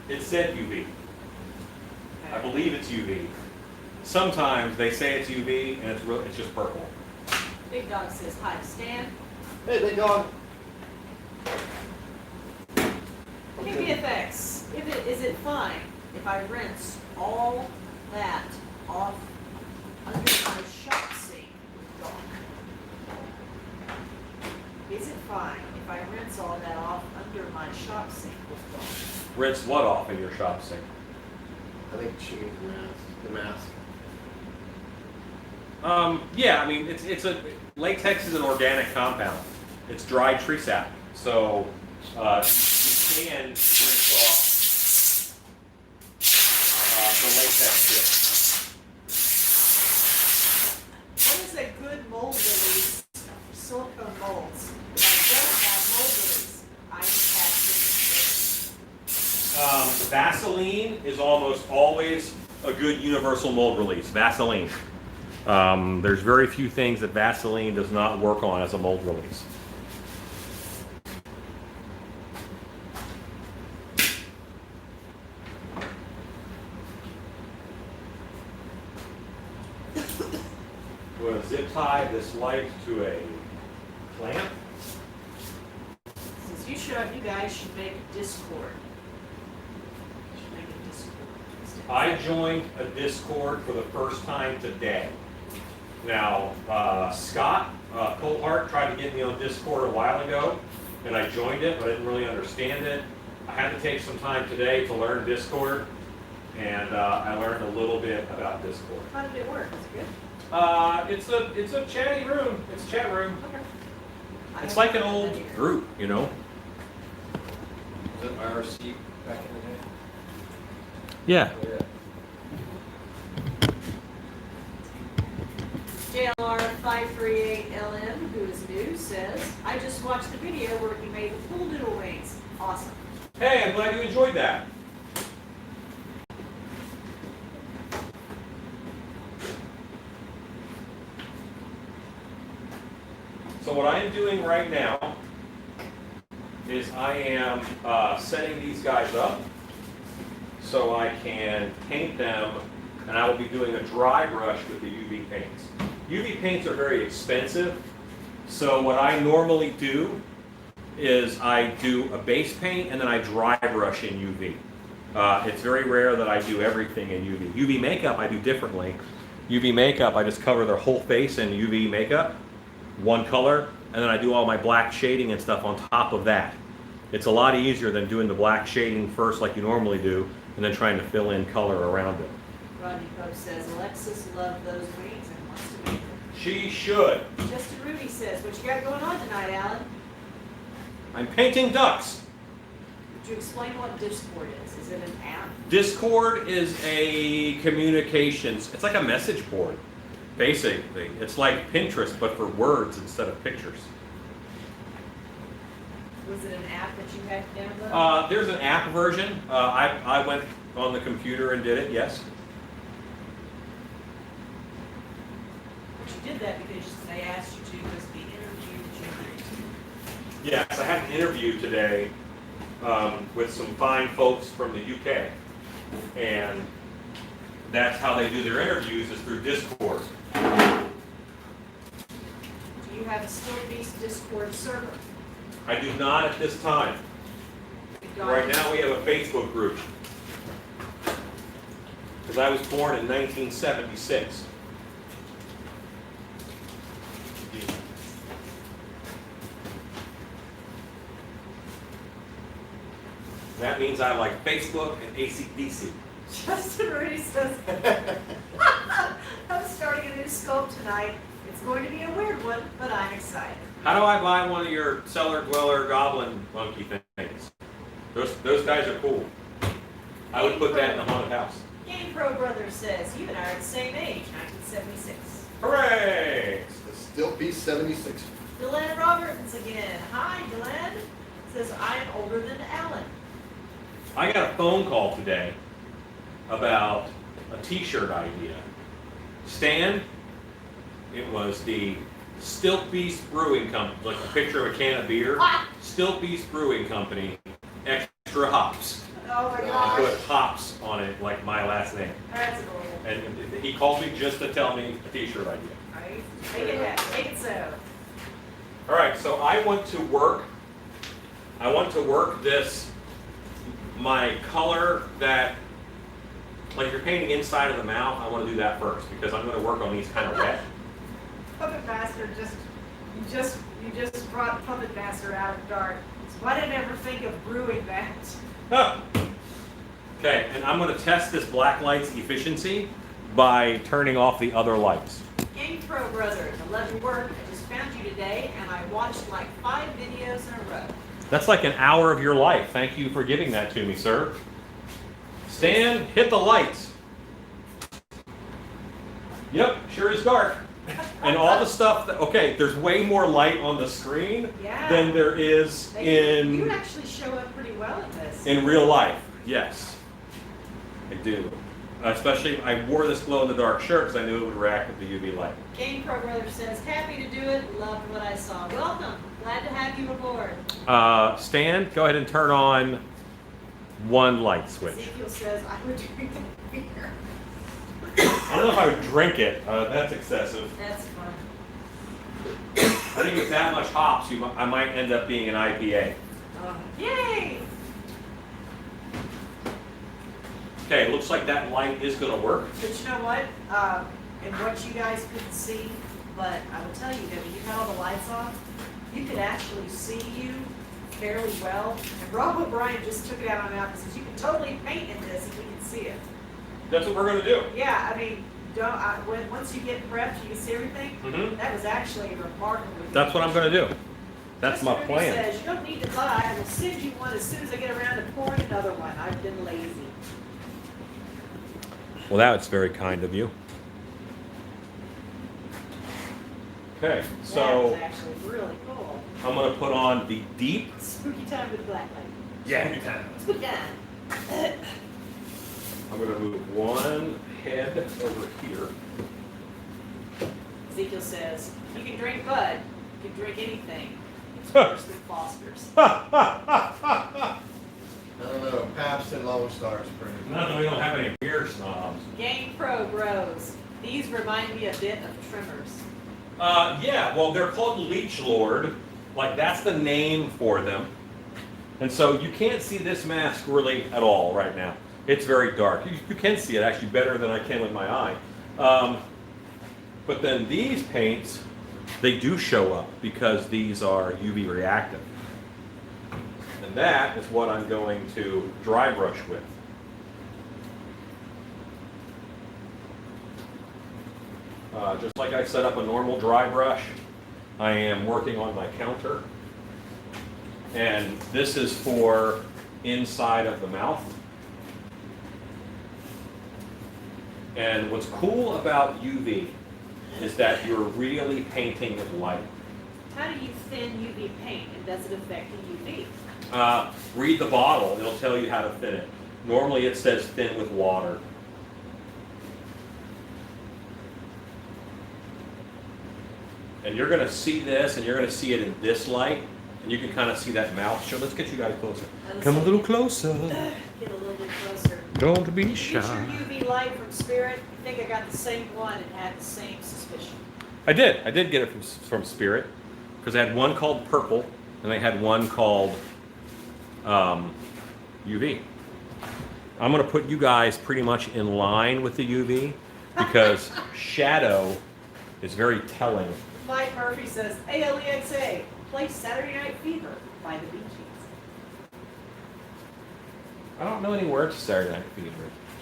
It said UV. I believe it's UV. Sometimes they say it's UV and it's just purple. Big Dog says hi to Stan. Hey, big dog. KPFX, is it fine if I rinse all that off under my shop sink with dog? Is it fine if I rinse all that off under my shop sink with dog? Rinse what off in your shop sink? I think she means the mask. Yeah, I mean, latex is an organic compound. It's dried tree sap. So, you can rinse off the latex bit. What is a good mold release for silicone molds? If I don't have mold release, I'm casting. Vaseline is almost always a good universal mold release. Vaseline. There's very few things that Vaseline does not work on as a mold release. We're going to zip tie this light to a clamp. Since you guys should make a Discord. I joined a Discord for the first time today. Now, Scott Colhart tried to get me on Discord a while ago, and I joined it, but I didn't really understand it. I had to take some time today to learn Discord, and I learned a little bit about Discord. How did it work? Is it good? It's a chatty room. It's a chat room. Okay. It's like an old group, you know. Was it IRC back in the day? Yeah. JLR538LM, who is new, says, I just watched the video where he made the pool noodle rings. Awesome. Hey, I'm glad you enjoyed that. So what I am doing right now is I am setting these guys up so I can paint them, and I will be doing a dry brush with the UV paints. UV paints are very expensive, so what I normally do is I do a base paint and then I dry brush in UV. It's very rare that I do everything in UV. UV makeup I do differently. UV makeup I just cover their whole face in UV makeup, one color, and then I do all my black shading and stuff on top of that. It's a lot easier than doing the black shading first like you normally do and then trying to fill in color around it. Rodney Pope says, Alexis loved those wings and wants to make them. She should. Justin Rudy says, what you got going on tonight, Alan? I'm painting ducks. Would you explain what Discord is? Is it an app? Discord is a communications, it's like a message board, basically. It's like Pinterest, but for words instead of pictures. Was it an app that you had to download? There's an app version. I went on the computer and did it, yes. But you did that because they asked you to because the interview that you did. Yes, I had an interview today with some fine folks from the UK. And that's how they do their interviews, is through Discord. Do you have a Still Beast Discord server? I do not at this time. Right now we have a Facebook group. Because I was born in 1976. That means I like Facebook and AC/DC. Justin Rudy says, I'm starting a new sculpt tonight. It's going to be a weird one, but I'm excited. How do I buy one of your cellar dweller goblin monkey things? Those guys are cool. I would put that in the haunted house. Game Pro Brothers says, you and I are the same age, 1976. Hooray! Still Beast 76. Delenn Roberts again. Hi, Delenn. Says, I'm older than Alan. I got a phone call today about a t-shirt idea. Stan, it was the Stilt Beast Brewing Company, like a picture of a can of beer. Stilt Beast Brewing Company, extra hops. Oh my I gosh. put hops on it, like my last name. That's adorable. And he called me just to tell me a t-shirt idea. Right? Make it happen. Make it so. All right, so I want to work this, my color that, like you're painting inside of the mouth, I want to do that first because I'm going to work on these kind of wet. Puppet Master you just brought Puppet Master out of the dark. So why did I never think of brewing that? Huh. Okay, and I'm going to test this Blacklight's efficiency by turning off the other lights. Game Pro Brothers, I love your work. I just found you today and I watched like 5 videos in a row. That's like an hour of your life. Thank you for giving that to me, sir. Stan, hit the lights. Yep, sure is dark. And all the stuff that, okay, there's way more light on the screen than there is You actually show up pretty well in this. in real life. Yes, I do. Especially, I wore this glow-in-the-dark shirt because I knew it would react with the UV light. Game Pro Brother says, happy to do it, loved what I saw. Welcome, glad to have you aboard. Stan, go ahead and turn on one light switch. Ezekiel says, I would drink the beer. I don't know if I would drink it. That's excessive. That's fun. I think with that much hops, I might end up being an IPA. Yay! Okay, looks like that light is going to work. But you know what? And what you guys couldn't see, but I will tell you that when you had all the lights on, you could actually see you fairly well. And Rob O'Brien just took it out on my mouth and says, you can totally paint in this if we can see it. That's what we're gonna do. Yeah, I mean, once you get prepped, you can see everything. Mm-hmm. That was actually remarkable. That's what I'm gonna do. That's my Mr. plan. Says, you don't need to lie. I will send you one as soon as I get around to pouring another one. I've been lazy. Well, that's very kind of you. Okay, That was so actually really cool. I'm gonna put on the deep. Spooky time with Blacklight. Yeah. Spooky time. I'm gonna move one head over here. Ezekiel says, you can drink Bud. You can drink anything. It's worse than Foster's. I don't know, Pabst and Lone Star is pretty. No, we don't have any beer snobs. Game Pro Bros. These remind me a bit of trimmers. Yeah, well, they're called Leech Lord. Like, that's the name for them. And so you can't see this mask really at all right now. It's very dark. You can see it actually better than I can with my eye. But then these paints, they do show up because these are UV reactive. And that is what I'm going to dry brush with. Just like I set up a normal dry brush, I am working on my counter. And this is for inside of the mouth. And what's cool about UV is that you're really painting with light. How do you thin UV paint, and does it affect the UV? Read the bottle, it'll tell you how to thin it. Normally it says thin with water. And you're gonna see this, and you're gonna see it in this light, and you can kind of see that mouth show. Let's get you guys closer. Come a little closer. Get a little bit closer. Don't be Get your shy. UV light from Spirit. I think I got the same one and had the same suspicion. I did get it from Spirit, because I had one called purple, and I had one called UV. I'm gonna put you guys pretty much in line with the UV, because shadow is very telling. Mike Murphy says, ALEXA, play Saturday Night Fever by the Bee Gees. I don't know any words to Saturday Night Fever.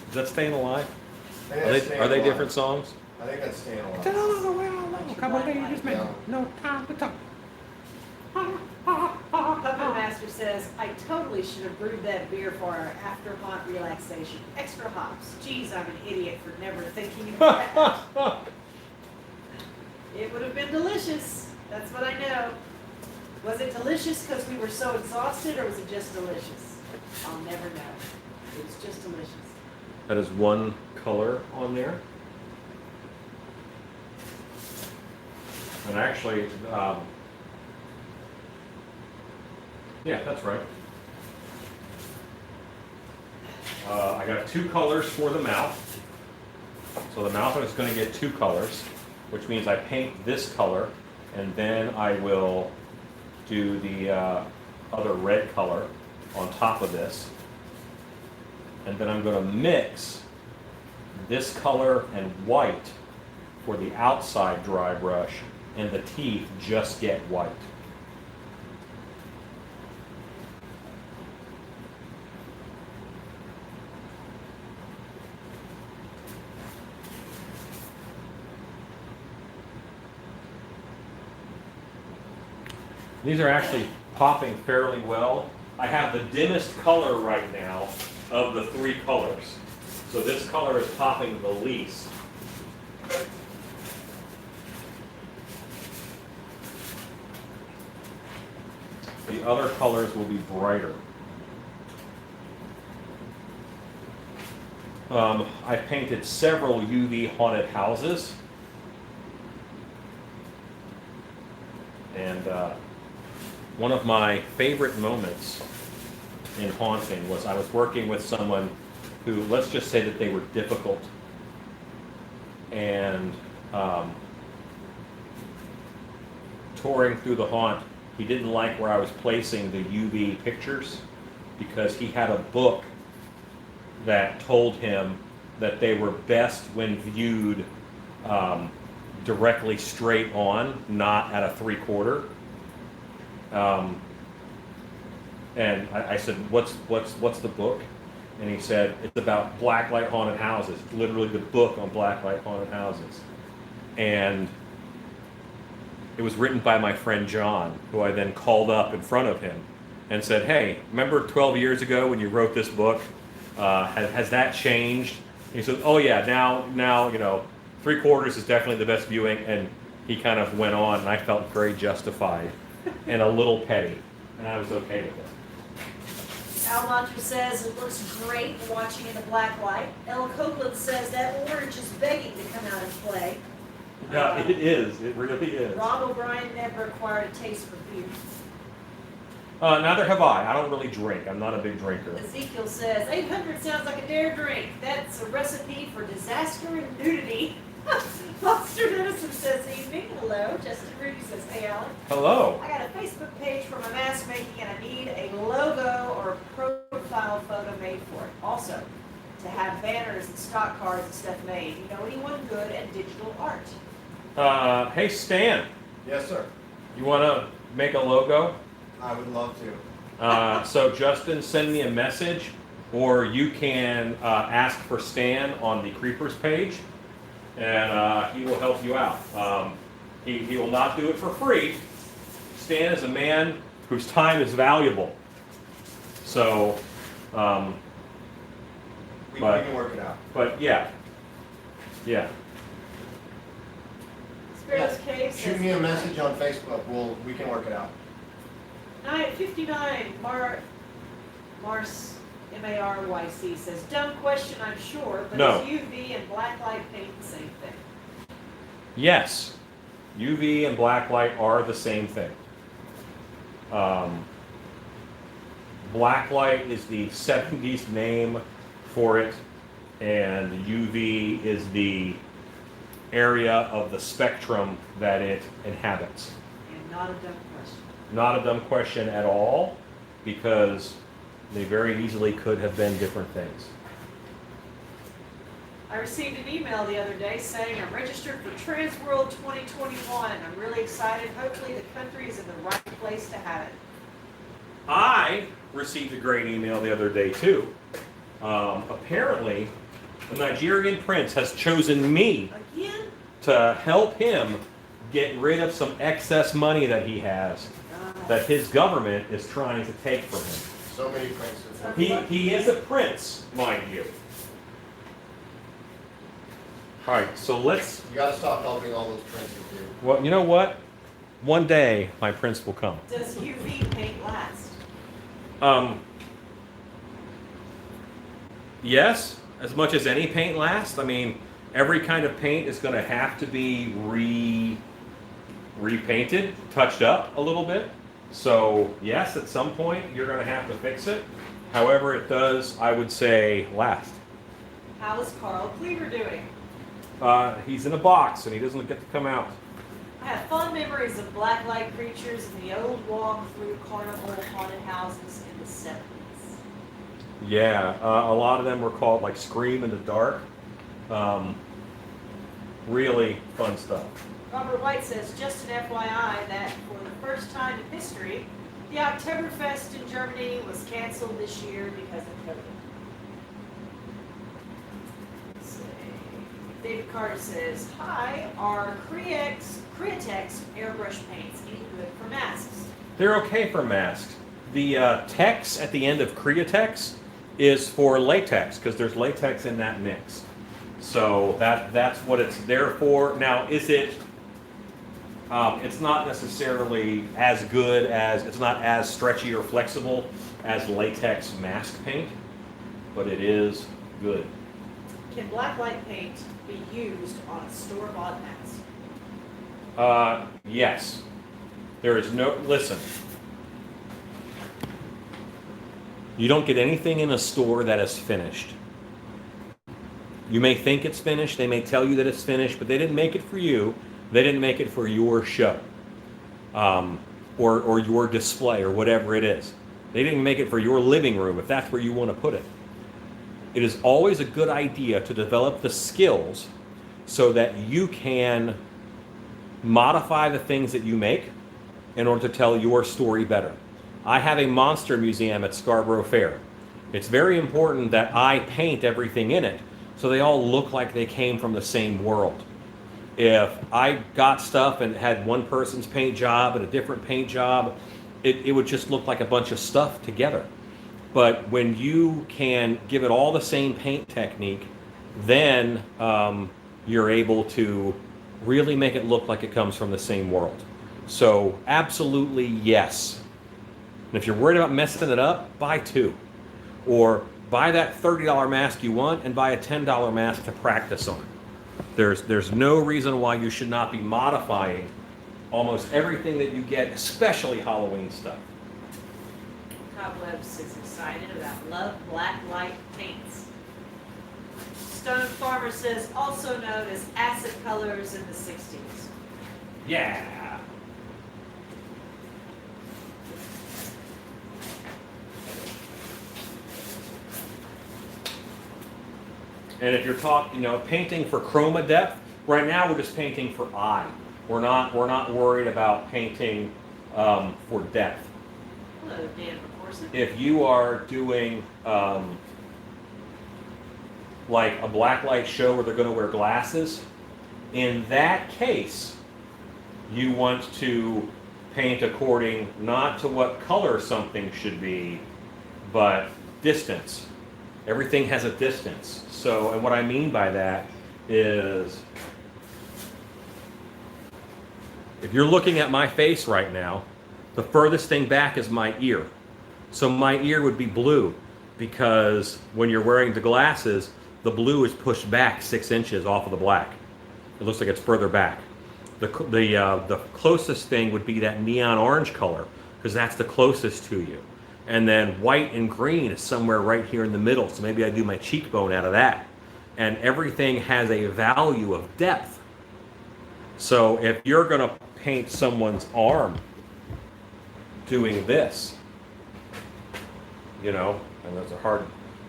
Is that Staying Alive? I think Are that's they, Staying are they Alive. different songs? I think that's staying alive. Come on, ladies, man. No time to talk. Puppet Master says, I totally should have brewed that beer for our after haunt relaxation. Extra hops. Geez, I'm an idiot for never thinking of that. It would have been delicious. That's what I know. Was it delicious because we were so exhausted, or was it just delicious? I'll never know. It was just delicious. That is one color on there. And actually, yeah, that's right. I got two colors for the mouth. So the mouth is going to get two colors, which means I paint this color, and then I will do the other red color on top of this. And then I'm going to mix this color and white for the outside dry brush, and the teeth just get white. These are actually popping fairly well. I have the dimmest color right now of the three colors. So this color is popping the least. The other colors will be brighter. I painted several UV haunted houses. And one of my favorite moments in haunting was I was working with someone who, let's just say that they were difficult, and touring through the haunt, he didn't like where I was placing the UV pictures because he had a book that told him that they were best when viewed directly straight on, not at a 3/4. And I said, what's the book? and he said it's about Blacklight haunted houses, literally the book on Blacklight haunted houses. And it was written by my friend John, who I then called up in front of him and said, hey, remember 12 years ago when you wrote this book? Has that changed? And he said, oh yeah, now, you know, 3/4 is definitely the best viewing. And he kind of went on, and I felt very justified and a little petty, and I was okay with it. Al Mantra says it looks great watching in the black light. El Copeland says that orange is begging to come out and play. Yeah, it is. It really is. Rob O'Brien never acquired a taste for beer. Neither have I. I don't really drink. I'm not a big drinker. Ezekiel says 800 sounds like a dare drink. That's a recipe for disaster and nudity. Monster Medicine says evening. Hello. Justin Rudy says, hey Alan. Hello. I got a Facebook page for my mask making and I need a logo or profile photo made for it. Also, to have banners and stock cards and stuff made. You know anyone good at digital art? Hey Stan, Yes, sir. you want to make a logo? I would love to. So Justin, send me a message, or you can ask for Stan on the Creepers page, and he will help you out. He will not do it for free. Stan is a man whose time is valuable. So, We But- can work it out. but yeah. Sparrow's Cave says, Shoot me a message on Facebook. We can work it out. 959 Mars Maryc says, dumb question I'm sure, but No. is UV and blacklight paint the same thing? Yes, UV and blacklight are the same thing. Blacklight is the 70s name for it, and UV is the area of the spectrum that it inhabits. And not a dumb question. Not a dumb question at all, because they very easily could have been different things. I received an email the other day saying I'm registered for Trans World 2021. I'm really excited. Hopefully the country is in the right place to have it. I received a great email the other day too. Apparently, the Nigerian prince has chosen me Again? to help him get rid of some excess money that he has, that his government is trying to take from him. So many princes. He is a prince, mind you. All right, so let's. You gotta stop helping all those princes, dude. Well, you know what? One day my prince will come. Does UV paint last? Yes, as much as any paint lasts. I mean, every kind of paint is going to have to be repainted, touched up a little bit. So yes, at some point you're going to have to fix it. However, it does, I would say, last. How is Carl Cleaver doing? He's in a box and he doesn't get to come out. I have fond memories of blacklight creatures in the old walk-through carnival haunted houses in the 70s. Yeah, a lot of them were called like Scream in the Dark. Really fun stuff. Robert White says, just an FYI that for the first time in history, the Oktoberfest in Germany was canceled this year because of COVID. Let's see. David Carter says, hi, are Createx airbrush paints any good for masks? They're okay for masks. The Tex at the end of Createx is for latex, because there's latex in that mix. So that's what it's there for. Now, is it, it's not necessarily as good as, it's not as stretchy or flexible as latex mask paint, but it is good. Can blacklight paint be used on a store-bought mask? Yes. There is no, listen. You don't get anything in a store that is finished. You may think it's finished, they may tell you that it's finished, but they didn't make it for you. They didn't make it for your show, or your display, or whatever it is. They didn't make it for your living room, if that's where you want to put it. It is always a good idea to develop the skills so that you can modify the things that you make in order to tell your story better. I have a monster museum at Scarborough Fair. It's very important that I paint everything in it so they all look like they came from the same world. If I got stuff and had one person's paint job and a different paint job, it would just look like a bunch of stuff together. But when you can give it all the same paint technique, then you're able to really make it look like it comes from the same world. So absolutely yes. And if you're worried about messing it up, buy two. Or buy that $30 mask you want and buy a $10 mask to practice on. There's no reason why you should not be modifying almost everything that you get, especially Halloween stuff. Cobwebs is excited about Love Blacklight paints. Stone Farmer says, also known as acid colors in the 60s. Yeah. And if you're talking, painting for chroma depth, right now we're just painting for eye. We're not worried about painting for depth. Hello, Dan McCorson. If you are doing like a blacklight show where they're going to wear glasses, in that case, you want to paint according not to what color something should be, but distance. Everything has a distance. So, and what I mean by that is, if you're looking at my face right now, the furthest thing back is my ear. So my ear would be blue because when you're wearing the glasses, the blue is pushed back 6 inches off of the black. It looks like it's further back. The closest thing would be that neon orange color because that's the closest to you. And then white and green is somewhere right here in the middle. So maybe I do my cheekbone out of that. And everything has a value of depth. So if you're going to paint someone's arm doing this, and it's hard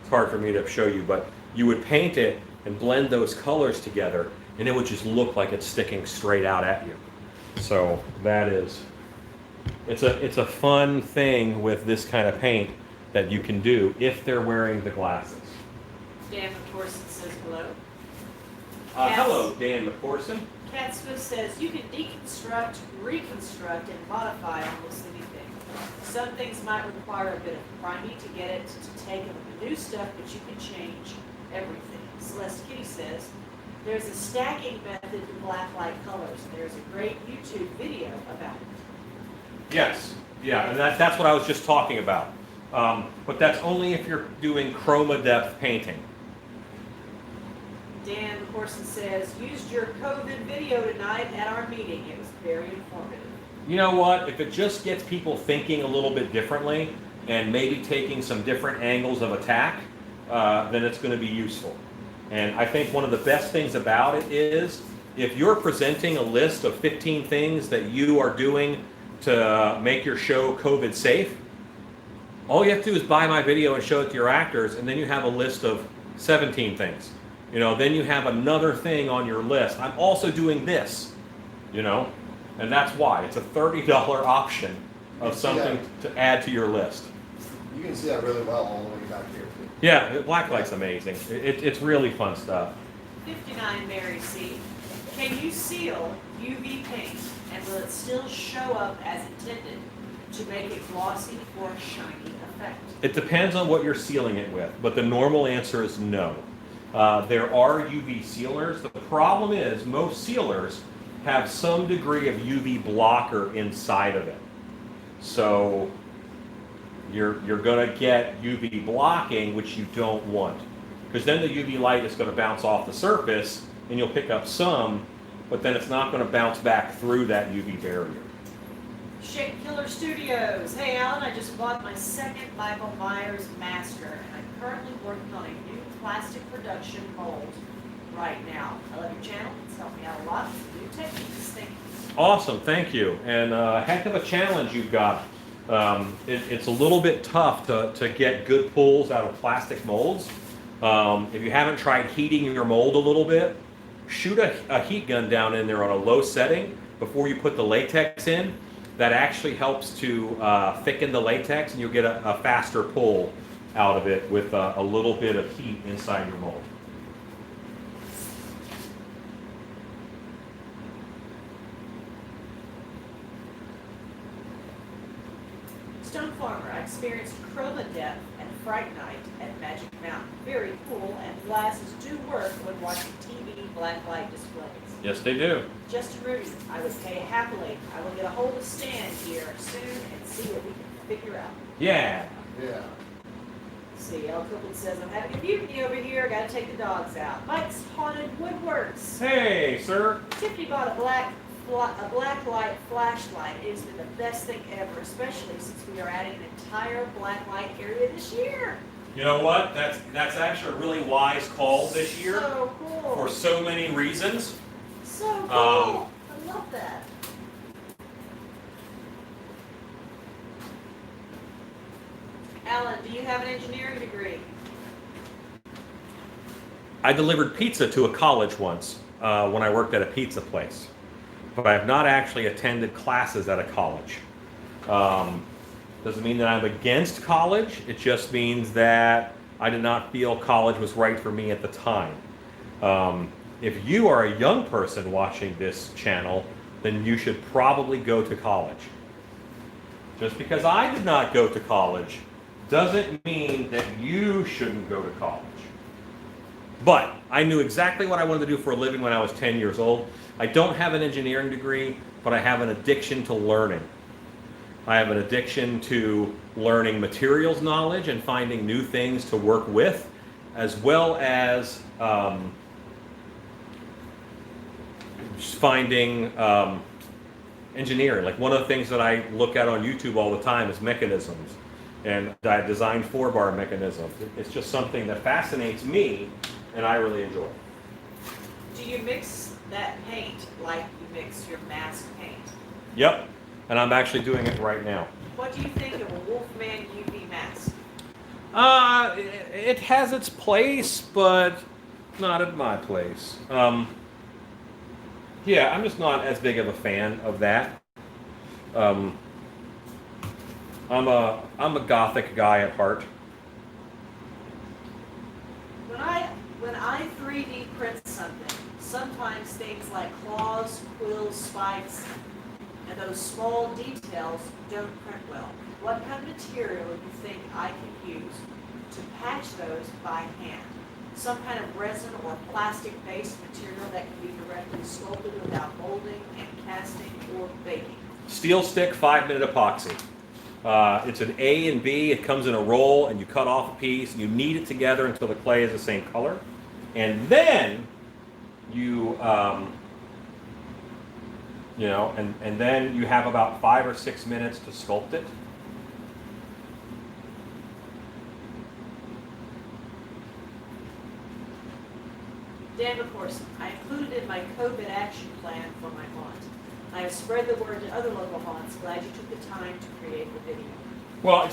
for me to show you, but you would paint it and blend those colors together and it would just look like it's sticking straight out at you. So that is, it's a fun thing with this kind of paint that you can do if they're wearing the glasses. Dan McCorson says hello. Hello, Dan McCorson. Cat Smith says you can deconstruct, reconstruct, and modify almost anything. Some things might require a bit of priming to get it to take the new stuff, but you can change everything. Celeste Kitty says there's a stacking method to blacklight colors. There's a great YouTube video about it. Yes, yeah, and that's what I was just talking about. But that's only if you're doing chroma depth painting. Dan Corson says, used your COVID video tonight at our meeting. It was very informative. You know what? If it just gets people thinking a little bit differently and maybe taking some different angles of attack, then it's going to be useful. And I think one of the best things about it is if you're presenting a list of 15 things that you are doing to make your show COVID safe, all you have to do is buy my video and show it to your actors, and then you have a list of 17 things. Then you have another thing on your list. I'm also doing this, and that's why. It's a $30 option of something to add to your list. You can see that really well all the way back here. Yeah, Blacklight's amazing. It's really fun stuff. 59 Mary C. Can you seal UV paint and will it still show up as intended to make it glossy or a shiny effect? It depends on what you're sealing it with, but the normal answer is no. There are UV sealers. The problem is most sealers have some degree of UV blocker inside of it. So you're going to get UV blocking, which you don't want. Because then the UV light is going to bounce off the surface and you'll pick up some, but then it's not going to bounce back through that UV barrier. Shake Killer Studios. Hey Alan, I just bought my second Michael Myers master and I'm currently working on a new plastic production mold right now. I love your channel. It's helped me out a lot with new techniques. Thank you. Awesome, thank you. And heck of a challenge you've got. It's a little bit tough to get good pulls out of plastic molds. If you haven't tried heating your mold a little bit, shoot a heat gun down in there on a low setting before you put the latex in. That actually helps to thicken the latex and you'll get a faster pull out of it with a little bit of heat inside your mold. Stone Farmer, I experienced chroma depth and Fright Night at Magic Mountain. Very cool, and glasses do work when watching TV blacklight displays. Yes, they do. Justin Rudy, I would pay happily. I will get a hold of Stan here soon and see what we can figure out. Yeah. Yeah. See, El Copeland says, I'm having a mutiny over here. Gotta take the dogs out. Mike's Haunted Woodworks. Hey, sir. Tiffany bought a blacklight flashlight. It has been the best thing ever, especially since we are adding an entire blacklight area this year. You know what? That's actually a really wise call this year So cool. for so many reasons. So cool. I love that. Alan, do you have an engineering degree? I delivered pizza to a college once when I worked at a pizza place, but I have not actually attended classes at a college. Doesn't mean that I'm against college. It just means that I did not feel college was right for me at the time. If you are a young person watching this channel, then you should probably go to college. Just because I did not go to college doesn't mean that you shouldn't go to college. But I knew exactly what I wanted to do for a living when I was 10 years old. I don't have an engineering degree, but I have an addiction to learning. I have an addiction to learning materials knowledge and finding new things to work with, as well as finding engineering. Like one of the things that I look at on YouTube all the time is mechanisms. And I designed 4-bar mechanisms. It's just something that fascinates me and I really enjoy. Do you mix that paint like you mix your mask paint? Yep, and I'm actually doing it right now. What do you think of a Wolfman UV mask? It has its place, but not at my place. Yeah, I'm just not as big of a fan of that. I'm a gothic guy at heart. When I 3D print something, sometimes things like claws, quills, spikes, and those small details don't print well. What kind of material do you think I can use to patch those by hand? Some kind of resin or plastic-based material that can be directly sculpted without molding and casting or baking. Steel stick 5-minute epoxy. It's an A and B. It comes in a roll, and you cut off a piece, and you knead it together until the clay is the same color, and then you and then you have about 5 or 6 minutes to sculpt it. Dan McCorson, I included in my COVID action plan for my haunt. I have spread the word to other local haunts. Glad you took the time to create the video. Well,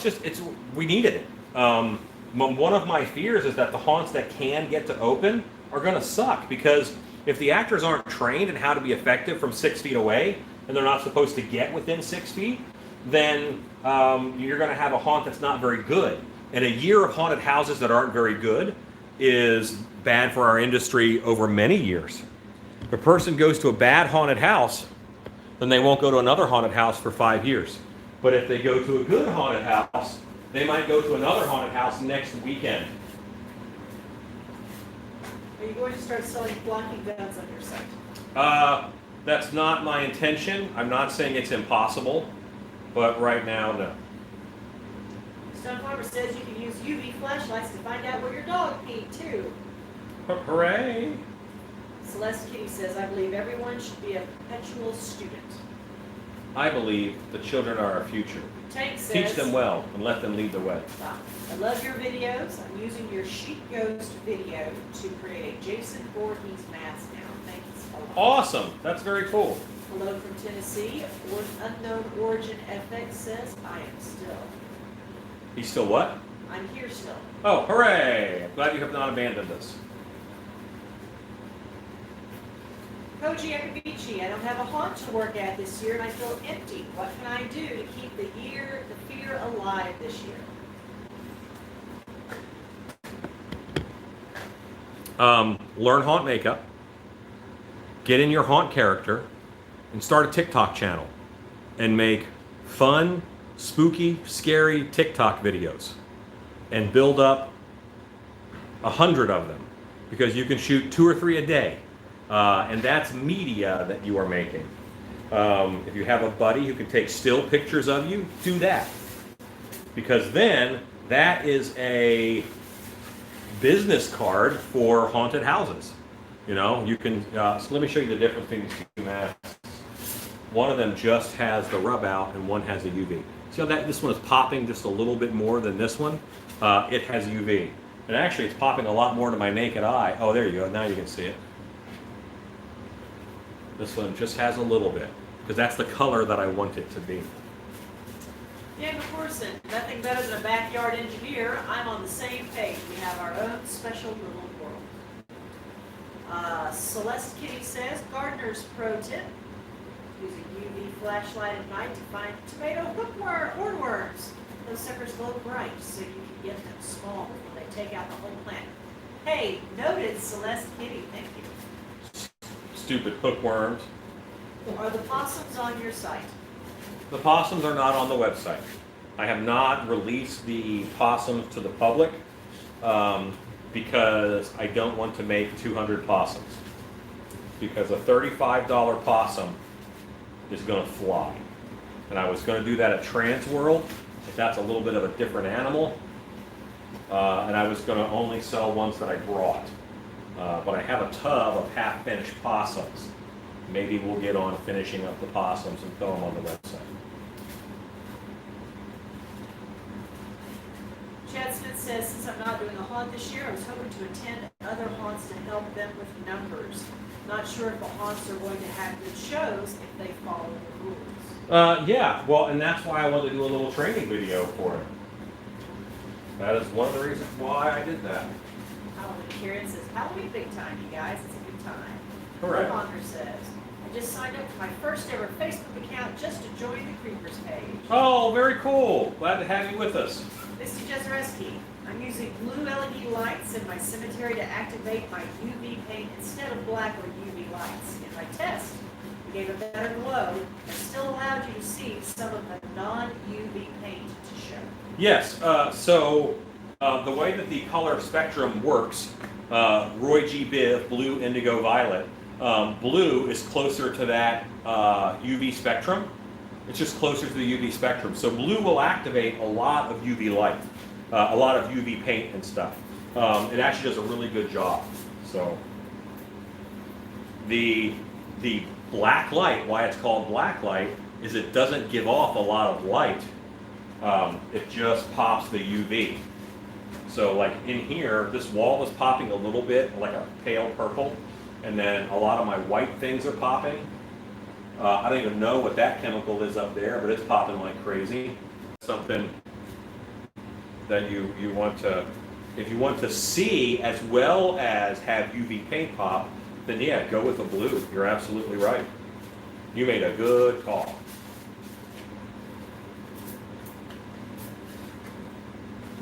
we needed it. One of my fears is that the haunts that can get to open are going to suck, because if the actors aren't trained in how to be effective from 6 feet away, and they're not supposed to get within 6 feet, then you're going to have a haunt that's not very good. And a year of haunted houses that aren't very good is bad for our industry over many years. If a person goes to a bad haunted house, then they won't go to another haunted house for 5 years. But if they go to a good haunted house, they might go to another haunted house next weekend. Are you going to start selling flocking guns on your site? That's not my intention. I'm not saying it's impossible, but right now, no. Stone Farmer says you can use UV flashlights to find out where your dog peed too. Hooray! Celeste Kitty says, I believe everyone should be a perpetual student. I believe the children are our future. Tank says, Teach them well and let them lead the way. I love your videos. I'm using your Sheep Ghost video to create a Jason Voorhees mask now. Thanks a lot. Awesome! That's very cool. Hello from Tennessee. Unknown Origin FX says, I am still. He's still what? I'm here still. Oh, hooray! I'm glad you have not abandoned us. Koji Akabichi, I don't have a haunt to work at this year and I feel empty. What can I do to keep the fear alive this year? Learn haunt makeup, get in your haunt character, and start a TikTok channel and make fun, spooky, scary TikTok videos and build up 100 of them, because you can shoot 2 or 3 a day, and that's media that you are making. If you have a buddy who can take still pictures of you, do that, because then that is a business card for haunted houses. You know, you can, so let me show you the difference between these two masks. One of them just has the rub out and one has a UV. See how this one is popping just a little bit more than this one? It has UV. And actually it's popping a lot more to my naked eye. Oh, there you go, now you can see it. This one just has a little bit, because that's the color that I want it to be. Yeah, of course, and nothing better than a backyard engineer. I'm on the same page. We have our own special little world. Celeste Kitty says, gardener's pro tip: use a UV flashlight at night to find tomato hornworms. Those suckers glow bright, so you can get them small before they take out the whole plant. Hey, noted, Celeste Kitty. Thank you. Stupid hookworms. Are the possums on your site? The possums are not on the website. I have not released the possums to the public because I don't want to make 200 possums. Because a $35 possum is going to fly. And I was going to do that at Trans World, if that's a little bit of a different animal. And I was going to only sell ones that I brought. But I have a tub of half-finished possums. Maybe we'll get on finishing up the possums and throw them on the website. Chad Smith says, since I'm not doing a haunt this year, I was hoping to attend other haunts to help them with numbers. Not sure if the haunts are going to have good shows if they follow the rules. Yeah, well, and that's why I wanted to do a little training video for it. That is one of the reasons why I did that. Halloween Karen says, Halloween big time, you guys. It's a good time. Correct. Hunter says, I just signed up for my first ever Facebook account just to join the Creepers page. Oh, very cool. Glad to have you with us. Misty Jezereski, I'm using blue LED lights in my cemetery to activate my UV paint instead of black or UV lights. In my test, it gave a better glow and still allowed you to see some of the non-UV paint to show. Yes, so the way that the color spectrum works, Roy G. Biv, blue, indigo, violet, blue is closer to that UV spectrum. It's just closer to the UV spectrum. So blue will activate a lot of UV light, a lot of UV paint and stuff. It actually does a really good job. So the black light, why it's called black light, is it doesn't give off a lot of light. It just pops the UV. So like in here, this wall is popping a little bit, like a pale purple, and then a lot of my white things are popping. I don't even know what that chemical is up there, but it's popping like crazy. Something that you want to, if you want to see as well as have UV paint pop, then yeah, go with the blue. You're absolutely right. You made a good call.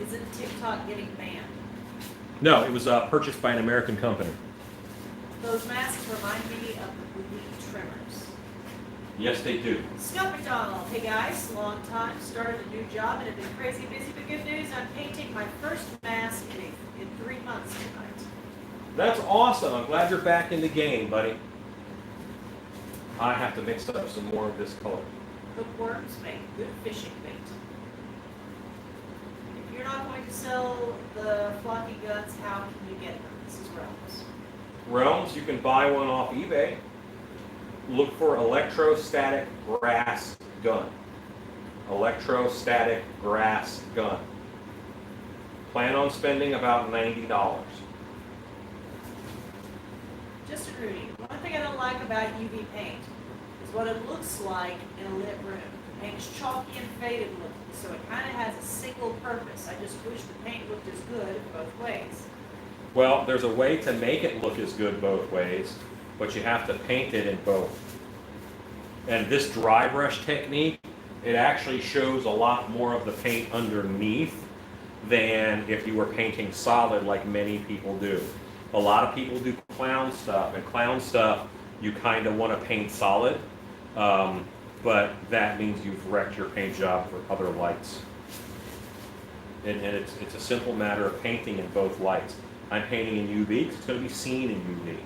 Isn't TikTok getting banned? No, it was purchased by an American company. Those masks remind me of the Boogaloo trimmers. Yes, they do. Scott McDonald, hey guys, long time, started a new job and have been crazy busy, but good news, I'm painting my first mask in 3 months tonight. That's awesome. I'm glad you're back in the game, buddy. I have to mix up some more of this color. Hookworms make good fishing bait. If you're not going to sell the floppy guns, how can you get them? This is Realms. Realms, you can buy one off eBay. Look for electrostatic grass gun. Electrostatic grass gun. Plan on spending about $90. Just a Rudy. One thing I don't like about UV paint is what it looks like in a lit room. The paint is chalky and faded looking, so it kind of has a single purpose. I just wish the paint looked as good both ways. Well, there's a way to make it look as good both ways, but you have to paint it in both. And this dry brush technique, it actually shows a lot more of the paint underneath than if you were painting solid like many people do. A lot of people do clown stuff, and clown stuff you kind of want to paint solid, but that means you've wrecked your paint job for other lights. And it's a simple matter of painting in both lights. I'm painting in UV because it's going to be seen in UV.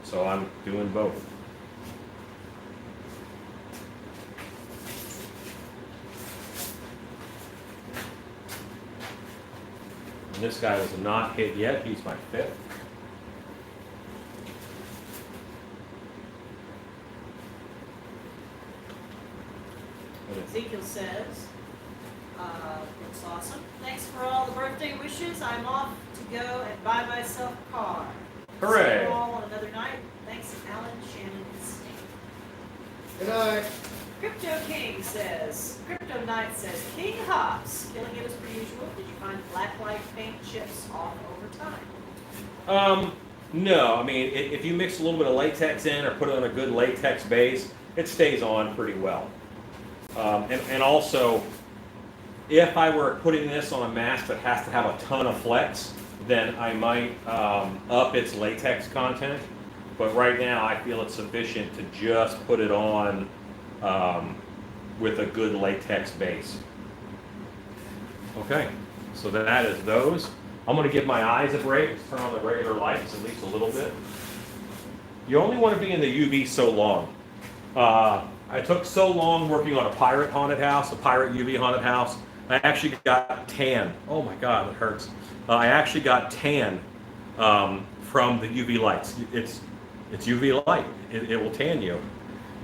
So I'm doing both. And this guy was not hit yet. He's my fifth. Ezekiel says, looks awesome. Thanks for all the birthday wishes. I'm off to go and buy myself a car. Hooray! See you all on another night. Thanks, Alan, Shannon, and Stan. Good night. Crypto King says, Crypto Knight says, King Hops, killing it as per usual. Did you find Blacklight paint chips off over time? No. I mean, if you mix a little bit of latex in or put it on a good latex base, it stays on pretty well. And also, if I were putting this on a mask that has to have a ton of flex, then I might up its latex content. But right now, I feel it's sufficient to just put it on with a good latex base. Okay, so that is those. I'm going to give my eyes a break. Let's turn on the regular lights at least a little bit. You only want to be in the UV so long. I took so long working on a pirate haunted house, a pirate UV haunted house. I actually got tan. Oh my God, it hurts. I actually got tan from the UV lights. It's UV light. It will tan you.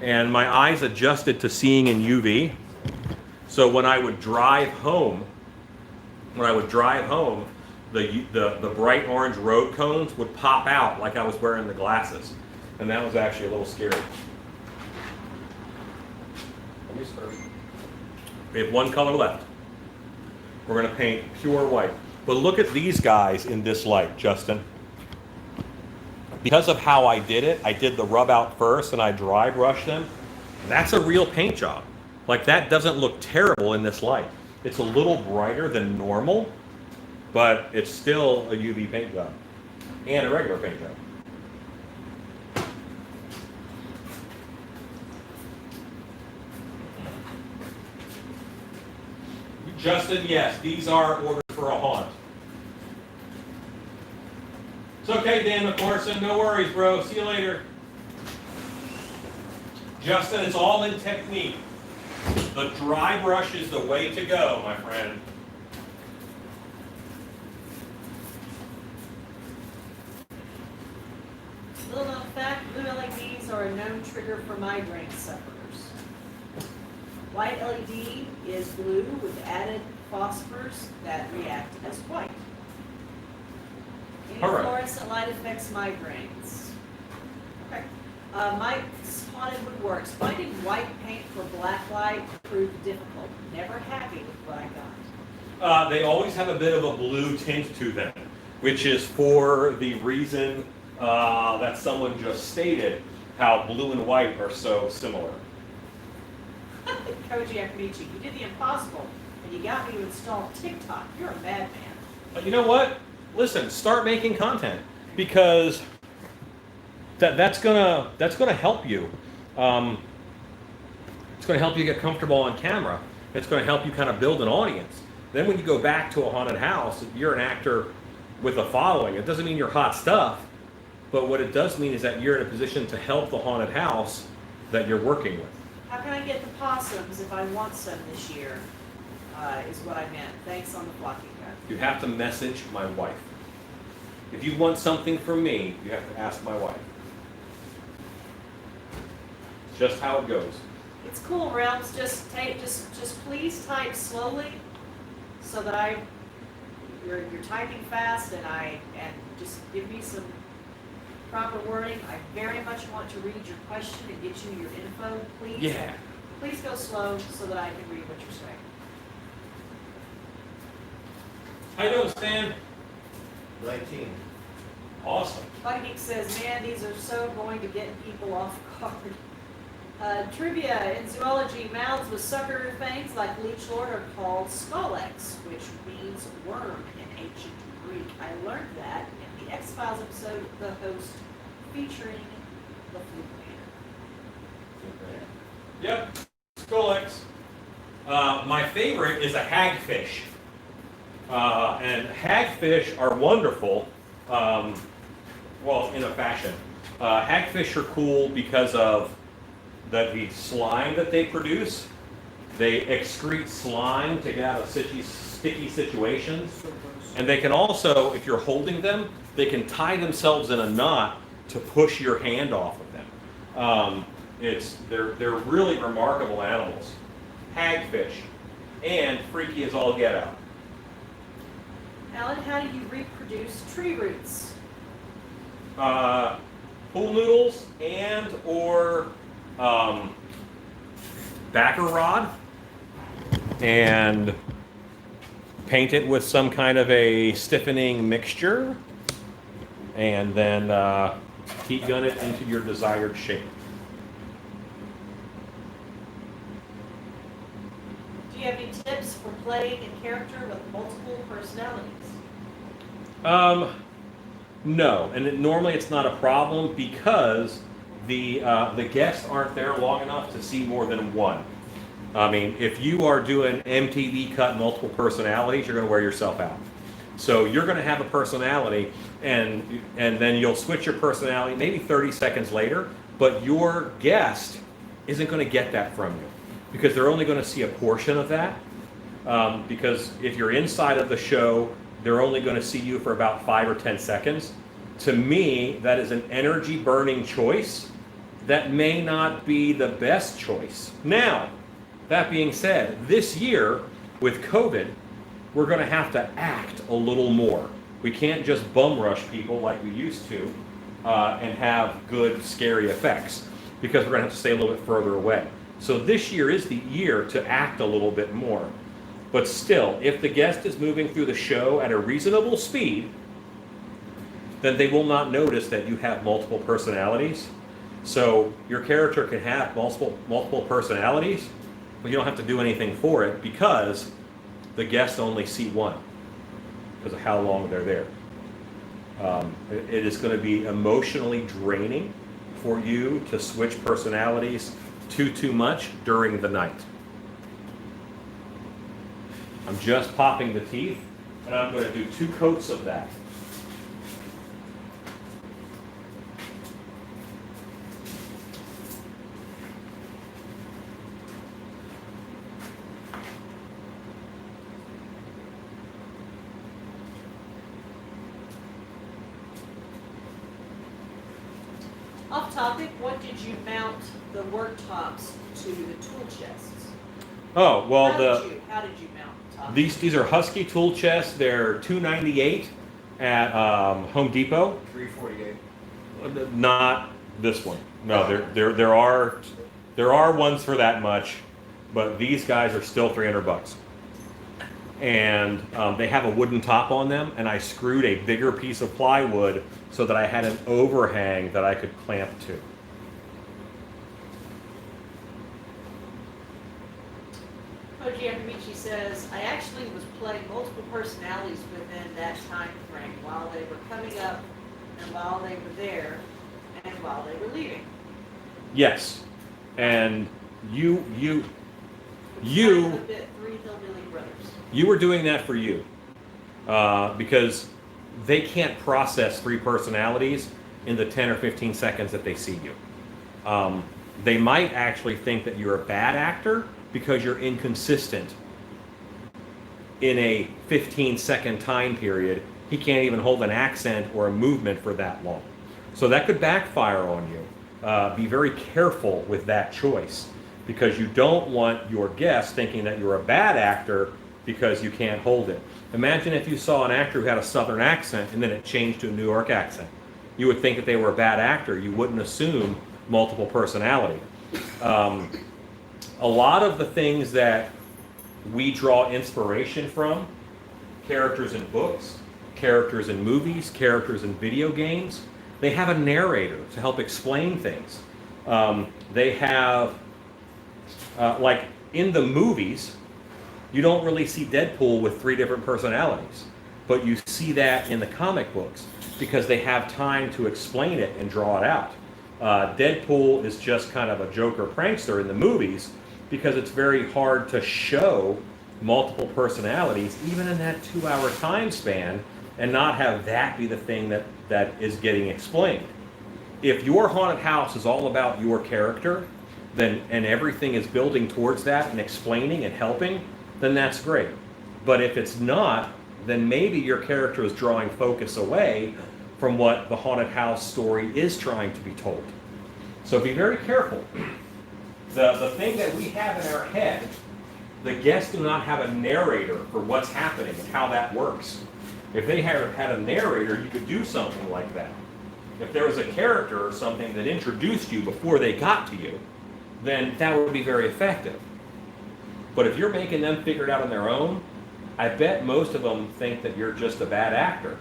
And my eyes adjusted to seeing in UV. So when I would drive home, the bright orange road cones would pop out like I was wearing the glasses. And that was actually a little scary. We have one color left. We're going to paint pure white. But look at these guys in this light, Justin. Because of how I did it, I did the rub out first and I dry brushed them. That's a real paint job. Like, that doesn't look terrible in this light. It's a little brighter than normal, but it's still a UV paint job and a regular paint job. Justin, yes, these are ordered for a haunt. It's okay, Dan McCorson. No worries, bro. See you later. Justin, it's all in technique. The dry brush is the way to go, my friend. Little known fact, blue LEDs are a known trigger for migraine sufferers. White LED is blue with added phosphors that react as white. Any All right. fluorescent light affects migraines. Okay. Mike's Haunted Woodworks. Finding white paint for Blacklight proved difficult. Never happy with what I got. They always have a bit of a blue tint to them, which is for the reason that someone just stated, how blue and white are so similar. Koji Akamichi, you did the impossible, and you got me to install TikTok. You're a madman. But you know what? Listen, start making content, because that's gonna help you. It's gonna help you get comfortable on camera. It's gonna help you kind of build an audience. Then when you go back to a haunted house, you're an actor with a following. It doesn't mean you're hot stuff, but what it does mean is that you're in a position to help the haunted house that you're working with. How can I get the possums if I want some this year? Is what I meant. Thanks on the flocking gun. You have to message my wife. If you want something from me, you have to ask my wife. It's just how it goes. It's cool, Realms. Just please type slowly, so that you're typing fast, and just give me some proper wording. I very much want to read your question and get you your info, please. Yeah. Please go slow so that I can read what you're saying. How you doing, Stan? 19. Awesome. Body Geek says, man, these are so going to get people off guard. Trivia, in zoology, mouths with sucker fangs like Leech Lord are called scolex, which means worm in ancient week. I learned that in the X-Files episode, The Host, featuring the Fluke Man. Yep, Scolex. My favorite is a hagfish. And hagfish are wonderful, well, in a fashion. Hagfish are cool because of the slime that they produce. They excrete slime to get out of sticky situations. And they can also, if you're holding them, they can tie themselves in a knot to push your hand off of them. They're really remarkable animals. Hagfish. And freaky as all get out. Alan, how do you reproduce tree roots? Pool noodles and or backer rod, and paint it with some kind of a stiffening mixture, and then heat gun it into your desired shape. Do you have any tips for playing a character with multiple personalities? No, and normally it's not a problem because the guests aren't there long enough to see more than one. I mean, if you are doing MTV cut multiple personalities, you're going to wear yourself out. So you're going to have a personality, and then you'll switch your personality maybe 30 seconds later, but your guest isn't going to get that from you because they're only going to see a portion of that. Because if you're inside of the show, they're only going to see you for about 5 or 10 seconds. To me, that is an energy-burning choice that may not be the best choice. Now, that being said, this year with COVID, we're going to have to act a little more. We can't just bum rush people like we used to and have good, scary effects because we're going to have to stay a little bit further away. So this year is the year to act a little bit more. But still, if the guest is moving through the show at a reasonable speed, then they will not notice that you have multiple personalities. So your character can have multiple personalities, but you don't have to do anything for it because the guests only see one because of how long they're there. It is going to be emotionally draining for you to switch personalities too much during the night. I'm just popping the teeth, and I'm going to do 2 coats of that. Off topic, what did you mount the worktops to the tool chests? Oh, well, How did you mount the top? these are Husky tool chests. They're $298 at Home Depot. $348. Not this one. No, there are ones for that much, but these guys are still $300. And they have a wooden top on them, and I screwed a bigger piece of plywood so that I had an overhang that I could clamp to. Koji Akamichi says, I actually was playing multiple personalities within that time frame while they were coming up and while they were there and while they were leaving. Yes, and you Kind of a bit 3 Hillbilly Brothers. You were doing that for you because they can't process 3 personalities in the 10 or 15 seconds that they see you. They might actually think that you're a bad actor because you're inconsistent in a 15-second time period. He can't even hold an accent or a movement for that long. So that could backfire on you. Be very careful with that choice because you don't want your guests thinking that you're a bad actor because you can't hold it. Imagine if you saw an actor who had a Southern accent and then it changed to a New York accent. You would think that they were a bad actor. You wouldn't assume multiple personality. A lot of the things that we draw inspiration from, characters in books, characters in movies, characters in video games, they have a narrator to help explain things. They have, like in the movies, you don't really see Deadpool with 3 different personalities. but you see that in the comic books because they have time to explain it and draw it out. Deadpool is just kind of a Joker prankster in the movies because it's very hard to show multiple personalities, even in that 2-hour time span, and not have that be the thing that is getting explained. If your haunted house is all about your character, then and everything is building towards that and explaining and helping, then that's great. But if it's not, then maybe your character is drawing focus away from what the haunted house story is trying to be told. So be very careful. The thing that we have in our head, the guests do not have a narrator for what's happening and how that works. If they had a narrator, you could do something like that. If there was a character or something that introduced you before they got to you, then that would be very effective. But if you're making them figure it out on their own, I bet most of them think that you're just a bad actor.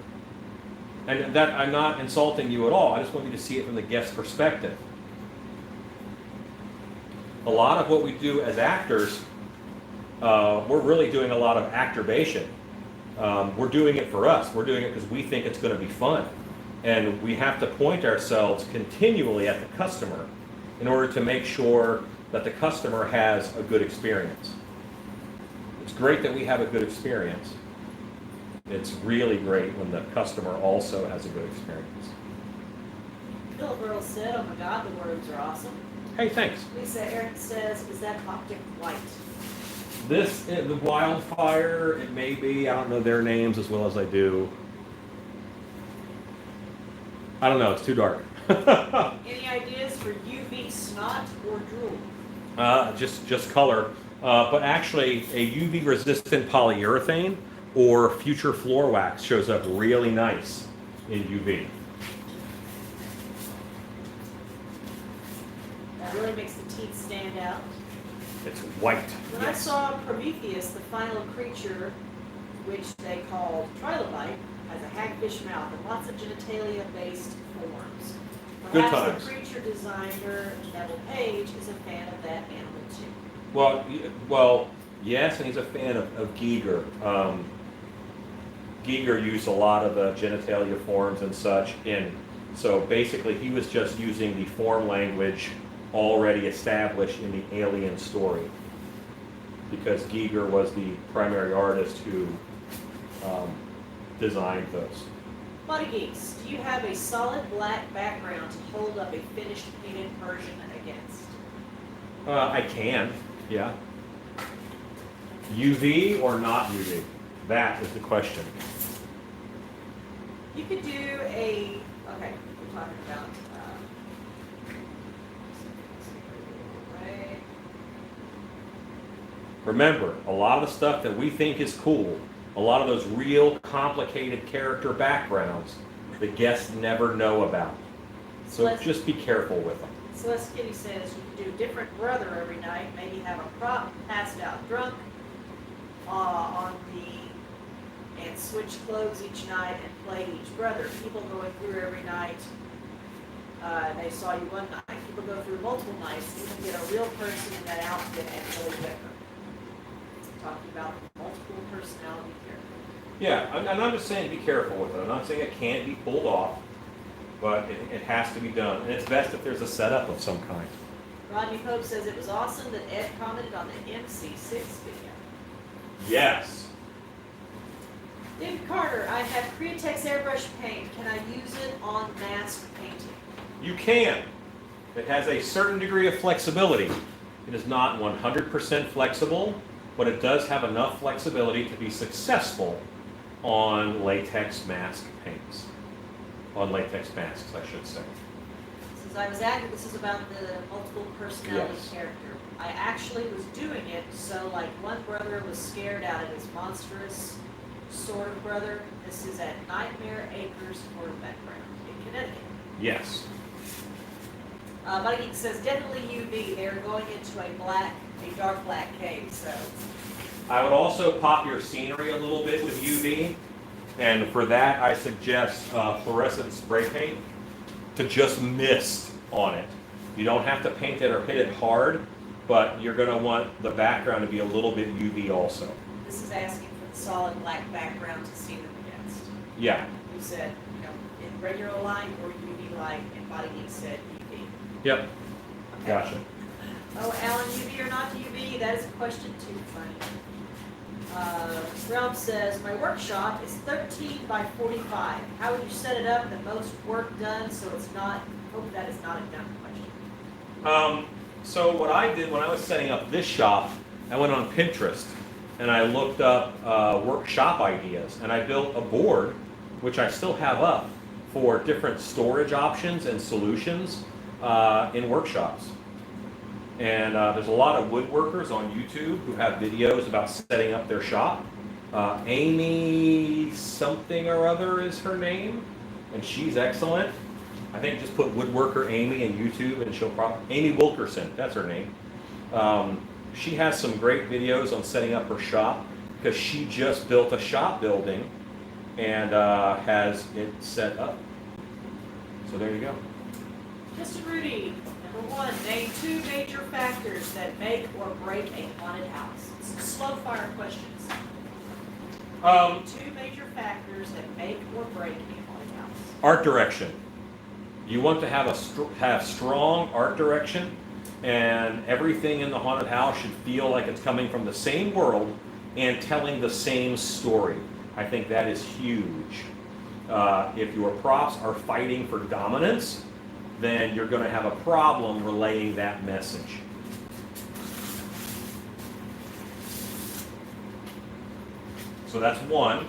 And that I'm not insulting you at all. I just want you to see it from the guest perspective. A lot of what we do as actors, we're really doing a lot of actorbation. We're doing it for us. We're doing it because we think it's going to be fun. And we have to point ourselves continually at the customer in order to make sure that the customer has a good experience. It's great that we have a good experience. It's really great when the customer also has a good experience. Philip Earl said, "Oh my God, the words are awesome." Hey, thanks. Lisa Aaron says, "Is that optic white?" This, the Wildfire, it may be. I don't know their names as well as I do. I don't know. It's too dark. Any ideas for UV snot or drool? Just color. But actually, a UV-resistant polyurethane or future floor wax shows up really nice in UV. That really makes the teeth stand out. It's white. When I saw Prometheus, the final creature, which they called Trilobite, has a hagfish mouth and lots of genitalia-based forms. Good Perhaps times. the creature designer, Neville Page, is a fan of that animal too. Well, yes, and he's a fan of Giger. Giger used a lot of the genitalia forms and such, and so basically he was just using the form language already established in the Alien story, because Giger was the primary artist who designed those. Buddy Geeks, do you have a solid black background to hold up a finished painted version against? I can, yeah. UV or not UV? That is the question. You could do a, okay, we're talking about, right. Remember, a lot of the stuff that we think is cool, a lot of those real complicated character backgrounds, the guests never know about. So just be careful with them. Celeste Kitty says you can do different brother every night, maybe have a prop passed out drunk on the, and switch clothes each night and play each brother. People going through every night, they saw you one night. People go through multiple nights, even get a real person in that outfit and really different. Talking about multiple personality characters. Yeah, and I'm just saying be careful with it. I'm not saying it can't be pulled off, but it has to be done. And it's best if there's a setup of some kind. Rodney Pope says it was awesome that Ed commented on the MC6 video. Yes. David Carter, I have Createx airbrush paint. Can I use it on mask painting? You can. It has a certain degree of flexibility. It is not 100% flexible, but it does have enough flexibility to be successful on latex mask paints. On latex masks, I should say. Since I was active, this is about the multiple personality Yes. character. I actually was doing it so like one brother was scared out of his monstrous sort of brother. This is at Nightmare Acres for background in Connecticut. Yes. Buddy Geek says definitely UV. They're going into a dark black cave. So I would also pop your scenery a little bit with UV, and for that I suggest fluorescent spray paint to just mist on it. You don't have to paint it or hit it hard, but you're going to want the background to be a little bit UV also. this is asking for the solid black background to see them again. Yeah. You said, in regular light or UV light, and Body Geek said UV. Yep. Okay. Gotcha. Oh, Alan, UV or not UV? That is a question too funny. Realm says, my workshop is 13 by 45. How would you set it up? The most work done, so it's not, hope that is not a dumb question. So what I did when I was setting up this shop, I went on Pinterest and I looked up workshop ideas, and I built a board, which I still have up, for different storage options and solutions in workshops. And there's a lot of woodworkers on YouTube who have videos about setting up their shop. Amy something or other is her name, and she's excellent. I think just put woodworker Amy in YouTube and she'll probably, Amy Wilkerson, that's her name. She has some great videos on setting up her shop because she just built a shop building and has it set up. So there you go. Mr. Rudy, number 1, name 2 major factors that make or break a haunted house. It's slow fire questions. Name 2 major factors that make or break a haunted house. Art direction. You want to have have strong art direction, and everything in the haunted house should feel like it's coming from the same world and telling the same story. I think that is huge. If your props are fighting for dominance, then you're going to have a problem relaying that message. So that's one.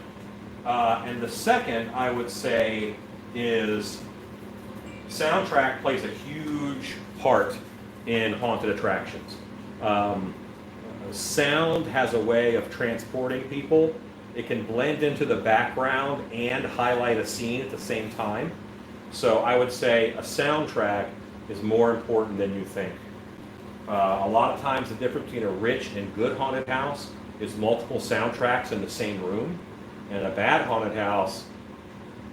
And the second, I would say, is soundtrack plays a huge part in haunted attractions. Sound has a way of transporting people. It can blend into the background and highlight a scene at the same time. So I would say a soundtrack is more important than you think. A lot of times the difference between a rich and good haunted house is multiple soundtracks in the same room. And a bad haunted house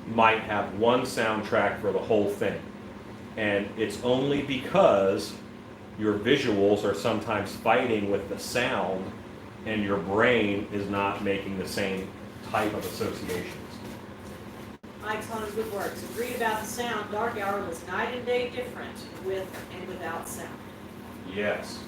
might have one soundtrack for the whole thing. And it's only because your visuals are sometimes fighting with the sound and your brain is not making the same type of associations. Mike's Haunted Woodworks agreed about the sound. Dark hour was night and day different with and without sound. Yes.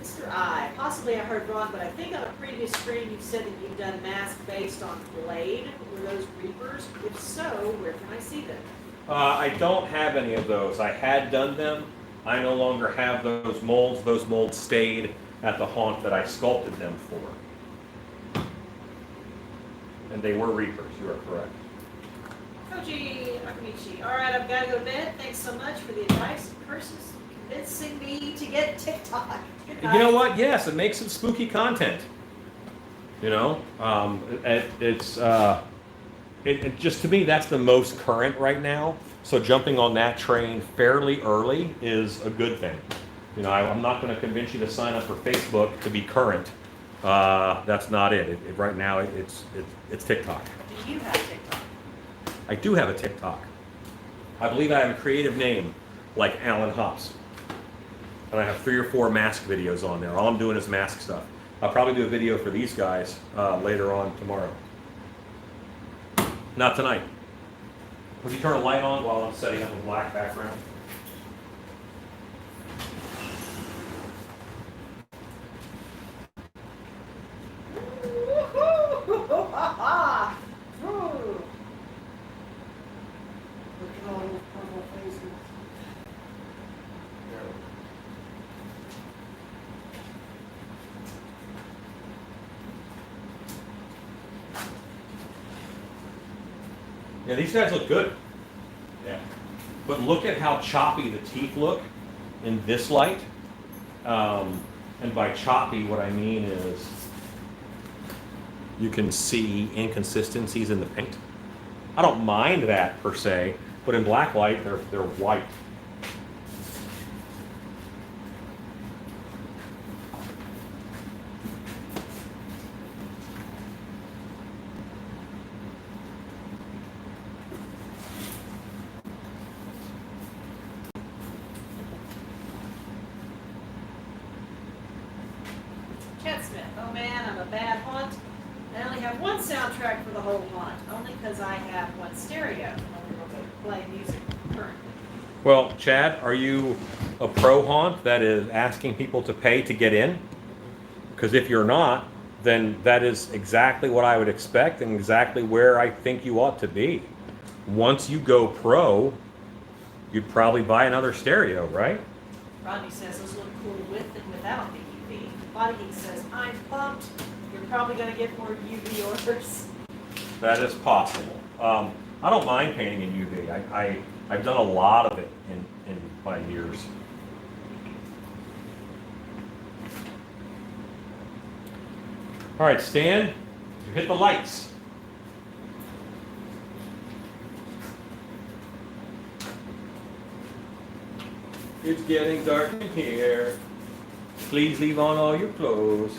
Mr. I, possibly I heard wrong, but I think on a previous stream you said that you've done masks based on Blade. Were those Reapers? If so, where can I see them? I don't have any of those. I had done them. I no longer have those molds. Those molds stayed at the haunt that I sculpted them for. And they were Reapers, you are correct. Koji Akamichi. All right, I've got to go to bed. Thanks so much for the advice and curses convincing me to get TikTok. Good night. You know what? Yes, it makes some spooky content. You know, it just, to me, that's the most current right now. So jumping on that train fairly early is a good thing. You know, I'm not going to convince you to sign up for Facebook to be current. That's not it. Right now, it's TikTok. Do you have TikTok? I do have a TikTok. I believe I have a creative name, like Alan Hops. And I have 3 or 4 mask videos on there. All I'm doing is mask stuff. I'll probably do a video for these guys later on tomorrow. Not tonight. Would you turn a light on while I'm setting up a black background? Look at all those purple faces. Yeah, these guys look good. Yeah. But look at how choppy the teeth look in this light. And by choppy, what I mean is you can see inconsistencies in the paint. I don't mind that per se, but in Blacklight, they're white. Cat Smith, oh man, I'm a bad haunt. I only have one soundtrack for the the whole lot, only because I have one stereo, only able to play music currently. Well, Chad, are you a pro haunt that is asking people to pay to get in? Because if you're not, then that is exactly what I would expect and exactly where I think you ought to be. Once you go pro, you'd probably buy another stereo, right? Rodney says those look cool with and without the UV. Body Geek says, I'm pumped. You're probably going to get more UV orders. That is possible. I don't mind painting in UV. I've done a lot of it in my years. All right, Stan, you hit the lights. It's getting dark in here. Please leave on all your clothes.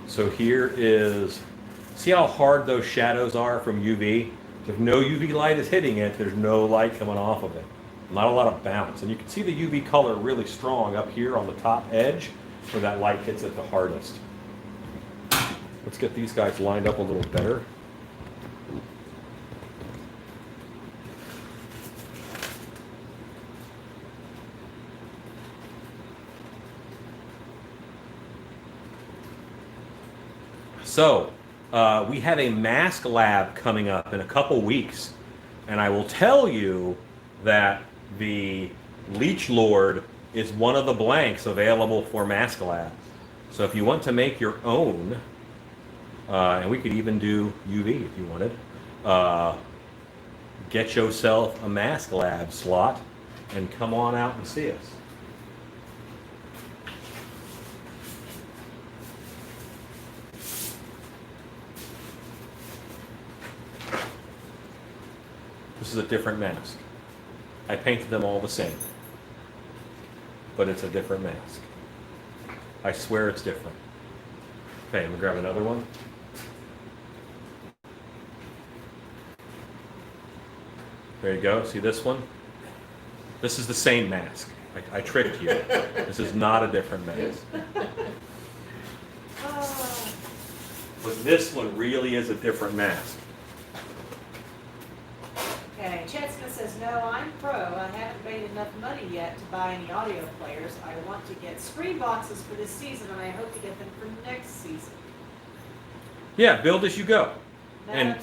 So here is, see how hard those shadows are from UV? If no UV light is hitting it, there's no light coming off of it. Not a lot of bounce. And you can see the UV color really strong up here on the top edge where that light hits it the hardest. Let's get these guys lined up a little better. So, we have a mask lab coming up in a couple weeks, and I will tell you that the Leech Lord is one of the blanks available for mask lab. So if you want to make your own, and we could even do UV if you wanted, get yourself a mask lab slot and come on out and see us. This is a different mask. I painted them all the same, but it's a different mask. I swear it's different. Okay, I'm gonna grab another one. There you go, see this one? This is the same mask. I tricked you. This is not a different mask. But this one really is a different mask. Okay, Chad Smith says, no, I'm pro. I haven't made enough money yet to buy any audio players. I want to get screen boxes for this season, and I hope to get them for next season. Yeah, build as you go. Go ahead.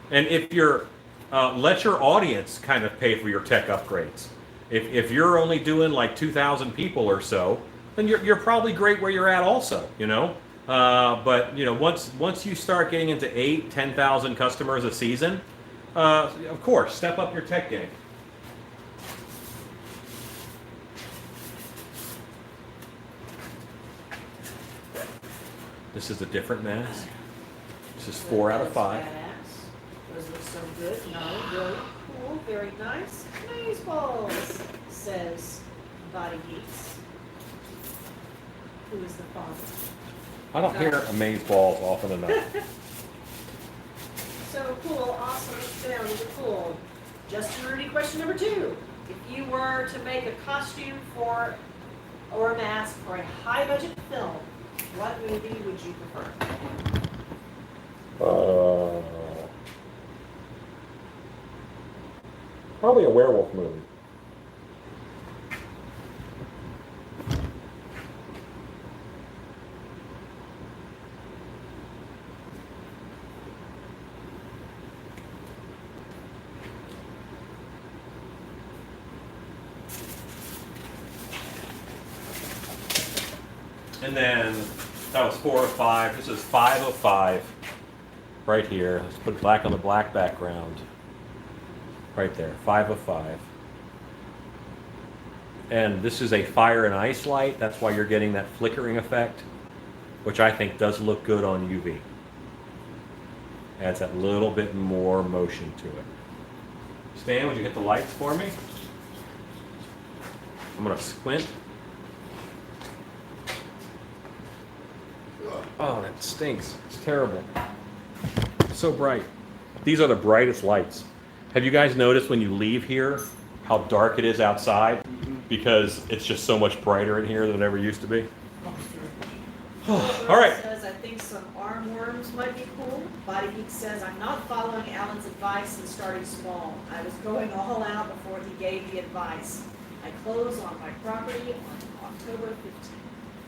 And if you're, let your audience kind of pay for your tech upgrades. If you're only doing like 2,000 people or so, then you're probably great where you're at also, you know? But you know, once you start getting into 8,000, 10,000 customers a season, of course, step up your tech game. This is a different mask. This is 4 out of 5. Badass. Those look so good. No, really cool. Very nice. Maze balls, says Body Geeks. Who is the father? I don't hear amaze balls often enough. So cool, awesome, very cool. Justin Rudy, question number 2. If you were to make a costume for or a mask for a high budget film, what movie would you prefer? Probably a werewolf movie. And then that was 4 of 5. This is 5 of 5 right here. Let's put black on the black background. Right there, 5 of 5. And this is a fire and ice light. That's why you're getting that flickering effect, which I think does look good on UV. Adds that little bit more motion to it. Stan, would you get the lights for me? I'm gonna squint. Oh, that stinks. It's terrible. It's so bright. These are the brightest lights. Have you guys noticed when you leave here how dark it is outside? Because it's just so much brighter in here than it ever used to be. All right. Says, I think some arm worms might be cool. Body Geek says, I'm not following Alan's advice and starting small. I was going all out before he gave the advice. I close on my property on October 15th.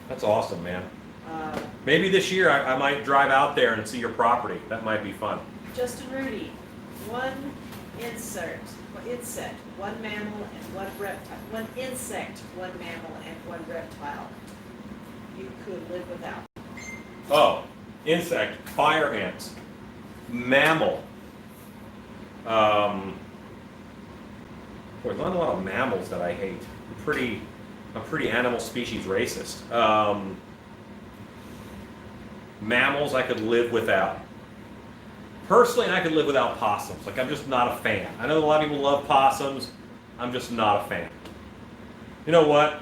That's awesome, man. Uh, Maybe this year I might drive out there and see your property. That might be fun. Justin Rudy, one insect, one mammal, and one reptile. One insect, one mammal, and one reptile. You could live without. Oh, insect, fire ants, mammal. Boy, there's not a lot of mammals that I hate. I'm pretty animal species racist. Mammals I could live without. Personally, I could live without possums. Like, I'm just not a fan. I know a lot of people love possums. I'm just not a fan. You know what?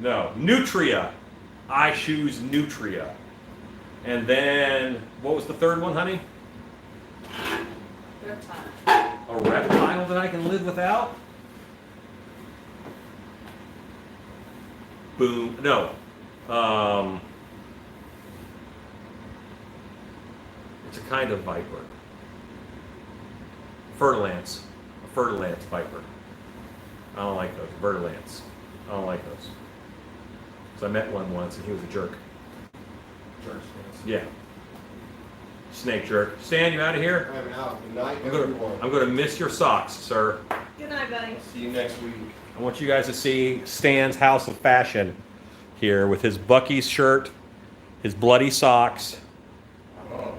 No. Nutria. I choose Nutria. And then, what was the third one, honey? Reptile. A reptile that I can live without? Boom. No. It's a kind of viper. Fertilance. A fertilance viper. I don't like those. Vertilance. I don't like those. So I met one once and he was a jerk. Jerks. Yeah. Snake jerk. Stan, you out of here? I'm out. Good night, I'm everyone. gonna miss your socks, sir. Good night, buddy. See you next week. I want you guys to see Stan's House of Fashion here with his Bucky's shirt, his bloody socks,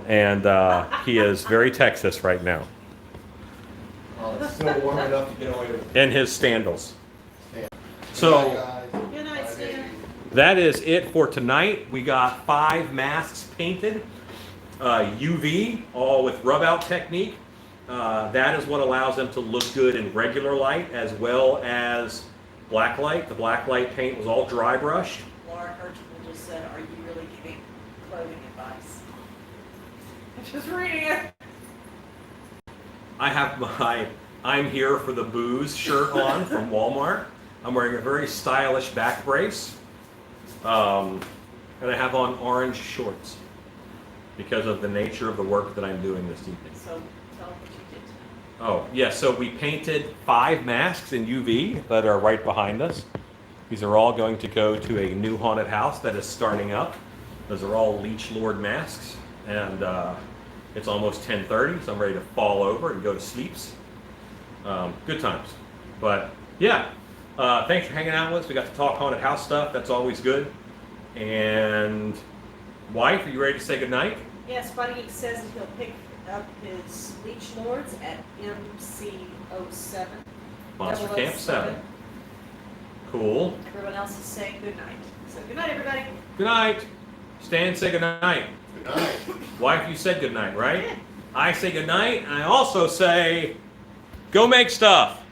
and he is very Texas right now. Oh, it's still warm enough to get away with it. And his sandals. Yeah. So Good night, guys. Good night, Stan. that is it for tonight. We got 5 masks painted, UV, all with rub out technique. That is what allows them to look good in regular light as well as black light. The black light paint was all dry brushed. Laura Archibald just said, are you really giving clothing advice? I'm just reading it. I have my I'm Here for the Booze shirt on from Walmart. I'm wearing a very stylish back brace. And I have on orange shorts because of the nature of the work that I'm doing this evening. So tell them what you did tonight. Oh, yeah, so we painted 5 masks in UV that are right behind us. These are all going to go to a new haunted house that is starting up. Those are all Leech Lord masks, and it's almost 10:30, so I'm ready to fall over and go to sleeps. Good times. But, yeah, thanks for hanging out with us. We got to talk haunted house stuff. That's always good. And, wife, are you ready to say goodnight? Yes, Buddy Geek says that he'll pick up his Leech Lords at MC07. Monster 007. Camp 7. Cool. Everyone else is saying good night. So good night, everybody. Good night. Stan, say good night. Good night. Wife, you said good night, right? Yeah. I say good night, and I also say, go make stuff.